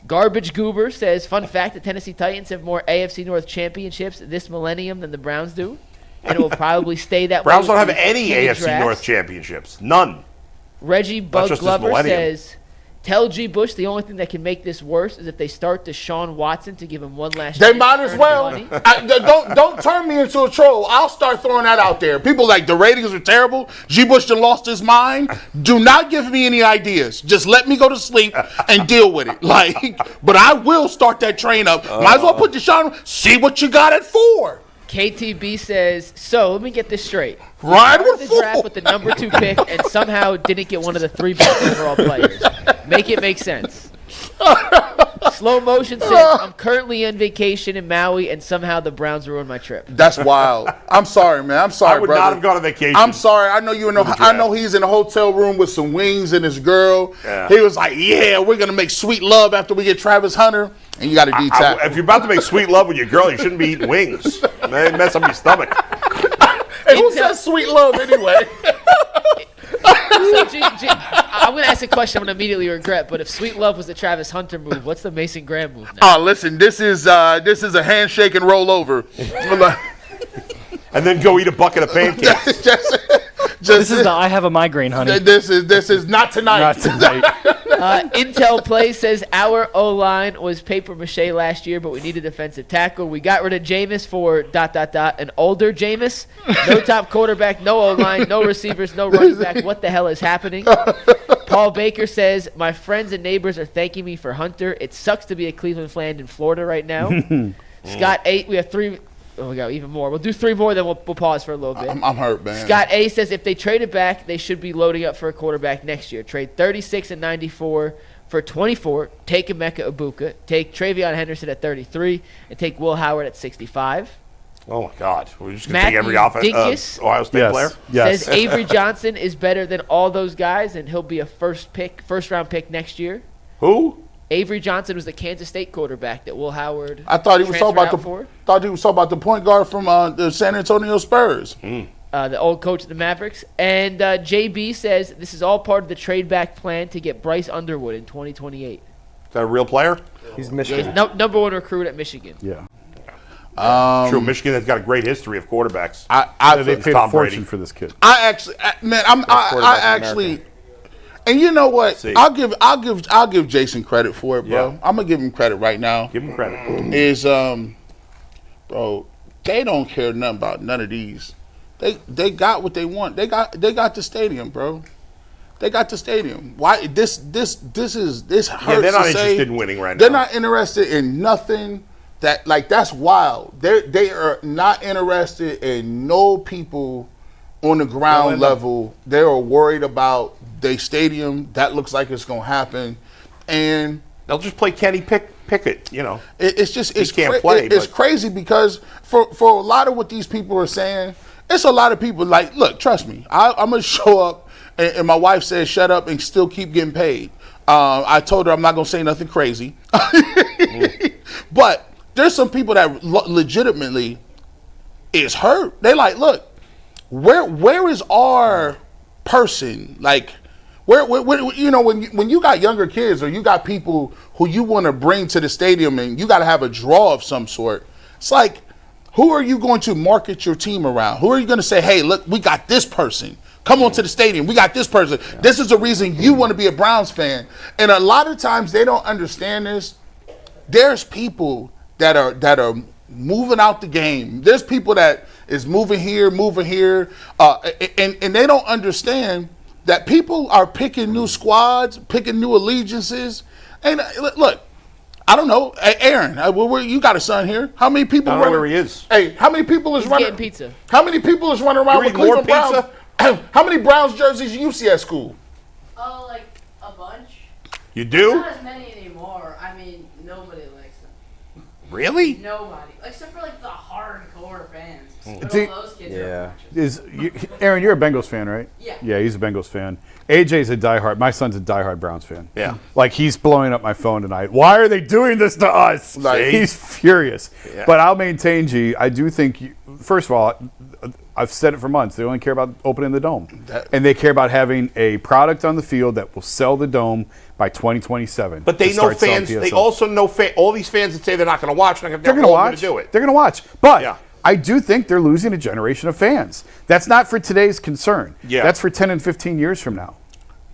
Speaker 5: Garbage Goober says, fun fact, the Tennessee Titans have more AFC North championships this millennium than the Browns do. And it will probably stay that way.
Speaker 2: Browns don't have
Speaker 5: with
Speaker 2: any
Speaker 5: these
Speaker 2: AFC
Speaker 5: drafts.
Speaker 2: North championships. None.
Speaker 5: Reggie Bug
Speaker 2: just this
Speaker 5: Glover
Speaker 2: millennium.
Speaker 5: says, tell G. Bush the only thing that can make this worse is if they start Deshaun Watson to give him one last
Speaker 6: They
Speaker 5: chance
Speaker 6: might
Speaker 5: to
Speaker 6: as
Speaker 5: earn
Speaker 6: well.
Speaker 5: money.
Speaker 6: Don't turn me into a troll. I'll start throwing that out there. People like the ratings are terrible. G. Bush done lost his mind. Do not give me any ideas. Just let me go to sleep and deal with it. But I will start that train up. Might as well put Deshaun. See what you got it for.
Speaker 5: KTB says, so let me get this straight.
Speaker 6: Ride
Speaker 5: Started
Speaker 6: with
Speaker 5: the draft
Speaker 6: fool.
Speaker 5: with the number 2 pick and somehow didn't get one of the 3 best overall players. Make it make sense. Slow Motion says, I'm currently on vacation in Maui and somehow the Browns ruined my trip.
Speaker 6: That's wild. I'm sorry, man. I'm sorry,
Speaker 2: I would
Speaker 6: brother.
Speaker 2: not have gone on vacation.
Speaker 6: I'm sorry. I know you in. I know he's in a hotel room with some wings and his girl.
Speaker 2: Yeah.
Speaker 6: He was like, "Yeah, we're gonna make sweet love after we get Travis Hunter." And you got to detach.
Speaker 2: If you're about to make sweet love with your girl, you shouldn't be eating wings. They mess up your stomach.
Speaker 6: Hey, who says sweet love anyway?
Speaker 5: So, I'm going to ask a question I'm going to immediately regret, but if Sweet Love was the Travis Hunter move, what's the Mason Graham move now?
Speaker 6: Oh, listen, this is a handshake and roll over.
Speaker 2: And then go eat a bucket of pancakes.
Speaker 10: This is the I have a migraine, honey.
Speaker 6: This is not tonight.
Speaker 4: Not tonight.
Speaker 5: Intel Play says our O-line was paper mache last year, but we need a defensive tackle. We got rid of Jameis for ... an older Jameis. No top quarterback, no O-line, no receivers, no running back. What the hell is happening? Paul Baker says, my friends and neighbors are thanking me for Hunter. It sucks to be a Cleveland fan in Florida right now. Scott 8, we have 3. Oh, we got even more. We'll do 3 more, then we'll pause for a little bit.
Speaker 6: I'm hurt, man.
Speaker 5: Scott A says if they trade it back, they should be loading up for a quarterback next year. Trade 36 and 94 for 24. Take Emeka Ibuka. Take Travion Henderson at 33, and take Will Howard at 65.
Speaker 2: Oh, my God. We're just going to take
Speaker 5: Matthew
Speaker 2: every
Speaker 5: Dinkus
Speaker 2: Ohio State player?
Speaker 4: Yes.
Speaker 5: Says Avery Johnson is better than all those guys, and he'll be a first round pick next year.
Speaker 2: Who?
Speaker 5: Avery Johnson was the Kansas State quarterback that Will Howard.
Speaker 6: I thought he was talking about
Speaker 5: transferred out
Speaker 6: the point guard from the San Antonio Spurs.
Speaker 5: The old coach of the Mavericks. And JB says this is all part of the trade back plan to get Bryce Underwood in 2028.
Speaker 2: Is that a real player?
Speaker 3: He's
Speaker 5: He's
Speaker 3: Michigan.
Speaker 5: number 1 recruit at Michigan.
Speaker 4: Yeah.
Speaker 2: True. Michigan has got a great history of quarterbacks.
Speaker 4: They paid
Speaker 2: Tom
Speaker 4: a fortune
Speaker 2: Brady.
Speaker 4: for this kid.
Speaker 6: And you know what?
Speaker 2: See.
Speaker 6: I'll give Jason credit for it, bro.
Speaker 2: Yeah.
Speaker 6: I'm gonna give him credit right now.
Speaker 2: Give him credit.
Speaker 6: Is bro, they don't care nothing about none of these. They got what they want. They got the stadium, bro. They got the stadium. Why this hurts
Speaker 2: Yeah, they're not
Speaker 6: to say.
Speaker 2: interested in winning right
Speaker 6: They're
Speaker 2: now.
Speaker 6: not interested in nothing. That's wild. They are not interested in no people on the ground level, they are worried about their stadium. That looks like it's going to happen. And
Speaker 2: they'll just play Kenny Pickett, you know.
Speaker 6: It's
Speaker 2: can't play.
Speaker 6: It's crazy because for a lot of what these people are saying, it's a lot of people like, look, trust me, I'm going to show up, and my wife says shut up and still keep getting paid. I told her I'm not going to say nothing crazy. But there's some people that legitimately is hurt. They like, look, where is our person? Like, where you know, when you got younger kids or you got people who you want to bring to the stadium and you got to have a draw of some sort, it's like, who are you going to market your team around? Who are you going to say, hey, look, we got this person. Come on to the stadium. We got this person. Yeah. This is the reason you want to be a Browns fan. And a lot of times they don't understand this. There's people that are moving out the game. There's people that is moving here, and they don't understand that people are picking new squads, picking new allegiances. And look, I don't know, Aaron, you got a son here. How many people?
Speaker 2: I don't know where he is.
Speaker 6: Hey, how many people is running?
Speaker 5: Getting pizza.
Speaker 6: How many people is running around with Cleveland Browns? How many Browns jerseys you see at school?
Speaker 11: Oh, like a bunch.
Speaker 2: You do?
Speaker 11: Not as many anymore. I mean, nobody likes them.
Speaker 2: Really?
Speaker 11: Nobody, except for like the hardcore fans. But
Speaker 3: See,
Speaker 11: all those kids
Speaker 3: yeah.
Speaker 4: Aaron, you're a Bengals fan, right?
Speaker 11: Yeah.
Speaker 4: Yeah, he's a Bengals fan. AJ's a diehard. My son's a diehard Browns fan.
Speaker 2: Yeah.
Speaker 4: Like, he's blowing up my phone tonight. Why are they doing this to us?
Speaker 6: Like,
Speaker 4: he's furious.
Speaker 2: Yeah.
Speaker 4: But I'll maintain, G, I do think, first of all, I've said it for months. They only care about opening the dome. And they care about having a product on the field that will sell the dome by 2027.
Speaker 2: But they know fans. They also know all these fans that say they're not going to watch. They're going to watch. Do it.
Speaker 4: They're going to watch. But
Speaker 2: yeah.
Speaker 4: I do think they're losing a generation of fans. That's not for today's concern.
Speaker 2: Yeah.
Speaker 4: That's for 10 and 15 years from now.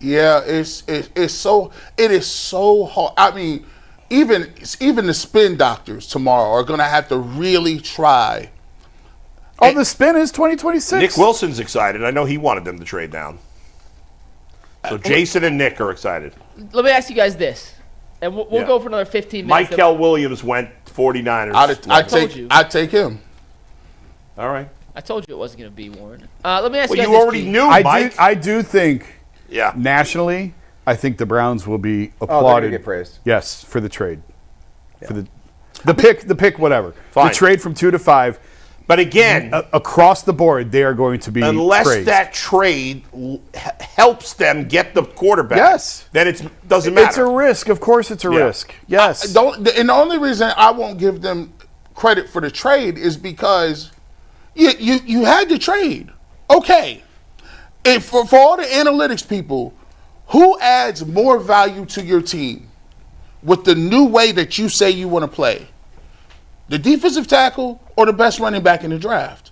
Speaker 6: Yeah, it is so hard. I mean, even the spin doctors tomorrow are going to have to really try.
Speaker 4: Oh, the spin is 2026.
Speaker 2: Nick Wilson's excited. I know he wanted them to trade down. So Jason and Nick are excited.
Speaker 5: Let me ask you guys this, and we'll go for another 15 minutes.
Speaker 2: Michael Williams went 49ers.
Speaker 6: I'd take him.
Speaker 2: All right.
Speaker 5: I told you it wasn't going to be Warren. Let me ask you
Speaker 2: Well,
Speaker 5: guys
Speaker 2: you already knew, Mike.
Speaker 4: I do think
Speaker 2: Yeah.
Speaker 4: nationally, I think the Browns will be
Speaker 3: Oh,
Speaker 4: applauded.
Speaker 3: they're gonna get praised.
Speaker 4: Yes, for the trade. For the pick, whatever.
Speaker 2: Fine.
Speaker 4: The trade from 2 to 5.
Speaker 2: But again,
Speaker 4: across the board, they are going to be
Speaker 2: unless
Speaker 4: praised.
Speaker 2: that trade helps them get the quarterback,
Speaker 4: Yes.
Speaker 2: then it doesn't matter.
Speaker 4: It's a risk. Of course it's a risk. Yes.
Speaker 6: And the only reason I won't give them credit for the trade is because you had to trade. Okay. If for all the analytics people, who adds more value to your team with the new way that you say you want to play? The defensive tackle or the best running back in the draft?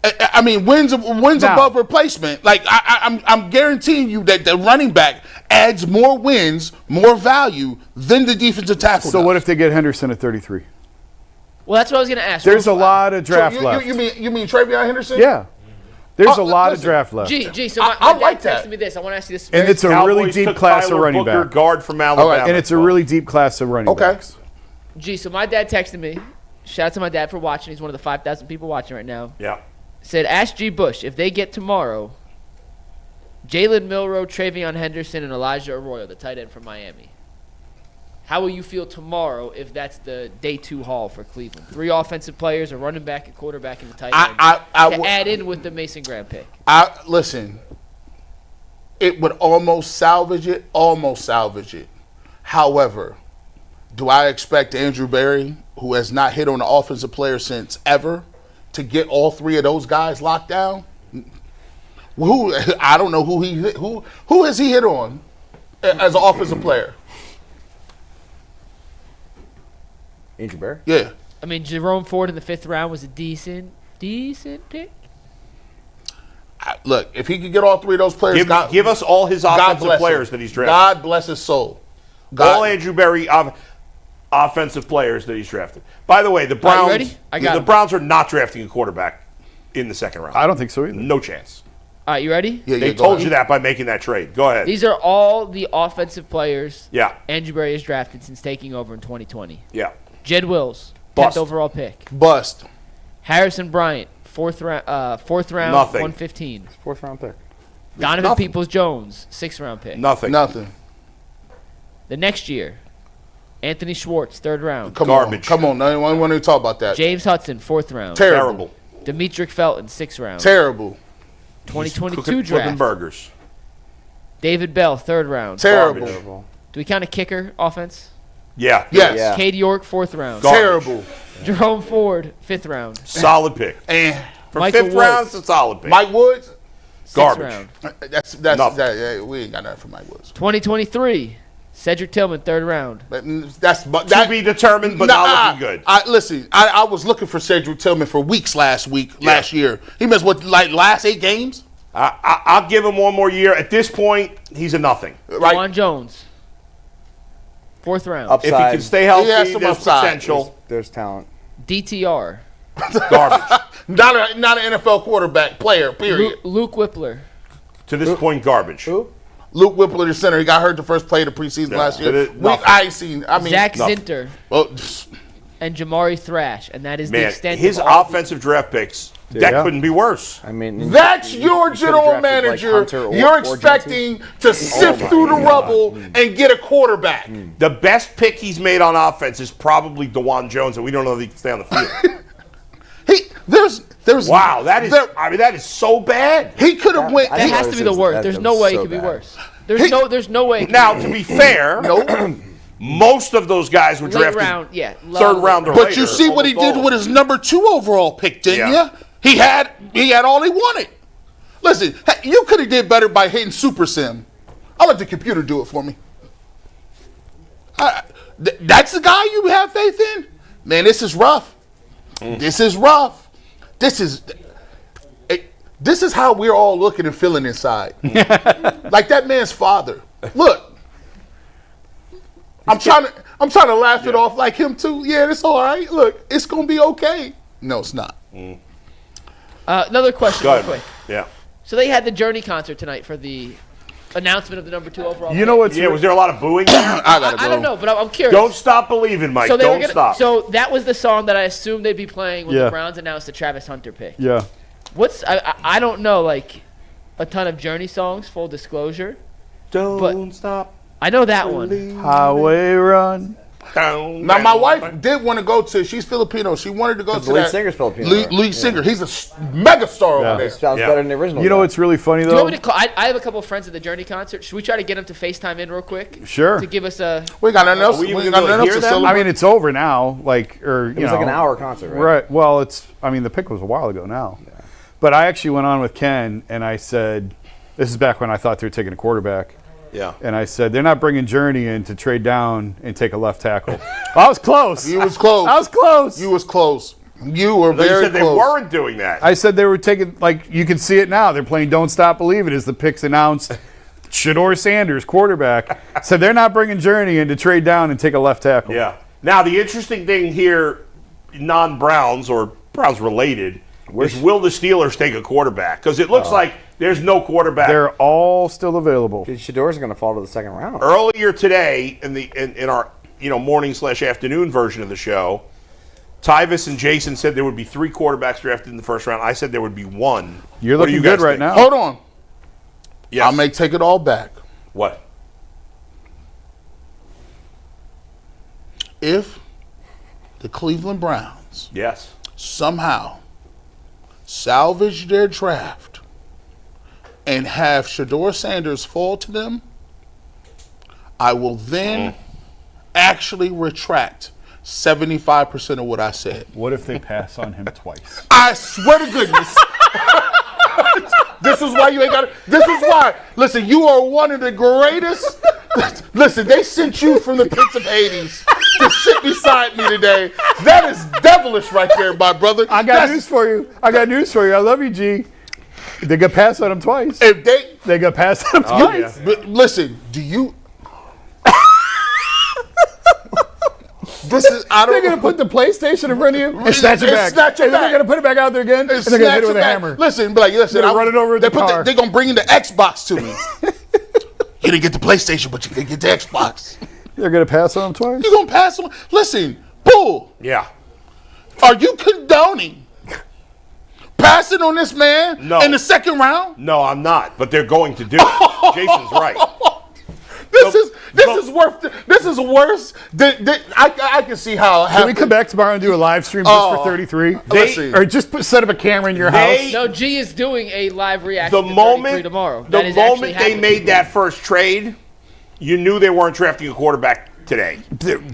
Speaker 6: I mean, wins above replacement. Like I'm guaranteeing you that the running back adds more wins, more value than the defensive tackle.
Speaker 4: So what if they get Henderson at 33?
Speaker 5: Well, that's what I was going to ask.
Speaker 4: There's a lot of draft left.
Speaker 6: You mean Travion Henderson?
Speaker 4: Yeah. There's a lot of draft left.
Speaker 5: So my dad texted me this. I want to ask you this.
Speaker 4: And it's a really deep class of running
Speaker 2: Booker,
Speaker 4: back.
Speaker 2: guard from Alabama.
Speaker 4: And it's a really deep class of running backs.
Speaker 5: So my dad texted me. Shout out to my dad for watching. He's one of the 5,000 people watching right now.
Speaker 2: Yeah.
Speaker 5: Said, ask G. Bush if they get tomorrow Jalen Milroe, Travion Henderson, and Elijah Arroyo, the tight end from Miami. How will you feel tomorrow if that's the day 2 haul for Cleveland? 3 offensive players, a running back, a quarterback, and a tight end to add in with the Mason Graham pick.
Speaker 6: Listen, it would almost salvage it. However, do I expect Andrew Berry, who has not hit on an offensive player since ever, to get all 3 of those guys locked down? I don't know who has he hit on as an offensive player?
Speaker 3: Andrew Berry?
Speaker 6: Yeah.
Speaker 5: I mean, Jerome Ford in the 5th round was a decent pick.
Speaker 6: Look, if he could get all 3 of those players,
Speaker 2: give us all his offensive players that he's drafted.
Speaker 6: God bless his soul.
Speaker 2: All Andrew Berry offensive players that he's drafted. By the way, the Browns.
Speaker 5: Ready?
Speaker 2: The Browns are not drafting a quarterback in the 2nd round.
Speaker 4: I don't think so either.
Speaker 2: No chance.
Speaker 5: All right, you ready?
Speaker 6: Yeah,
Speaker 2: they told you that by making that trade. Go ahead.
Speaker 5: These are all the offensive players
Speaker 2: Andrew
Speaker 5: Berry has drafted since taking over in 2020.
Speaker 2: Yeah.
Speaker 5: Jed Wills,
Speaker 2: Bust.
Speaker 5: 10th overall pick.
Speaker 6: Bust.
Speaker 5: Harrison Bryant, fourth round,
Speaker 2: Nothing.
Speaker 5: 115.
Speaker 3: Fourth round pick.
Speaker 5: Donovan
Speaker 2: Nothing.
Speaker 5: Peoples-Jones, 6th round pick.
Speaker 2: Nothing.
Speaker 6: Nothing.
Speaker 5: The next year, Anthony Schwartz, 3rd round.
Speaker 2: Garbage.
Speaker 6: Come on. No one want to talk about that.
Speaker 5: James Hudson, 4th round.
Speaker 6: Terrible.
Speaker 5: Demetric Felton, 6th round.
Speaker 6: Terrible.
Speaker 5: 2022
Speaker 2: Flipping
Speaker 5: draft.
Speaker 2: burgers.
Speaker 5: David Bell, 3rd round.
Speaker 6: Terrible.
Speaker 5: Do we count a kicker offense?
Speaker 2: Yeah.
Speaker 6: Yes.
Speaker 3: Yeah.
Speaker 5: Cade York, 4th round.
Speaker 6: Terrible.
Speaker 5: Jerome Ford, 5th round.
Speaker 2: Solid pick.
Speaker 6: And
Speaker 2: For
Speaker 5: Michael
Speaker 2: 5th round,
Speaker 5: Woods.
Speaker 2: it's a solid pick.
Speaker 6: Mike Woods.
Speaker 5: 6th
Speaker 2: Garbage.
Speaker 5: round.
Speaker 6: That's
Speaker 2: Nothing.
Speaker 6: that, we ain't got nothing for Mike Woods.
Speaker 5: 2023, Cedric Tillman, 3rd round.
Speaker 6: But that's
Speaker 2: To be determined, but not looking good.
Speaker 6: Listen, I was looking for Cedric Tillman for weeks last year. He missed last 8 games.
Speaker 2: I'll give him one more year. At this point, he's a nothing.
Speaker 6: Right.
Speaker 5: Juwan Jones, 4th round.
Speaker 3: Upside.
Speaker 2: If he can stay healthy,
Speaker 6: He has some
Speaker 2: there's
Speaker 6: upside.
Speaker 2: potential.
Speaker 3: There's talent.
Speaker 5: DTR.
Speaker 2: Garbage.
Speaker 6: Not an NFL quarterback player. Period.
Speaker 5: Luke Whippler.
Speaker 2: To this point, garbage.
Speaker 3: Who?
Speaker 6: Luke Whippler, the center. He got hurt the first play of the preseason last year. I ain't seen. I mean,
Speaker 5: Zach
Speaker 2: nothing.
Speaker 5: Zinter
Speaker 6: well,
Speaker 5: and Jamari Thrash, and that is the
Speaker 2: Man,
Speaker 5: extent
Speaker 2: his
Speaker 5: of all
Speaker 2: offensive draft picks, that
Speaker 4: Yeah.
Speaker 2: couldn't be worse.
Speaker 3: I mean,
Speaker 6: that's
Speaker 3: you
Speaker 6: your
Speaker 3: could've
Speaker 6: general
Speaker 3: drafted, like,
Speaker 6: manager.
Speaker 3: Hunter or
Speaker 6: You're
Speaker 3: Genty.
Speaker 6: expecting to sift through the rubble and get a quarterback.
Speaker 2: The best pick he's made on offense is probably DeJuan Jones, and we don't know if he can stay on the field.
Speaker 6: There's
Speaker 2: Wow, that is so bad.
Speaker 6: He could have went.
Speaker 5: That has to be the worst. There's no way it could be worse. There's no way. It could
Speaker 2: Now, to be fair, most of those guys were
Speaker 5: late
Speaker 2: drafted
Speaker 5: round, yeah,
Speaker 2: 3rd round or
Speaker 6: But
Speaker 2: later.
Speaker 6: you see what he did with his number 2 overall pick, didn't
Speaker 2: Yeah.
Speaker 6: you? He had all he wanted. Listen, you could have did better by hitting Super Sim. I'll let the computer do it for me. That's the guy you have faith in? Man, this is rough. This is rough. This is how we're all looking and feeling inside. Like that man's father. Look. I'm trying to laugh it off like him too. Yeah, it's all right. Look, it's gonna be okay. No, it's not.
Speaker 5: Another question,
Speaker 2: Go
Speaker 5: real
Speaker 2: ahead.
Speaker 5: quick.
Speaker 2: Yeah.
Speaker 5: So they had the Journey concert tonight for the announcement of the number 2 overall.
Speaker 4: You know what's
Speaker 2: Yeah, was there a lot of booing?
Speaker 5: I don't know, but I'm curious.
Speaker 2: Don't stop believing, Mike.
Speaker 5: So they were
Speaker 2: Don't
Speaker 5: gonna,
Speaker 2: stop.
Speaker 5: So that was the song that I assumed they'd be playing when
Speaker 4: Yeah.
Speaker 5: the Browns announced the Travis Hunter pick.
Speaker 4: Yeah.
Speaker 5: I don't know like a ton of Journey songs. Full disclosure,
Speaker 2: Don't stop.
Speaker 5: I know that one.
Speaker 4: Highway run.
Speaker 6: Now my wife did want to go to. She's Filipino. She wanted to go to
Speaker 3: the lead
Speaker 6: that.
Speaker 3: singer's Filipino,
Speaker 6: Lead
Speaker 3: right?
Speaker 6: singer. He's a mega star
Speaker 4: Yeah.
Speaker 6: over there.
Speaker 3: Sounds
Speaker 2: Yeah.
Speaker 3: better than the original.
Speaker 4: You know
Speaker 3: guy.
Speaker 4: what's really funny
Speaker 5: Do you
Speaker 4: though?
Speaker 5: want me to call? I have a couple of friends at the Journey concert. Should we try to get them to FaceTime in real quick?
Speaker 4: Sure.
Speaker 5: To give us a.
Speaker 6: We got nothing else.
Speaker 2: we even
Speaker 6: We got
Speaker 2: gonna
Speaker 6: nothing else
Speaker 2: hear
Speaker 6: to
Speaker 2: them?
Speaker 6: celebrate.
Speaker 4: I mean, it's over now. Like, or
Speaker 3: It was like an hour concert, right?
Speaker 4: Right. Well, the pick was a while ago now. Yeah. But I actually went on with Ken and I said, this is back when I thought they were taking a quarterback.
Speaker 2: Yeah.
Speaker 4: And I said, they're not bringing Journey in to trade down and take a left tackle. I was close.
Speaker 6: You was close.
Speaker 4: I was close.
Speaker 6: You was close. You were
Speaker 2: They
Speaker 6: very
Speaker 2: said they
Speaker 6: close.
Speaker 2: weren't doing that.
Speaker 4: I said they were taking, like, you can see it now. They're playing Don't Stop Believing as the picks announced. Shador Sanders, quarterback, said they're not bringing Journey in to trade down and take a left tackle.
Speaker 2: Yeah. Now, the interesting thing here, non-Browns or Browns related, is will the Steelers take a quarterback? Because it looks like there's no quarterback.
Speaker 4: They're all still available.
Speaker 3: Dude, Shador's going to fall to the 2nd round.
Speaker 2: Earlier today, in our morning/afternoon version of the show, Tyvis and Jason said there would be 3 quarterbacks drafted in the first round. I said there would be 1.
Speaker 4: You're
Speaker 2: What do
Speaker 4: looking
Speaker 2: you
Speaker 4: good
Speaker 2: guys
Speaker 4: right
Speaker 2: think?
Speaker 4: now.
Speaker 6: Hold on.
Speaker 2: Yes.
Speaker 6: I may take it all back.
Speaker 2: What?
Speaker 6: If the Cleveland Browns
Speaker 2: Yes.
Speaker 6: somehow salvage their draft and have Shador Sanders fall to them, I will then actually retract 75% of what I said.
Speaker 4: What if they pass on him twice?
Speaker 6: I swear to goodness. This is why you ain't got it. This is why. Listen, you are one of the greatest. Listen, they sent you from the pits of Hades to sit beside me today. That is devilish right there, my brother.
Speaker 4: I got news for you. I love you, G. They got passed on him twice.
Speaker 6: If
Speaker 4: They got passed on him twice.
Speaker 6: but listen, do you? This is I
Speaker 4: They're
Speaker 6: don't.
Speaker 4: gonna put the PlayStation in front of you and snatch it back.
Speaker 6: Snatch it
Speaker 4: And then
Speaker 6: back.
Speaker 4: they're gonna put it back out there again, and they're gonna hit it with a hammer.
Speaker 6: Listen, be like, listen,
Speaker 4: They're running over with the car.
Speaker 6: They're gonna bring in the Xbox to me. You didn't get the PlayStation, but you can get the Xbox.
Speaker 4: They're gonna pass on him twice.
Speaker 6: You gonna pass on? Listen, Bull.
Speaker 2: Yeah.
Speaker 6: Are you condoning passing on this man
Speaker 2: No.
Speaker 6: in the second round?
Speaker 2: No, I'm not. But they're going to do it. Jason's right.
Speaker 6: This is worse. I can see how.
Speaker 4: Can we come back tomorrow and do a live stream just for 33? Or just set up a camera in your house?
Speaker 5: No, G is doing a live reaction
Speaker 2: The
Speaker 5: to
Speaker 2: moment
Speaker 5: 33 tomorrow.
Speaker 2: The
Speaker 5: That is
Speaker 2: moment
Speaker 5: actually
Speaker 2: they
Speaker 5: happening.
Speaker 2: made that first trade, you knew they weren't drafting a quarterback today.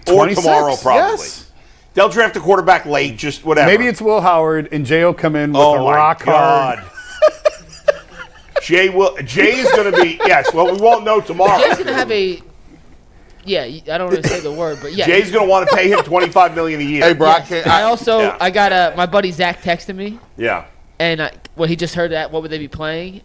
Speaker 2: Or
Speaker 4: 26?
Speaker 2: tomorrow, probably.
Speaker 4: Yes.
Speaker 2: They'll draft a quarterback late, just whatever.
Speaker 4: Maybe it's Will Howard and Jay will come in with
Speaker 2: oh
Speaker 4: a
Speaker 2: my
Speaker 4: rock
Speaker 2: God.
Speaker 4: hard.
Speaker 2: Jay is going to be, yes, well, we won't know tomorrow.
Speaker 5: Jay's going to have a. Yeah, I don't want to say the word, but yeah.
Speaker 2: Jay's going to want to pay him $25 million a year.
Speaker 6: Hey, bro,
Speaker 5: Yes. I got my buddy Zach texted me,
Speaker 2: Yeah.
Speaker 5: and when he just heard that, what would they be playing?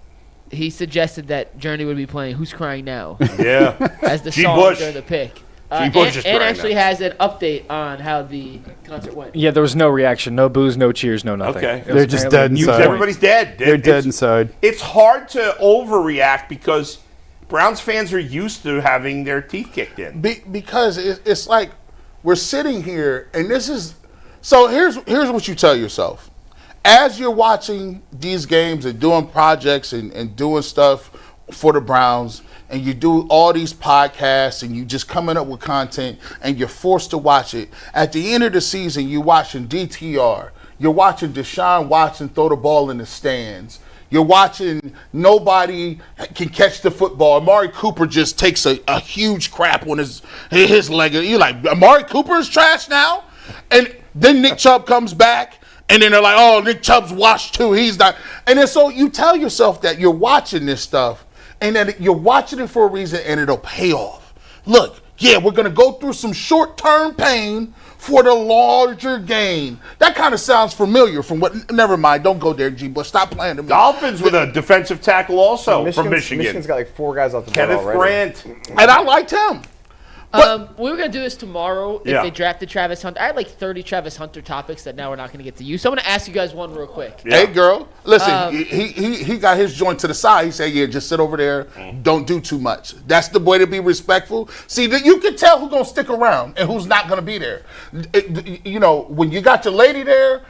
Speaker 5: He suggested that Journey would be playing "Who's Crying Now"
Speaker 2: Yeah.
Speaker 5: as the
Speaker 2: G.
Speaker 5: song
Speaker 2: Bush.
Speaker 5: during the pick.
Speaker 2: G. Bush is
Speaker 5: and
Speaker 2: crying
Speaker 5: actually
Speaker 2: now.
Speaker 5: has an update on how the concert went.
Speaker 10: Yeah, there was no reaction, no boos, no cheers, no nothing.
Speaker 2: Okay.
Speaker 10: It was
Speaker 4: They're just dead
Speaker 10: apparently-
Speaker 4: inside.
Speaker 2: Everybody's dead.
Speaker 4: They're dead inside.
Speaker 2: It's hard to overreact because Browns fans are used to having their teeth kicked in.
Speaker 6: Because it's like we're sitting here, and this is. So here's what you tell yourself. As you're watching these games and doing projects and doing stuff for the Browns, and you do all these podcasts and you just coming up with content and you're forced to watch it. At the end of the season, you're watching DTR. You're watching Deshaun Watson throw the ball in the stands. You're watching nobody can catch the football. Amari Cooper just takes a huge crap on his leg. You're like, Amari Cooper is trash now? And then Nick Chubb comes back. And then they're like, oh, Nick Chubb's washed too. He's not. And then so you tell yourself that you're watching this stuff and that you're watching it for a reason and it'll pay off. Look, yeah, we're going to go through some short-term pain for the larger gain. That kind of sounds familiar from what, never mind, don't go there, G. Bush. Stop playing to me.
Speaker 2: Dolphins with a defensive tackle also from Michigan.
Speaker 3: Michigan's got like 4 guys off the board
Speaker 2: Kenneth
Speaker 3: already.
Speaker 2: Grant.
Speaker 6: And I liked him.
Speaker 5: We were going to do this tomorrow if
Speaker 2: Yeah.
Speaker 5: they drafted Travis Hunter. I had like 30 Travis Hunter topics that now we're not going to get to use. So I'm going to ask you guys one real quick.
Speaker 2: Yeah.
Speaker 6: Hey, girl, listen, he got his joint to the side. He said, yeah, just sit over there. Don't do too much. That's the way to be respectful. See, you can tell who's going to stick around and who's not going to be there. You know, when you got your lady there,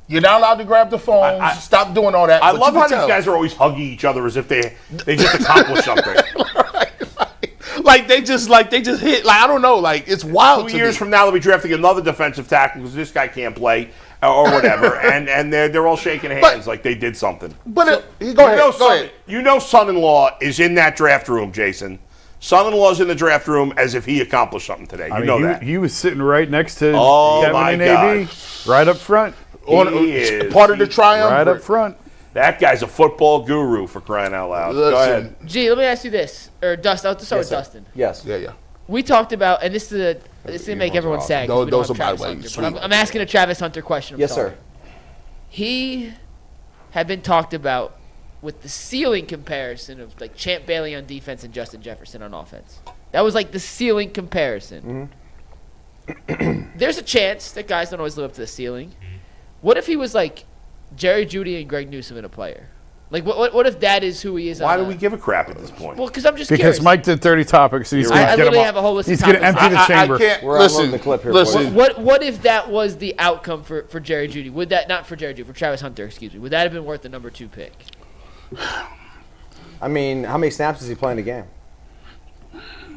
Speaker 6: you're not allowed to grab the phone. Stop doing all that.
Speaker 2: I
Speaker 6: But
Speaker 2: love
Speaker 6: you
Speaker 2: how
Speaker 6: can
Speaker 2: these
Speaker 6: tell.
Speaker 2: guys are always hugging each other as if they just accomplished something.
Speaker 6: Like they just hit. Like I don't know. Like it's wild.
Speaker 2: 2 years from now, they'll be drafting another defensive tackle because this guy can't play or whatever, and they're all shaking hands like they did something.
Speaker 6: But go ahead.
Speaker 2: You know, son-in-law is in that draft room, Jason. Son-in-law's in the draft room as if he accomplished something today. You know that.
Speaker 4: He was sitting right next to
Speaker 2: Oh,
Speaker 4: Kevin
Speaker 2: my
Speaker 4: and AB, right up front.
Speaker 2: He is.
Speaker 6: Part of the triumph.
Speaker 4: Right up front.
Speaker 2: That guy's a football guru for crying out loud. Go ahead.
Speaker 5: Gee, let me ask you this. Or Dustin, I'll start with Dustin.
Speaker 3: Yes.
Speaker 6: Yeah.
Speaker 5: We talked about, and this is going to make everyone sad. 'cause we don't
Speaker 6: Those
Speaker 5: have
Speaker 6: are, by the
Speaker 5: Travis
Speaker 6: way,
Speaker 5: Hunter,
Speaker 6: sweet.
Speaker 5: but I'm asking a Travis Hunter question. I'm
Speaker 3: Yes,
Speaker 5: sorry.
Speaker 3: sir.
Speaker 5: He had been talked about with the ceiling comparison of like Champ Bailey on defense and Justin Jefferson on offense. That was like the ceiling comparison. There's a chance that guys don't always live up to the ceiling. What if he was like Jerry Jeudy and Greg Newsome in a player? Like, what if that is who he is?
Speaker 2: Why do we give a crap at this point?
Speaker 5: Well, because I'm just
Speaker 4: Because
Speaker 5: curious.
Speaker 4: Mike did 30 topics, and he's going
Speaker 5: I
Speaker 4: to get
Speaker 5: literally
Speaker 4: them
Speaker 5: have a whole list of
Speaker 4: He's going to
Speaker 5: topics.
Speaker 4: empty the chamber.
Speaker 6: I can't
Speaker 3: We're
Speaker 6: listen.
Speaker 3: unloading the clip here,
Speaker 6: Listen.
Speaker 5: What if that was the outcome for Jerry Jeudy? Would that not for Jerry Jeudy, for Travis Hunter? Excuse me. Would that have been worth the number 2 pick?
Speaker 3: I mean, how many snaps is he playing a game?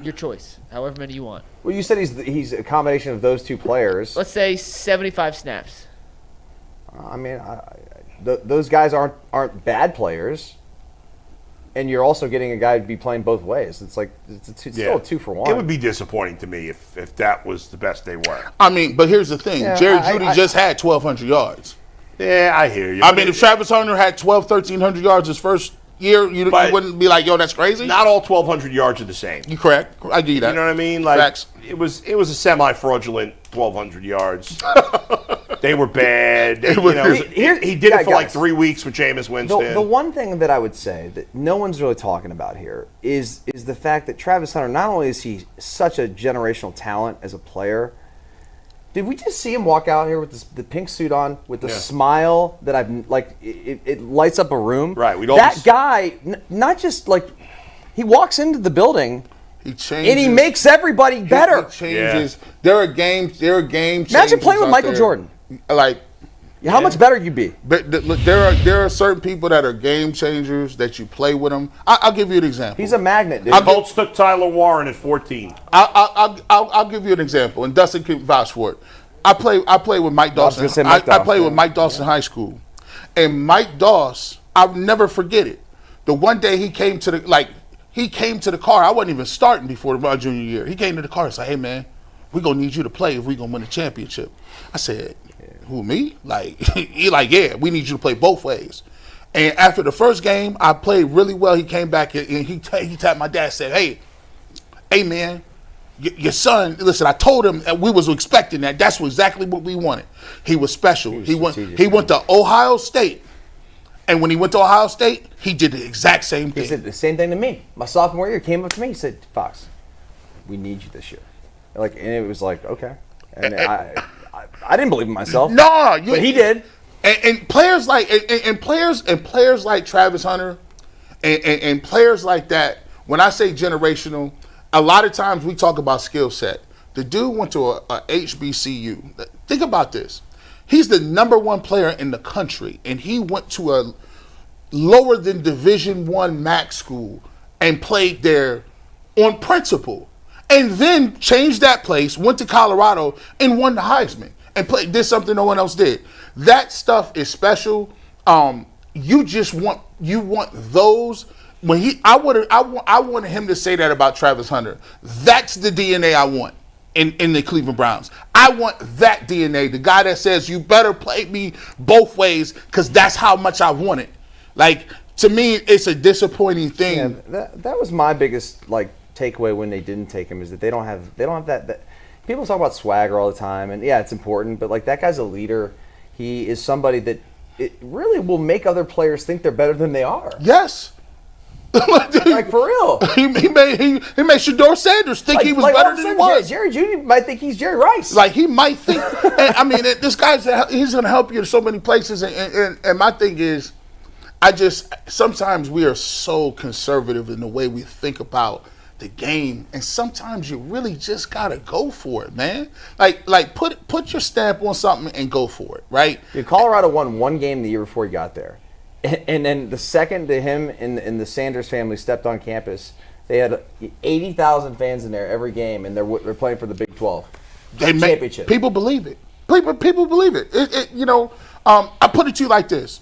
Speaker 5: Your choice. However many you want.
Speaker 3: Well, you said he's a combination of those 2 players.
Speaker 5: Let's say 75 snaps.
Speaker 3: I mean, those guys aren't bad players, and you're also getting a guy to be playing both ways. It's like it's still a 2-for-1.
Speaker 2: It would be disappointing to me if that was the best they were.
Speaker 6: I mean, but here's the thing.
Speaker 3: Yeah,
Speaker 6: Jerry Jeudy just had 1,200 yards.
Speaker 2: Yeah, I hear you.
Speaker 6: I mean, if Travis Hunter had 1,300 yards his first year, you wouldn't be like, yo, that's crazy?
Speaker 2: Not all 1,200 yards are the same.
Speaker 6: You correct. I give you that.
Speaker 2: You know what I mean? Like
Speaker 6: Facts.
Speaker 2: it was a semi-fraudulent 1,200 yards. They were bad. He did it for like 3 weeks with Jameis Winston.
Speaker 3: The one thing that I would say that no one's really talking about here is the fact that Travis Hunter, not only is he such a generational talent as a player, did we just see him walk out here with the pink suit on, with the smile that I've like it lights up a room?
Speaker 2: Right.
Speaker 3: That guy, not just like he walks into the building.
Speaker 6: He changes.
Speaker 3: And he makes everybody better.
Speaker 6: He changes. Yeah. There are games.
Speaker 3: Imagine playing with Michael Jordan.
Speaker 6: Like,
Speaker 3: How much better you be?
Speaker 6: But look, there are certain people that are game changers that you play with them. I'll give you an example.
Speaker 3: He's a magnet, dude.
Speaker 2: The Colts took Tyler Warren at 14.
Speaker 6: I'll give you an example, and Dustin can vouch for it. I play with Mike Dawson. I played with Mike Dawson in high school, and Mike Dawson, I'll never forget it. The one day he came to the car. I wasn't even starting before my junior year. He came to the car and said, "Hey man, we're gonna need you to play if we're gonna win a championship." I said, "Who, me?" Like he like, "Yeah, we need you to play both ways." And after the first game, I played really well. He came back and he tapped my dad, said, "Hey man, your son, listen, I told him that we was expecting that. That's exactly what we wanted." He was special. He went to Ohio State. And when he went to Ohio State, he did the exact same thing.
Speaker 3: He said the same thing to me. My sophomore year, came up to me. He said, "Fox, we need you this year." And it was like, okay. And I didn't believe in myself.
Speaker 6: No,
Speaker 3: but he did.
Speaker 6: And players like players like Travis Hunter, and players like that. When I say generational, a lot of times we talk about skill set. The dude went to a HBCU. Think about this. He's the #1 player in the country, and he went to a lower than Division I MAC school and played there on principle, and then changed that place, went to Colorado, and won the Heisman, and did something no one else did. That stuff is special. You want those. When I wanted him to say that about Travis Hunter. That's the DNA I want in the Cleveland Browns. I want that DNA, the guy that says you better play me both ways because that's how much I want it. Like, to me, it's a disappointing thing.
Speaker 3: Yeah, that was my biggest takeaway when they didn't take him, is that they don't have that. People talk about swagger all the time, and yeah, it's important, but that guy's a leader. He is somebody that it really will make other players think they're better than they are.
Speaker 6: Yes.
Speaker 3: For real.
Speaker 6: He made Shador Sanders think he was better than he was.
Speaker 3: Jerry Jeudy might think he's Jerry Rice.
Speaker 6: He might think. And, I mean, this guy's he's going to help you in so many places. And my thing is, sometimes we are so conservative in the way we think about the game, and sometimes you really just gotta go for it, man. Put your stamp on something and go for it, right?
Speaker 3: Dude, Colorado won one game the year before he got there. And then the second to him and the Sanders family stepped on campus, they had 80,000 fans in there every game, and they're playing for the Big 12 championship.
Speaker 6: People believe it. People believe it. I put it to you like this.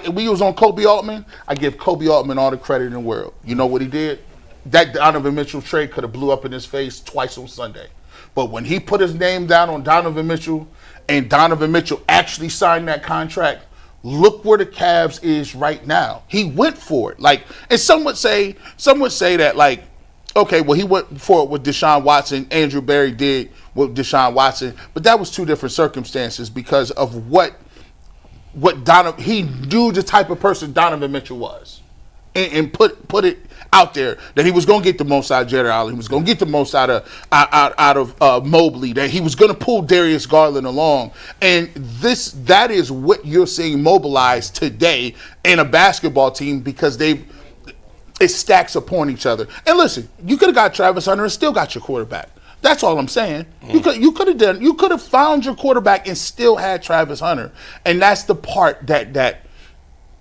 Speaker 6: We was on Kobe Altman. I give Kobe Altman all the credit in the world. You know what he did? That Donovan Mitchell trade could have blew up in his face twice on Sunday. But when he put his name down on Donovan Mitchell, and Donovan Mitchell actually signed that contract, look where the Cavs is right now. He went for it. And some would say that, okay, well, he went for it with Deshaun Watson. Andrew Berry did with Deshaun Watson. But that was two different circumstances because of what Donovan, he knew the type of person Donovan Mitchell was, and put it out there that he was going to get the most out of Jared Allen. He was going to get the most out of Mobley. That he was going to pull Darius Garland along, and that is what you're seeing mobilized today in a basketball team because it stacks upon each other. And listen, you could have got Travis Hunter and still got your quarterback. That's all I'm saying. You could have found your quarterback and still had Travis Hunter, and that's the part that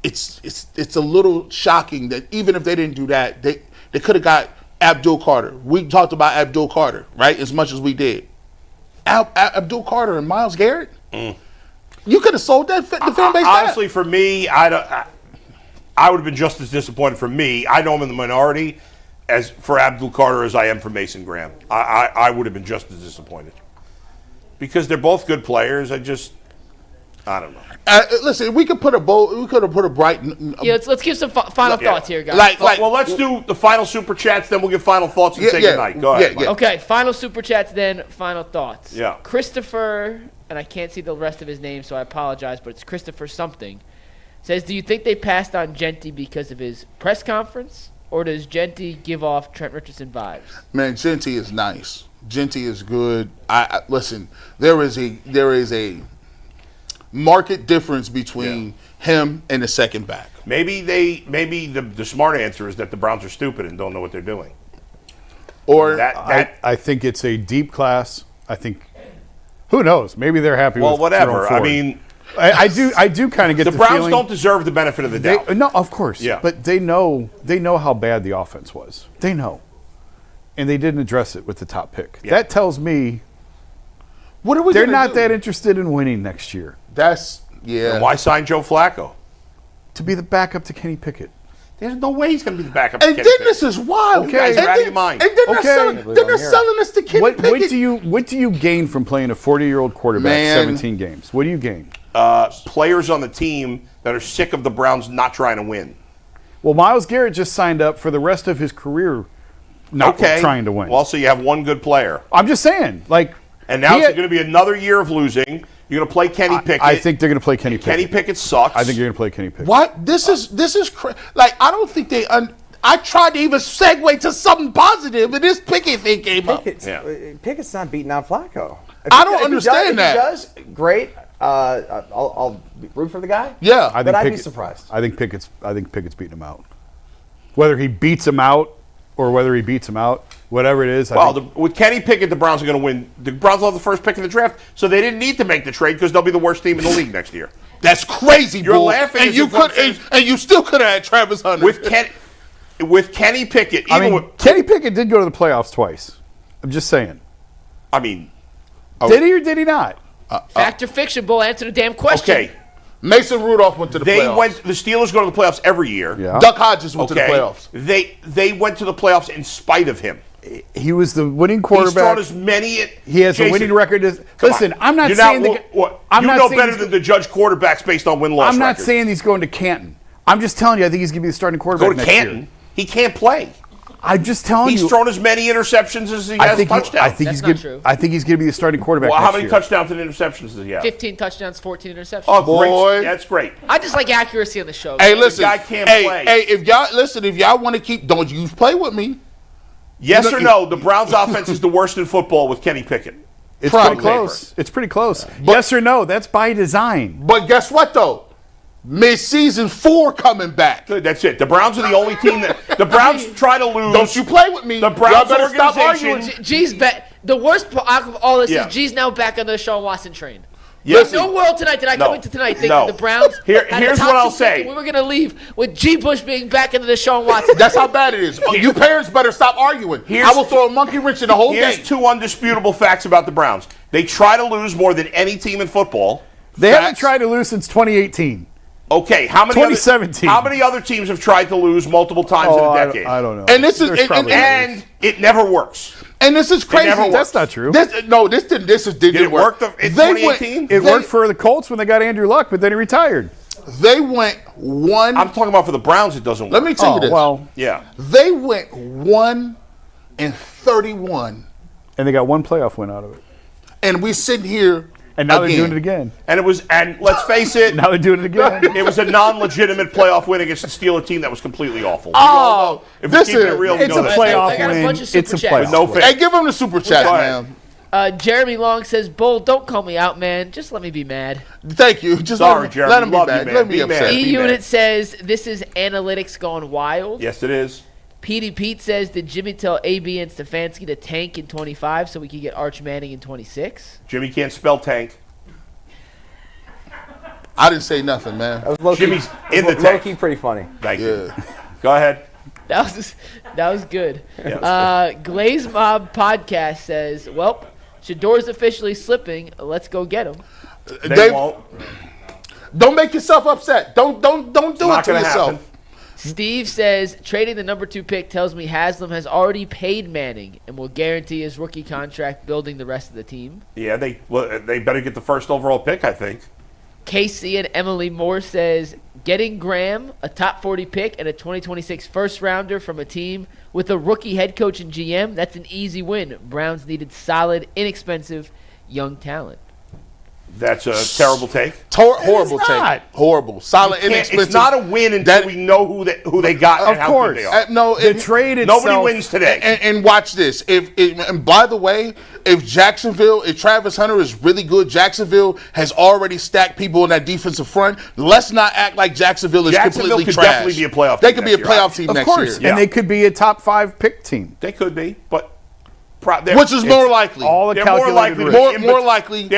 Speaker 6: it's a little shocking that even if they didn't do that, they could have got Abdul Carter. We talked about Abdul Carter, right? As much as we did. Abdul Carter and Myles Garrett. You could have sold the fan base.
Speaker 2: Honestly, for me, I would have been just as disappointed. For me, I know I'm in the minority as for Abdul Carter as I am for Mason Graham. I would have been just as disappointed because they're both good players. I don't know.
Speaker 6: Listen, we could have put a bright.
Speaker 5: Let's give some final thoughts here, guys.
Speaker 2: Well, let's do the final super chats, then we'll give final thoughts and say goodnight. Go ahead.
Speaker 5: Okay, final super chats, then final thoughts.
Speaker 2: Yeah.
Speaker 5: Christopher, and I can't see the rest of his name, so I apologize, but it's Christopher something. Says, do you think they passed on Genty because of his press conference, or does Genty give off Trent Richardson vibes?
Speaker 6: Man, Genty is nice. Genty is good. Listen. There is a market difference between him and the second back.
Speaker 2: Maybe the smart answer is that the Browns are stupid and don't know what they're doing.
Speaker 6: Or
Speaker 4: I think it's a deep class. I think Who knows? Maybe they're happy
Speaker 2: Well,
Speaker 4: with
Speaker 2: whatever. I
Speaker 4: Ford.
Speaker 2: mean,
Speaker 4: I do kind of get
Speaker 2: the
Speaker 4: the
Speaker 2: Browns
Speaker 4: feeling
Speaker 2: don't deserve the benefit of the doubt.
Speaker 4: no, of course.
Speaker 2: Yeah.
Speaker 4: But they know how bad the offense was. They know. And they didn't address it with the top pick.
Speaker 2: Yeah.
Speaker 4: That tells me
Speaker 6: What are we?
Speaker 4: they're
Speaker 6: gonna
Speaker 4: not
Speaker 6: do?
Speaker 4: that interested in winning next year.
Speaker 6: That's
Speaker 2: And why sign Joe Flacco?
Speaker 4: To be the backup to Kenny Pickett.
Speaker 2: There's no way he's going to be the backup.
Speaker 6: And
Speaker 2: to
Speaker 6: then
Speaker 2: Kenny
Speaker 6: this
Speaker 2: Pickett.
Speaker 6: is wild.
Speaker 2: You guys
Speaker 6: And
Speaker 2: are out of
Speaker 6: then-
Speaker 2: your mind.
Speaker 6: And then
Speaker 4: Okay.
Speaker 6: they're selling us to Kenny Pickett.
Speaker 4: What do you gain from playing a 40-year-old quarterback
Speaker 6: Man.
Speaker 4: 17 games? What do you gain?
Speaker 2: Players on the team that are sick of the Browns not trying to win.
Speaker 4: Well, Myles Garrett just signed up for the rest of his career not trying to win.
Speaker 2: Well, so you have one good player.
Speaker 4: I'm just saying, like,
Speaker 2: And now
Speaker 4: he
Speaker 2: it's
Speaker 4: had-
Speaker 2: going to be another year of losing. You're going to play Kenny Pickett.
Speaker 4: I think they're going to play Kenny Pickett.
Speaker 2: Kenny Pickett sucks.
Speaker 4: I think you're going to play Kenny Pickett.
Speaker 6: What? This is like I don't think they. I tried to even segue to something positive, and this Pickett thing came up.
Speaker 3: Pickett's not beating out Flacco.
Speaker 6: I don't understand that.
Speaker 3: If he does, great. I'll root for the guy.
Speaker 6: Yeah,
Speaker 4: I think
Speaker 3: but I'd be
Speaker 4: Pickett-
Speaker 3: surprised.
Speaker 4: I think Pickett's beating him out. Whether he beats him out or whether he beats him out, whatever it is.
Speaker 2: With Kenny Pickett, the Browns are going to win. The Browns will have the first pick in the draft, so they didn't need to make the trade because they'll be the worst team in the league next year.
Speaker 6: That's crazy,
Speaker 2: You're
Speaker 6: Bull.
Speaker 2: laughing
Speaker 6: and
Speaker 2: as
Speaker 6: you
Speaker 2: if I'm
Speaker 6: could,
Speaker 2: saying-
Speaker 6: and you still could have had Travis Hunter
Speaker 2: With Kenny Pickett,
Speaker 4: I
Speaker 2: even
Speaker 4: mean,
Speaker 2: with,
Speaker 4: Kenny Pickett did go to the playoffs twice. I'm just saying.
Speaker 2: I mean,
Speaker 4: Did he or did he not?
Speaker 5: Fact or fiction, Bull? Answer the damn question.
Speaker 2: okay,
Speaker 6: Mason Rudolph went to the playoffs.
Speaker 2: the Steelers go to the playoffs every year.
Speaker 4: Yeah.
Speaker 6: Duck Hodges went to the
Speaker 2: Okay,
Speaker 6: playoffs.
Speaker 2: they went to the playoffs in spite of him.
Speaker 4: He was the winning
Speaker 2: He's thrown
Speaker 4: quarterback.
Speaker 2: as many.
Speaker 4: He has a
Speaker 2: Jason,
Speaker 4: winning record.
Speaker 2: come
Speaker 4: Listen,
Speaker 2: on.
Speaker 4: I'm not
Speaker 2: You're
Speaker 4: saying I'm
Speaker 2: you
Speaker 4: not
Speaker 2: know
Speaker 4: saying
Speaker 2: better
Speaker 4: he's-
Speaker 2: than to judge quarterbacks based on win-loss
Speaker 4: I'm not
Speaker 2: records.
Speaker 4: saying he's going to Canton. I'm just telling you, I think he's going to be the starting quarterback
Speaker 2: Go to
Speaker 4: next
Speaker 2: Canton.
Speaker 4: year.
Speaker 2: He can't play.
Speaker 4: I'm just telling
Speaker 2: He's
Speaker 4: you.
Speaker 2: thrown as many interceptions as he
Speaker 4: I
Speaker 2: has
Speaker 4: think
Speaker 2: touchdowns.
Speaker 4: I think
Speaker 5: That's
Speaker 4: he's
Speaker 5: not
Speaker 4: good.
Speaker 5: true.
Speaker 4: I think he's going to be the starting quarterback.
Speaker 2: Well, how
Speaker 4: next
Speaker 2: many
Speaker 4: year.
Speaker 2: touchdowns and interceptions does he have?
Speaker 5: 15 touchdowns, 14 interceptions.
Speaker 2: Oh,
Speaker 6: Boy.
Speaker 2: great. That's great.
Speaker 5: I just like accuracy on the show.
Speaker 6: Hey, listen,
Speaker 2: guy can't
Speaker 6: hey,
Speaker 2: play.
Speaker 6: hey, if y'all want to keep, don't you play with me?
Speaker 2: Yes
Speaker 6: You
Speaker 2: or
Speaker 6: know-
Speaker 2: no, the Browns' offense is the worst in football with Kenny Pickett.
Speaker 4: It's
Speaker 6: Probably.
Speaker 4: pretty close. It's pretty close. Yes or no? That's by design.
Speaker 6: But guess what though? Mid-season 4 coming back.
Speaker 2: Good, that's it. The Browns are the only team that the Browns try to lose.
Speaker 6: Don't you play with me?
Speaker 2: The Browns
Speaker 6: Y'all better stop
Speaker 2: organization-
Speaker 6: arguing.
Speaker 5: G's back. The worst part of all this
Speaker 2: Yeah.
Speaker 5: is G's now back on the Deshaun Watson train.
Speaker 2: Yes.
Speaker 5: No world tonight did I come
Speaker 2: No.
Speaker 5: into tonight thinking
Speaker 2: No.
Speaker 5: the Browns.
Speaker 2: Here-
Speaker 5: had the
Speaker 2: here's
Speaker 5: top
Speaker 2: what I'll
Speaker 5: 2 pick
Speaker 2: say.
Speaker 5: and we were going to leave with G. Bush being back into the Deshaun Watson.
Speaker 6: That's how bad it is. You parents better stop arguing. I will throw a monkey wrench in the whole
Speaker 2: Here's
Speaker 6: game.
Speaker 2: 2 undisputable facts about the Browns. They try to lose more than any team in football.
Speaker 4: They haven't
Speaker 2: Facts.
Speaker 4: tried to lose since 2018.
Speaker 2: Okay, how many
Speaker 4: 2017.
Speaker 2: how many other teams have tried to lose multiple times in a decade?
Speaker 4: I don't know.
Speaker 6: And this is
Speaker 4: There's probably
Speaker 2: And it never works.
Speaker 6: crazy.
Speaker 2: never works.
Speaker 4: That's not true.
Speaker 6: This didn't
Speaker 2: Did it work in
Speaker 6: They
Speaker 2: 2018?
Speaker 4: It worked for the Colts when they got Andrew Luck, but then he retired.
Speaker 6: They went one.
Speaker 2: I'm talking about for the Browns. It doesn't work.
Speaker 6: Let me tell you this.
Speaker 4: Well,
Speaker 2: Yeah.
Speaker 6: They went 1-31,
Speaker 4: and they got one playoff win out of it.
Speaker 6: and we sitting here.
Speaker 4: And now
Speaker 6: again.
Speaker 4: they're doing it again.
Speaker 2: And let's face it,
Speaker 4: Now they're doing it again.
Speaker 2: it was a non-legitimate playoff win against the Steelers team that was completely awful.
Speaker 6: Oh,
Speaker 2: if we're
Speaker 6: this
Speaker 2: keeping
Speaker 6: is-
Speaker 2: it real, we
Speaker 4: It's
Speaker 2: know
Speaker 4: a
Speaker 2: that.
Speaker 4: playoff
Speaker 5: I got a
Speaker 4: win.
Speaker 5: bunch of
Speaker 4: It's
Speaker 5: super
Speaker 4: a
Speaker 5: chats.
Speaker 4: playoff.
Speaker 2: No
Speaker 4: win.
Speaker 2: faith.
Speaker 6: Hey, give them the super chat,
Speaker 2: Go ahead.
Speaker 6: man.
Speaker 5: Jeremy Long says, Bull, don't call me out, man. Just let me be mad.
Speaker 6: Thank you. Just
Speaker 2: Sorry, Jeremy.
Speaker 6: let them be
Speaker 2: Love you,
Speaker 6: mad.
Speaker 2: man.
Speaker 6: Let me
Speaker 2: Be
Speaker 6: upset.
Speaker 2: mad.
Speaker 5: E
Speaker 2: Be
Speaker 5: Unit
Speaker 2: mad.
Speaker 5: says, this is analytics gone wild.
Speaker 2: Yes, it is.
Speaker 5: Petey Pete says, did Jimmy tell AB and Stefanski to tank in 25 so we could get Arch Manning in 26?
Speaker 2: Jimmy can't spell tank.
Speaker 6: I didn't say nothing, man.
Speaker 3: That was low
Speaker 2: Jimmy's
Speaker 3: key,
Speaker 2: in the
Speaker 3: low
Speaker 2: tank.
Speaker 3: key pretty funny.
Speaker 2: Thank you.
Speaker 6: Yeah.
Speaker 2: Go ahead.
Speaker 5: That was good.
Speaker 2: Yeah,
Speaker 5: Glaze Mob Podcast says, well, Shador's officially slipping. Let's go get him.
Speaker 2: They won't.
Speaker 6: Don't make yourself upset. Don't do it
Speaker 2: Not
Speaker 6: to
Speaker 2: gonna
Speaker 6: yourself.
Speaker 2: happen.
Speaker 5: Steve says, trading the number 2 pick tells me Haslam has already paid Manning and will guarantee his rookie contract building the rest of the team.
Speaker 2: Yeah, they better get the first overall pick, I think.
Speaker 5: Casey and Emily Moore says, getting Graham, a top 40 pick, and a 2026 first rounder from a team with a rookie head coach and GM, that's an easy win. Browns needed solid, inexpensive, young talent.
Speaker 2: That's a terrible take.
Speaker 6: Horrible
Speaker 4: It's not.
Speaker 6: take. Horrible. Solid, inexpensive.
Speaker 2: It's not a win until we know who they got and
Speaker 4: Of
Speaker 2: how
Speaker 4: course.
Speaker 2: good they are.
Speaker 6: No,
Speaker 4: The trade itself.
Speaker 2: Nobody wins today.
Speaker 6: And watch this. And by the way, if Travis Hunter is really good, Jacksonville has already stacked people in that defensive front. Let's not act like Jacksonville is
Speaker 2: Jacksonville
Speaker 6: completely
Speaker 2: could
Speaker 6: trash.
Speaker 2: definitely be a playoff
Speaker 6: They
Speaker 2: team
Speaker 6: could be a
Speaker 2: next year,
Speaker 6: playoff team
Speaker 4: Of
Speaker 6: next
Speaker 4: course.
Speaker 6: year.
Speaker 2: Yeah.
Speaker 4: And they could be a top 5 pick team.
Speaker 2: They could be, but
Speaker 6: Which is more likely?
Speaker 4: All the
Speaker 2: They're more likely.
Speaker 4: calculated risk.
Speaker 6: More likely.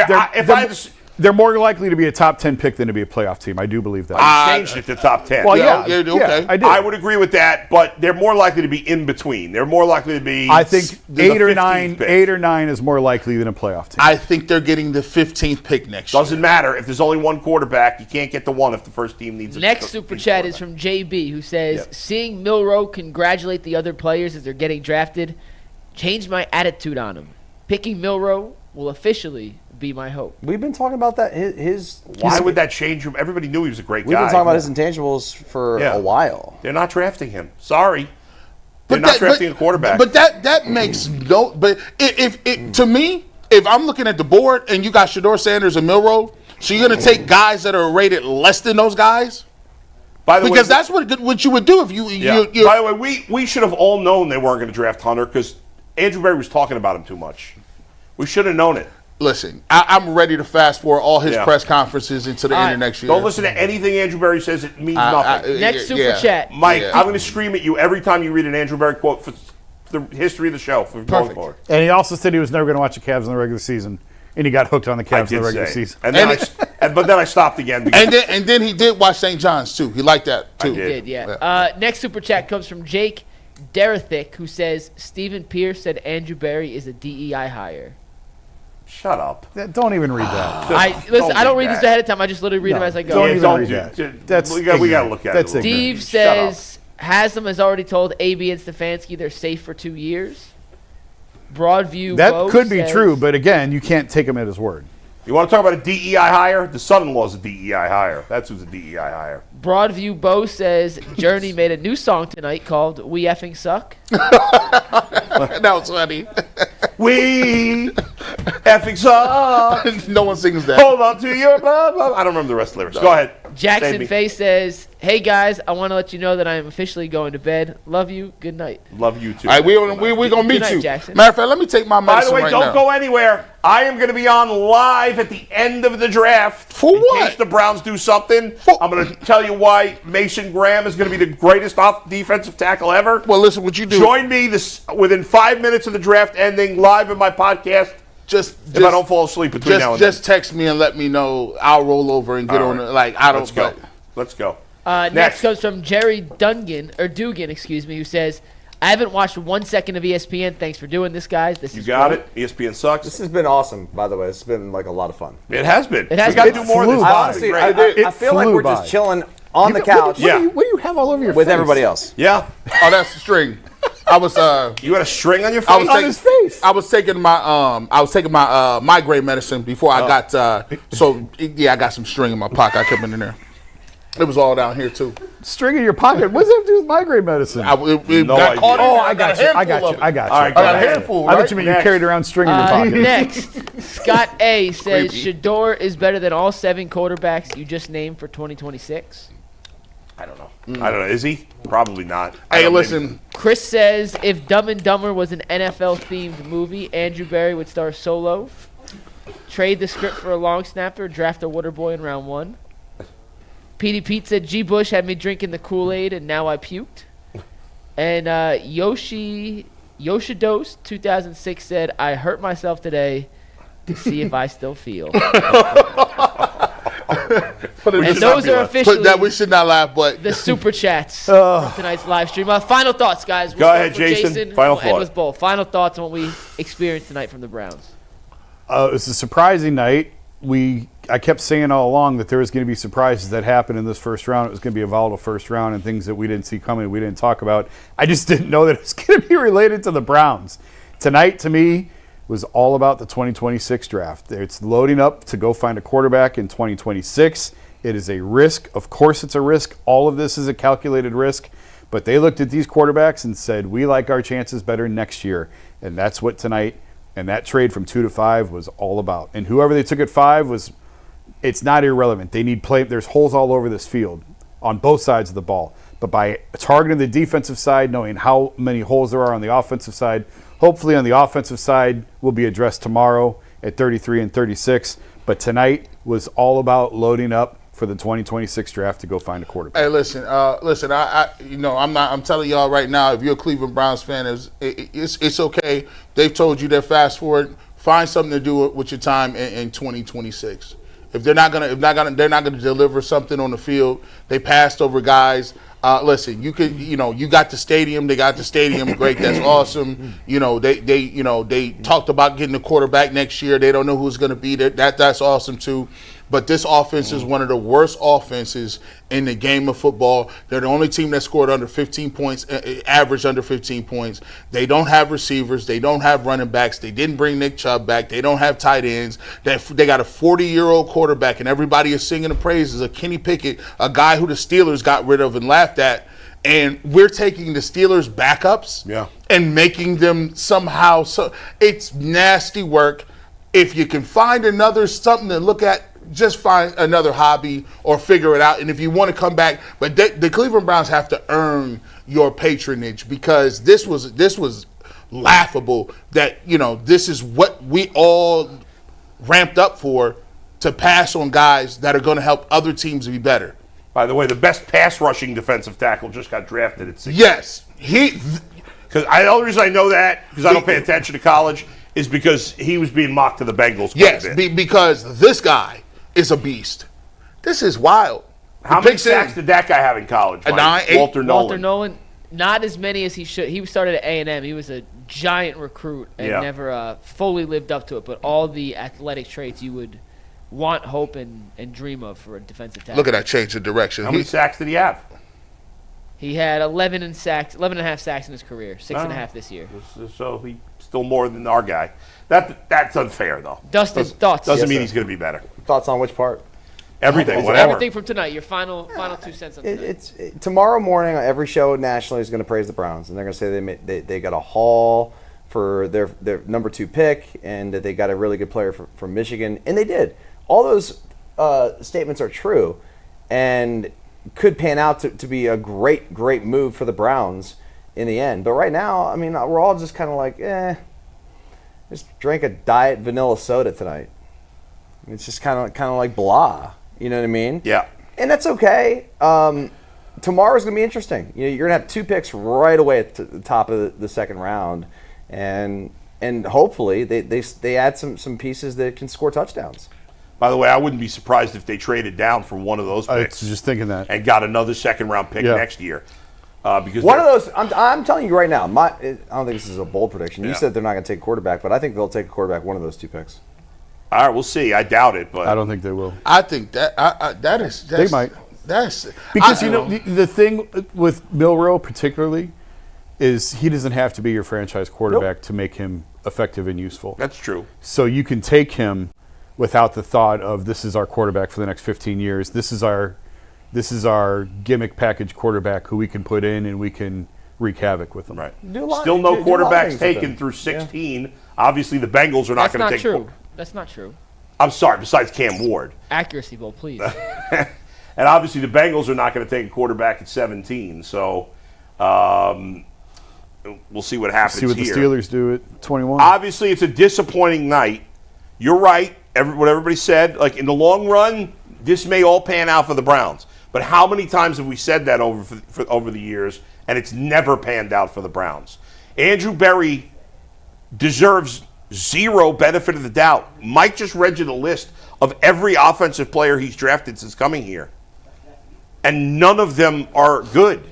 Speaker 4: They're more likely to be a top 10 pick than to be a playoff team. I do believe that.
Speaker 2: I changed it to top 10.
Speaker 4: Well,
Speaker 6: okay.
Speaker 4: I did.
Speaker 2: I would agree with that, but they're more likely to be in between. They're more likely to be.
Speaker 4: I think
Speaker 2: the
Speaker 4: 8 or
Speaker 2: 15th
Speaker 4: 9,
Speaker 2: pick.
Speaker 4: 8 or 9 is more likely than a playoff team.
Speaker 6: I think they're getting the 15th pick next year.
Speaker 2: Doesn't matter if there's only one quarterback. You can't get the one if the first team needs.
Speaker 5: Next super chat is from JB, who says, "Seeing Milroe congratulate the other players as they're getting drafted changed my attitude on him. Picking Milroe will officially be my hope."
Speaker 3: We've been talking about that.
Speaker 2: Why would that change him? Everybody knew he was a great guy.
Speaker 3: We've been talking about his intangibles for a while.
Speaker 2: They're not drafting him. Sorry. They're not drafting a quarterback.
Speaker 6: But that makes no. But if to me, if I'm looking at the board and you got Shedeur Sanders and Milroe, so you're going to take guys that are rated less than those guys?
Speaker 2: By the way,
Speaker 6: because that's what you would do if you.
Speaker 2: By the way, we should have all known they weren't going to draft Hunter because Andrew Berry was talking about him too much. We should have known it.
Speaker 6: Listen, I'm ready to fast forward all his press conferences into the end of next year.
Speaker 2: Don't listen to anything Andrew Berry says. It means nothing.
Speaker 5: Next super chat.
Speaker 2: Mike, I'm going to scream at you every time you read an Andrew Berry quote for the history of the show. Going forward.
Speaker 4: And he also said he was never going to watch the Cavs in the regular season, and he got hooked on the Cavs in the regular season.
Speaker 2: And then but then I stopped again.
Speaker 6: And then he did watch St. John's, too. He liked that, too.
Speaker 5: He did, yeah. Next super chat comes from Jake Derethick, who says, "Stephen Pierce said Andrew Berry is a DEI hire."
Speaker 2: Shut up.
Speaker 4: Don't even read that.
Speaker 5: I don't read these ahead of time. I just literally read them as I go.
Speaker 4: Don't even read that.
Speaker 2: We got to look at it.
Speaker 5: Steve says, Haslam has already told AB and Stefanski they're safe for 2 years. Broadview
Speaker 4: That
Speaker 5: Bo
Speaker 4: could be
Speaker 5: says,
Speaker 4: true, but again, you can't take him at his word.
Speaker 2: You want to talk about a DEI hire? The son-in-law's a DEI hire. That's who's a DEI hire.
Speaker 5: Broadview Bo says Journey made a new song tonight called "We Effing Suck."
Speaker 6: That was funny.
Speaker 2: We effing suck.
Speaker 6: No one sings that.
Speaker 2: Hold on to your blah, blah. I don't remember the rest of the lyrics.
Speaker 6: No.
Speaker 2: Go ahead.
Speaker 5: Jackson Faye says, "Hey guys, I want to let you know that I am officially going to bed. Love you. Good night."
Speaker 2: Love you too.
Speaker 6: All right, we're gonna meet
Speaker 5: night,
Speaker 6: you.
Speaker 5: Jackson.
Speaker 6: Matter of fact, let me take my medicine.
Speaker 2: By the way,
Speaker 6: right
Speaker 2: don't
Speaker 6: now.
Speaker 2: go anywhere. I am going to be on live at the end of the draft.
Speaker 6: For
Speaker 2: in
Speaker 6: what?
Speaker 2: case the Browns do something. I'm going to tell you why Mason Graham is going to be the greatest defensive tackle ever.
Speaker 6: Well, listen, what you do.
Speaker 2: Join me within 5 minutes of the draft ending live in my podcast. If I don't fall asleep between now and then.
Speaker 6: Just text me and let me know. I'll roll over and get on.
Speaker 2: Let's go. Let's go.
Speaker 5: Next comes from Jerry Dugan, who says, "I haven't watched 1 second of ESPN. Thanks for doing this, guys. This
Speaker 2: You
Speaker 5: is
Speaker 2: got
Speaker 5: great."
Speaker 2: it. ESPN sucks.
Speaker 12: This has been awesome, by the way. It's been like a lot of fun.
Speaker 2: It has been.
Speaker 5: It has
Speaker 2: we got to
Speaker 5: been.
Speaker 2: do more of this.
Speaker 12: Honestly, I feel like we're just chilling on the couch.
Speaker 4: What do you have all over your
Speaker 12: with
Speaker 4: face?
Speaker 12: everybody else?
Speaker 2: Yeah.
Speaker 6: Oh, that's the string. I was
Speaker 2: You had a string on your face?
Speaker 4: on his face.
Speaker 6: I was taking my migraine medicine before I got I got some string in my pocket. I kept it in there. It was all down here too.
Speaker 4: String in your pocket. What does that have to do with migraine medicine?
Speaker 6: Got caught in there.
Speaker 4: I got you. All right,
Speaker 6: I got a handful.
Speaker 4: I thought you meant you carried around string in your pocket.
Speaker 5: Next, Scott A says Shedeur is better than all 7 quarterbacks you just named for 2026.
Speaker 2: I don't know. I don't know. Is he? Probably not.
Speaker 6: Hey, listen.
Speaker 5: Chris says if Dumb and Dumber was an NFL-themed movie, Andrew Berry would star solo. Trade the script for a long snapper. Draft a water boy in round 1. Petey Pete said G. Bush had me drinking the Kool-Aid and now I puked. And Yoshidos 2006 said I hurt myself today to see if I still feel. And those are officially
Speaker 6: we should not laugh, but
Speaker 5: the super chats of tonight's live stream. Final thoughts, guys.
Speaker 2: Go ahead, Jason. Final
Speaker 5: We'll end
Speaker 2: thought.
Speaker 5: with both. Final thoughts on what we experienced tonight from the Browns.
Speaker 4: It was a surprising night. I kept saying all along that there was going to be surprises that happened in this first round. It was going to be a volatile first round and things that we didn't see coming, we didn't talk about. I just didn't know that it was going to be related to the Browns. Tonight, to me, was all about the 2026 draft. It's loading up to go find a quarterback in 2026. It is a risk. Of course it's a risk. All of this is a calculated risk. But they looked at these quarterbacks and said, we like our chances better next year. And that's what tonight and that trade from 2 to 5 was all about. And whoever they took at 5 it's not irrelevant. They need play. There's holes all over this field on both sides of the ball. But by targeting the defensive side, knowing how many holes there are on the offensive side, hopefully on the offensive side will be addressed tomorrow at 33 and 36. But tonight was all about loading up for the 2026 draft to go find a quarterback.
Speaker 6: Hey, listen. I'm telling y'all right now. If you're a Cleveland Browns fan, it's okay. They've told you they're fast forward. Find something to do with your time in 2026. If they're not gonna deliver something on the field, they passed over guys. Listen, you got the stadium. They got the stadium. Great, that's awesome. They talked about getting a quarterback next year. They don't know who's going to be there. That's awesome too. But this offense is one of the worst offenses in the game of football. They're the only team that scored under 15 points, average under 15 points. They don't have receivers. They don't have running backs. They didn't bring Nick Chubb back. They don't have tight ends. They got a 40-year-old quarterback, and everybody is singing the praises of Kenny Pickett, a guy who the Steelers got rid of and laughed at. And we're taking the Steelers' backups and making them somehow. So it's nasty work. If you can find something to look at, just find another hobby or figure it out. And if you want to come back, but the Cleveland Browns have to earn your patronage, because this was laughable that, this is what we all ramped up for, to pass on guys that are going to help other teams be better.
Speaker 2: By the way, the best pass rushing defensive tackle just got drafted at 16.
Speaker 6: Yes.
Speaker 2: Because the only reason I know that, because I don't pay attention to college, is because he was being mocked to the Bengals quite a bit.
Speaker 6: Because this guy is a beast. This is wild.
Speaker 2: How many sacks did that guy have in college? Walter
Speaker 5: Nolan, not as many as he should. He started at A&M. He was a giant recruit and never fully lived up to it. But all the athletic traits you would want, hope, and dream of for a defensive tackle.
Speaker 6: Look at that change of direction.
Speaker 2: How many sacks did he have?
Speaker 5: He had 11 and a half sacks in his career, 6.5 this year.
Speaker 2: So he still more than our guy. That's unfair, though.
Speaker 5: Dustin, thoughts?
Speaker 2: Doesn't mean he's going to be better.
Speaker 12: Thoughts on which part?
Speaker 2: Everything, whatever.
Speaker 5: Everything from tonight. Your final 2 cents on tonight.
Speaker 12: Tomorrow morning, every show nationally is going to praise the Browns, and they're going to say they got a haul for their number 2 pick, and that they got a really good player from Michigan, and they did. All those statements are true, and could pan out to be a great move for the Browns in the end. But right now, I mean, we're all just kind of like, just drank a diet vanilla soda tonight. It's just kind of like blah. You know what I mean?
Speaker 2: Yeah.
Speaker 12: And that's okay. Tomorrow's going to be interesting. You're going to have 2 picks right away at the top of the second round, and hopefully they add some pieces that can score touchdowns.
Speaker 2: By the way, I wouldn't be surprised if they traded down from one of those picks.
Speaker 4: I was just thinking that.
Speaker 2: And got another second-round pick next year. Because
Speaker 12: one of those, I'm telling you right now, I don't think this is a bold prediction. You said they're not going to take a quarterback, but I think they'll take a quarterback one of those 2 picks.
Speaker 2: All right, we'll see. I doubt it, but
Speaker 4: I don't think they will.
Speaker 6: I think
Speaker 4: they might.
Speaker 6: That's
Speaker 4: because the thing with Milroe particularly is he doesn't have to be your franchise quarterback to make him effective and useful.
Speaker 2: That's true.
Speaker 4: So you can take him without the thought of this is our quarterback for the next 15 years. This is our gimmick package quarterback who we can put in and we can wreak havoc with them.
Speaker 2: Right. Still no quarterbacks taken through 16. Yeah. Obviously, the Bengals are not going to take.
Speaker 5: True. That's not true.
Speaker 2: I'm sorry. Besides Cam Ward.
Speaker 5: Accuracy, Bull, please.
Speaker 2: And obviously, the Bengals are not going to take a quarterback at 17. So we'll see what happens.
Speaker 4: See what
Speaker 2: here.
Speaker 4: The Steelers do at 21.
Speaker 2: Obviously, it's a disappointing night. You're right. What everybody said. Like in the long run, this may all pan out for the Browns. But how many times have we said that over the years, and it's never panned out for the Browns? Andrew Berry deserves zero benefit of the doubt. Mike just read you the list of every offensive player he's drafted since coming here, and none of them are good.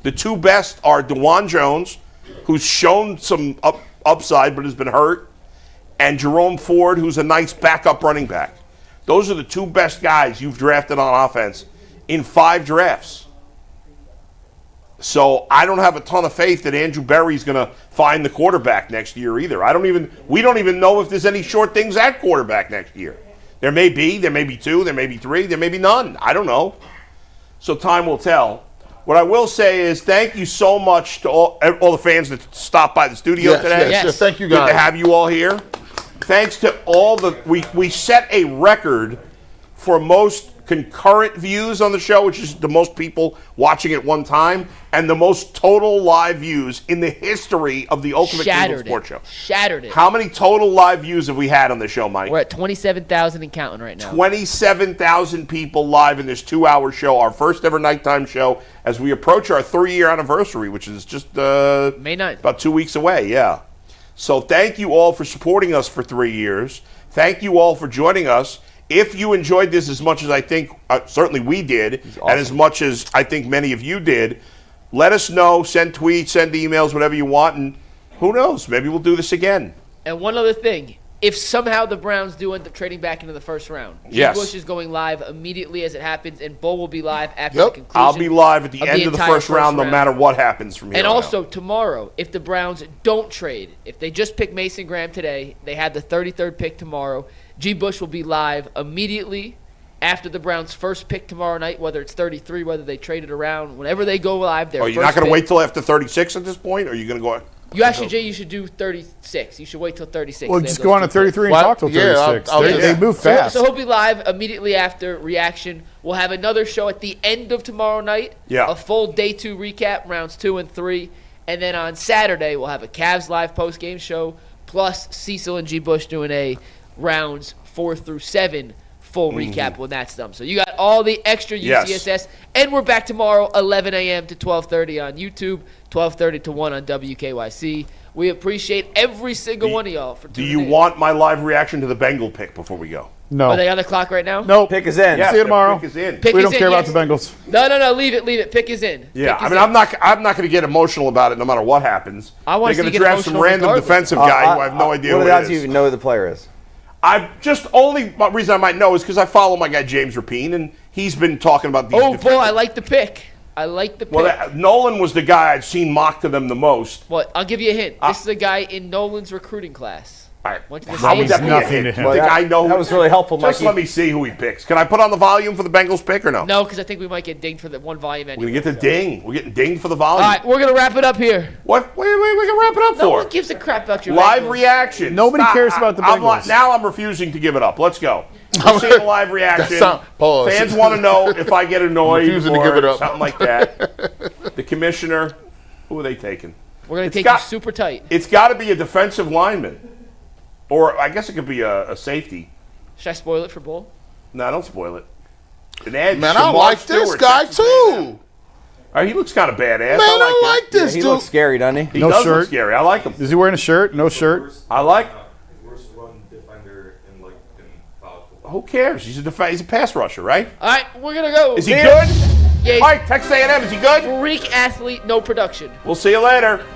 Speaker 2: The 2 best are DeJuan Jones, who's shown some upside but has been hurt, and Jerome Ford, who's a nice backup running back. Those are the 2 best guys you've drafted on offense in 5 drafts. So I don't have a ton of faith that Andrew Berry's going to find the quarterback next year either. We don't even know if there's any short things at quarterback next year. There may be 2, there may be 3, there may be none. I don't know. So time will tell. What I will say is thank you so much to all the fans that stopped by the studio today.
Speaker 6: Yes. Thank you, guys.
Speaker 2: Good to have you all here. Thanks to all we set a record for most concurrent views on the show, which is the most people watching at one time, and the most total live views in the history of the Ultimate Cleveland Sports Show.
Speaker 5: Shattered it.
Speaker 2: How many total live views have we had on the show, Mike?
Speaker 5: We're at 27,000 and counting right now.
Speaker 2: 27,000 people live in this 2-hour show, our first ever nighttime show, as we approach our 3-year anniversary, which is just
Speaker 5: May 9th.
Speaker 2: About 2 weeks away, yeah. So thank you all for supporting us for 3 years. Thank you all for joining us. If you enjoyed this as much as I think, certainly we did, and as much as I think many of you did, let us know, send tweets, send emails, whatever you want, and who knows, maybe we'll do this again.
Speaker 5: And one other thing, if somehow the Browns do end up trading back into the first round,
Speaker 2: Yes.
Speaker 5: Bush is going live immediately as it happens, and Bull will be live after the conclusion.
Speaker 2: I'll be live at the end of the
Speaker 5: entire
Speaker 2: first round, no matter what happens from here
Speaker 5: And
Speaker 2: on
Speaker 5: also
Speaker 2: out.
Speaker 5: tomorrow, if the Browns don't trade, if they just pick Mason Graham today, they have the 33rd pick tomorrow. G. Bush will be live immediately after the Browns' first pick tomorrow night, whether it's 33, whether they trade it around, whenever they go live.
Speaker 2: Oh, you're not going to wait till after 36 at this point, or are you going to go?
Speaker 5: You actually, Jay, you should do 36. You should wait till 36.
Speaker 4: Well,
Speaker 5: They
Speaker 4: just
Speaker 5: have
Speaker 4: go
Speaker 5: those
Speaker 4: on
Speaker 5: two
Speaker 4: at 33 and
Speaker 6: picks.
Speaker 4: talk till
Speaker 6: Yeah,
Speaker 4: 36.
Speaker 6: I'll do
Speaker 4: They
Speaker 6: that.
Speaker 4: move fast.
Speaker 5: So he'll be live immediately after reaction. We'll have another show at the end of tomorrow night.
Speaker 2: Yeah.
Speaker 5: A full day 2 recap, rounds 2 and 3. And then on Saturday, we'll have a Cavs live post-game show, plus Cecil and G. Bush doing a rounds 4 through 7 full recap when that's done. So you got all the extra UCSS.
Speaker 2: Yes.
Speaker 5: And we're back tomorrow, 11 a.m. to 12:30 on YouTube, 12:30 to 1 on WKYC. We appreciate every single one of y'all for
Speaker 2: Do
Speaker 5: tuning
Speaker 2: you
Speaker 5: in.
Speaker 2: want my live reaction to the Bengal pick before we go?
Speaker 4: No.
Speaker 5: Are they on the clock right now?
Speaker 4: Nope.
Speaker 12: Pick is in.
Speaker 2: Yes,
Speaker 4: See you
Speaker 2: the
Speaker 4: tomorrow.
Speaker 2: pick is in.
Speaker 5: Pick
Speaker 4: We
Speaker 5: is
Speaker 4: don't
Speaker 5: in,
Speaker 4: care about
Speaker 5: yes.
Speaker 4: the Bengals.
Speaker 5: No, leave it. Pick is in.
Speaker 2: Yeah,
Speaker 5: Pick
Speaker 2: I
Speaker 5: is
Speaker 2: mean,
Speaker 5: in.
Speaker 2: I'm not going to get emotional about it no matter what happens.
Speaker 5: I wanna
Speaker 2: They're
Speaker 5: see
Speaker 2: going
Speaker 5: you
Speaker 2: to
Speaker 5: get
Speaker 2: draft some
Speaker 5: emotional
Speaker 2: random
Speaker 5: regardless.
Speaker 2: defensive guy who I have no idea
Speaker 12: What
Speaker 2: who
Speaker 12: are the
Speaker 2: it
Speaker 12: odds you
Speaker 2: is.
Speaker 12: even know who the player is?
Speaker 2: I just only reason I might know is because I follow my guy James Rapine, and he's been talking about these.
Speaker 5: Oh,
Speaker 2: defensive-
Speaker 5: boy, I like the pick.
Speaker 2: Well, Nolan was the guy I'd seen mocked to them the most.
Speaker 5: Well, I'll give you a hint. This is a guy in Nolan's recruiting class.
Speaker 2: All right.
Speaker 5: Went to the
Speaker 2: How
Speaker 5: same
Speaker 2: would that be a
Speaker 4: nothing
Speaker 2: hint?
Speaker 4: to
Speaker 2: You
Speaker 4: him.
Speaker 2: think
Speaker 12: Well,
Speaker 2: I know?
Speaker 12: that was really helpful,
Speaker 2: Just
Speaker 12: Mikey.
Speaker 2: let me see who he picks. Can I put on the volume for the Bengals pick or no?
Speaker 5: No, because I think we might get dinged for the one volume anyway.
Speaker 2: We're going to get the
Speaker 5: so.
Speaker 2: ding. We're getting dinged for the
Speaker 5: All
Speaker 2: volume.
Speaker 5: right, we're going to wrap it up here.
Speaker 2: What? Wait, we can wrap it up
Speaker 5: No
Speaker 2: for.
Speaker 5: one gives a crap about your
Speaker 2: Live
Speaker 5: Bengals.
Speaker 2: reaction.
Speaker 4: Nobody cares about the Bengals.
Speaker 2: Now I'm refusing to give it up. Let's go. We'll see the live reaction.
Speaker 6: Pause.
Speaker 2: Fans want to know if I get annoyed
Speaker 6: Refusing to
Speaker 2: or
Speaker 6: give it up.
Speaker 2: something like that. The commissioner, who are they taking?
Speaker 5: We're going to take
Speaker 2: got-
Speaker 5: you super tight.
Speaker 2: It's got to be a defensive lineman. Or I guess it could be a safety.
Speaker 5: Should I spoil it for Bull?
Speaker 2: No, don't spoil it. An edge.
Speaker 6: Man, I
Speaker 2: Shamar
Speaker 6: like this
Speaker 2: Stewart,
Speaker 6: guy
Speaker 2: Texas A&M.
Speaker 6: too.
Speaker 2: All right, he looks kind of badass.
Speaker 6: Man, I
Speaker 2: him.
Speaker 6: like this
Speaker 12: He
Speaker 6: dude.
Speaker 12: looks scary, doesn't he?
Speaker 2: He
Speaker 4: No
Speaker 2: does
Speaker 4: shirt.
Speaker 2: look scary. I like him.
Speaker 4: Is he wearing a shirt? No shirt.
Speaker 2: I like.
Speaker 9: Worst run defender in college football.
Speaker 2: Who cares? He's a pass rusher, right?
Speaker 5: All right, we're going to go.
Speaker 2: Is he
Speaker 5: See
Speaker 2: good?
Speaker 5: ya. Yeah,
Speaker 2: All right, Texas A&M. Is he good?
Speaker 5: freak athlete, no production.
Speaker 2: We'll see you later.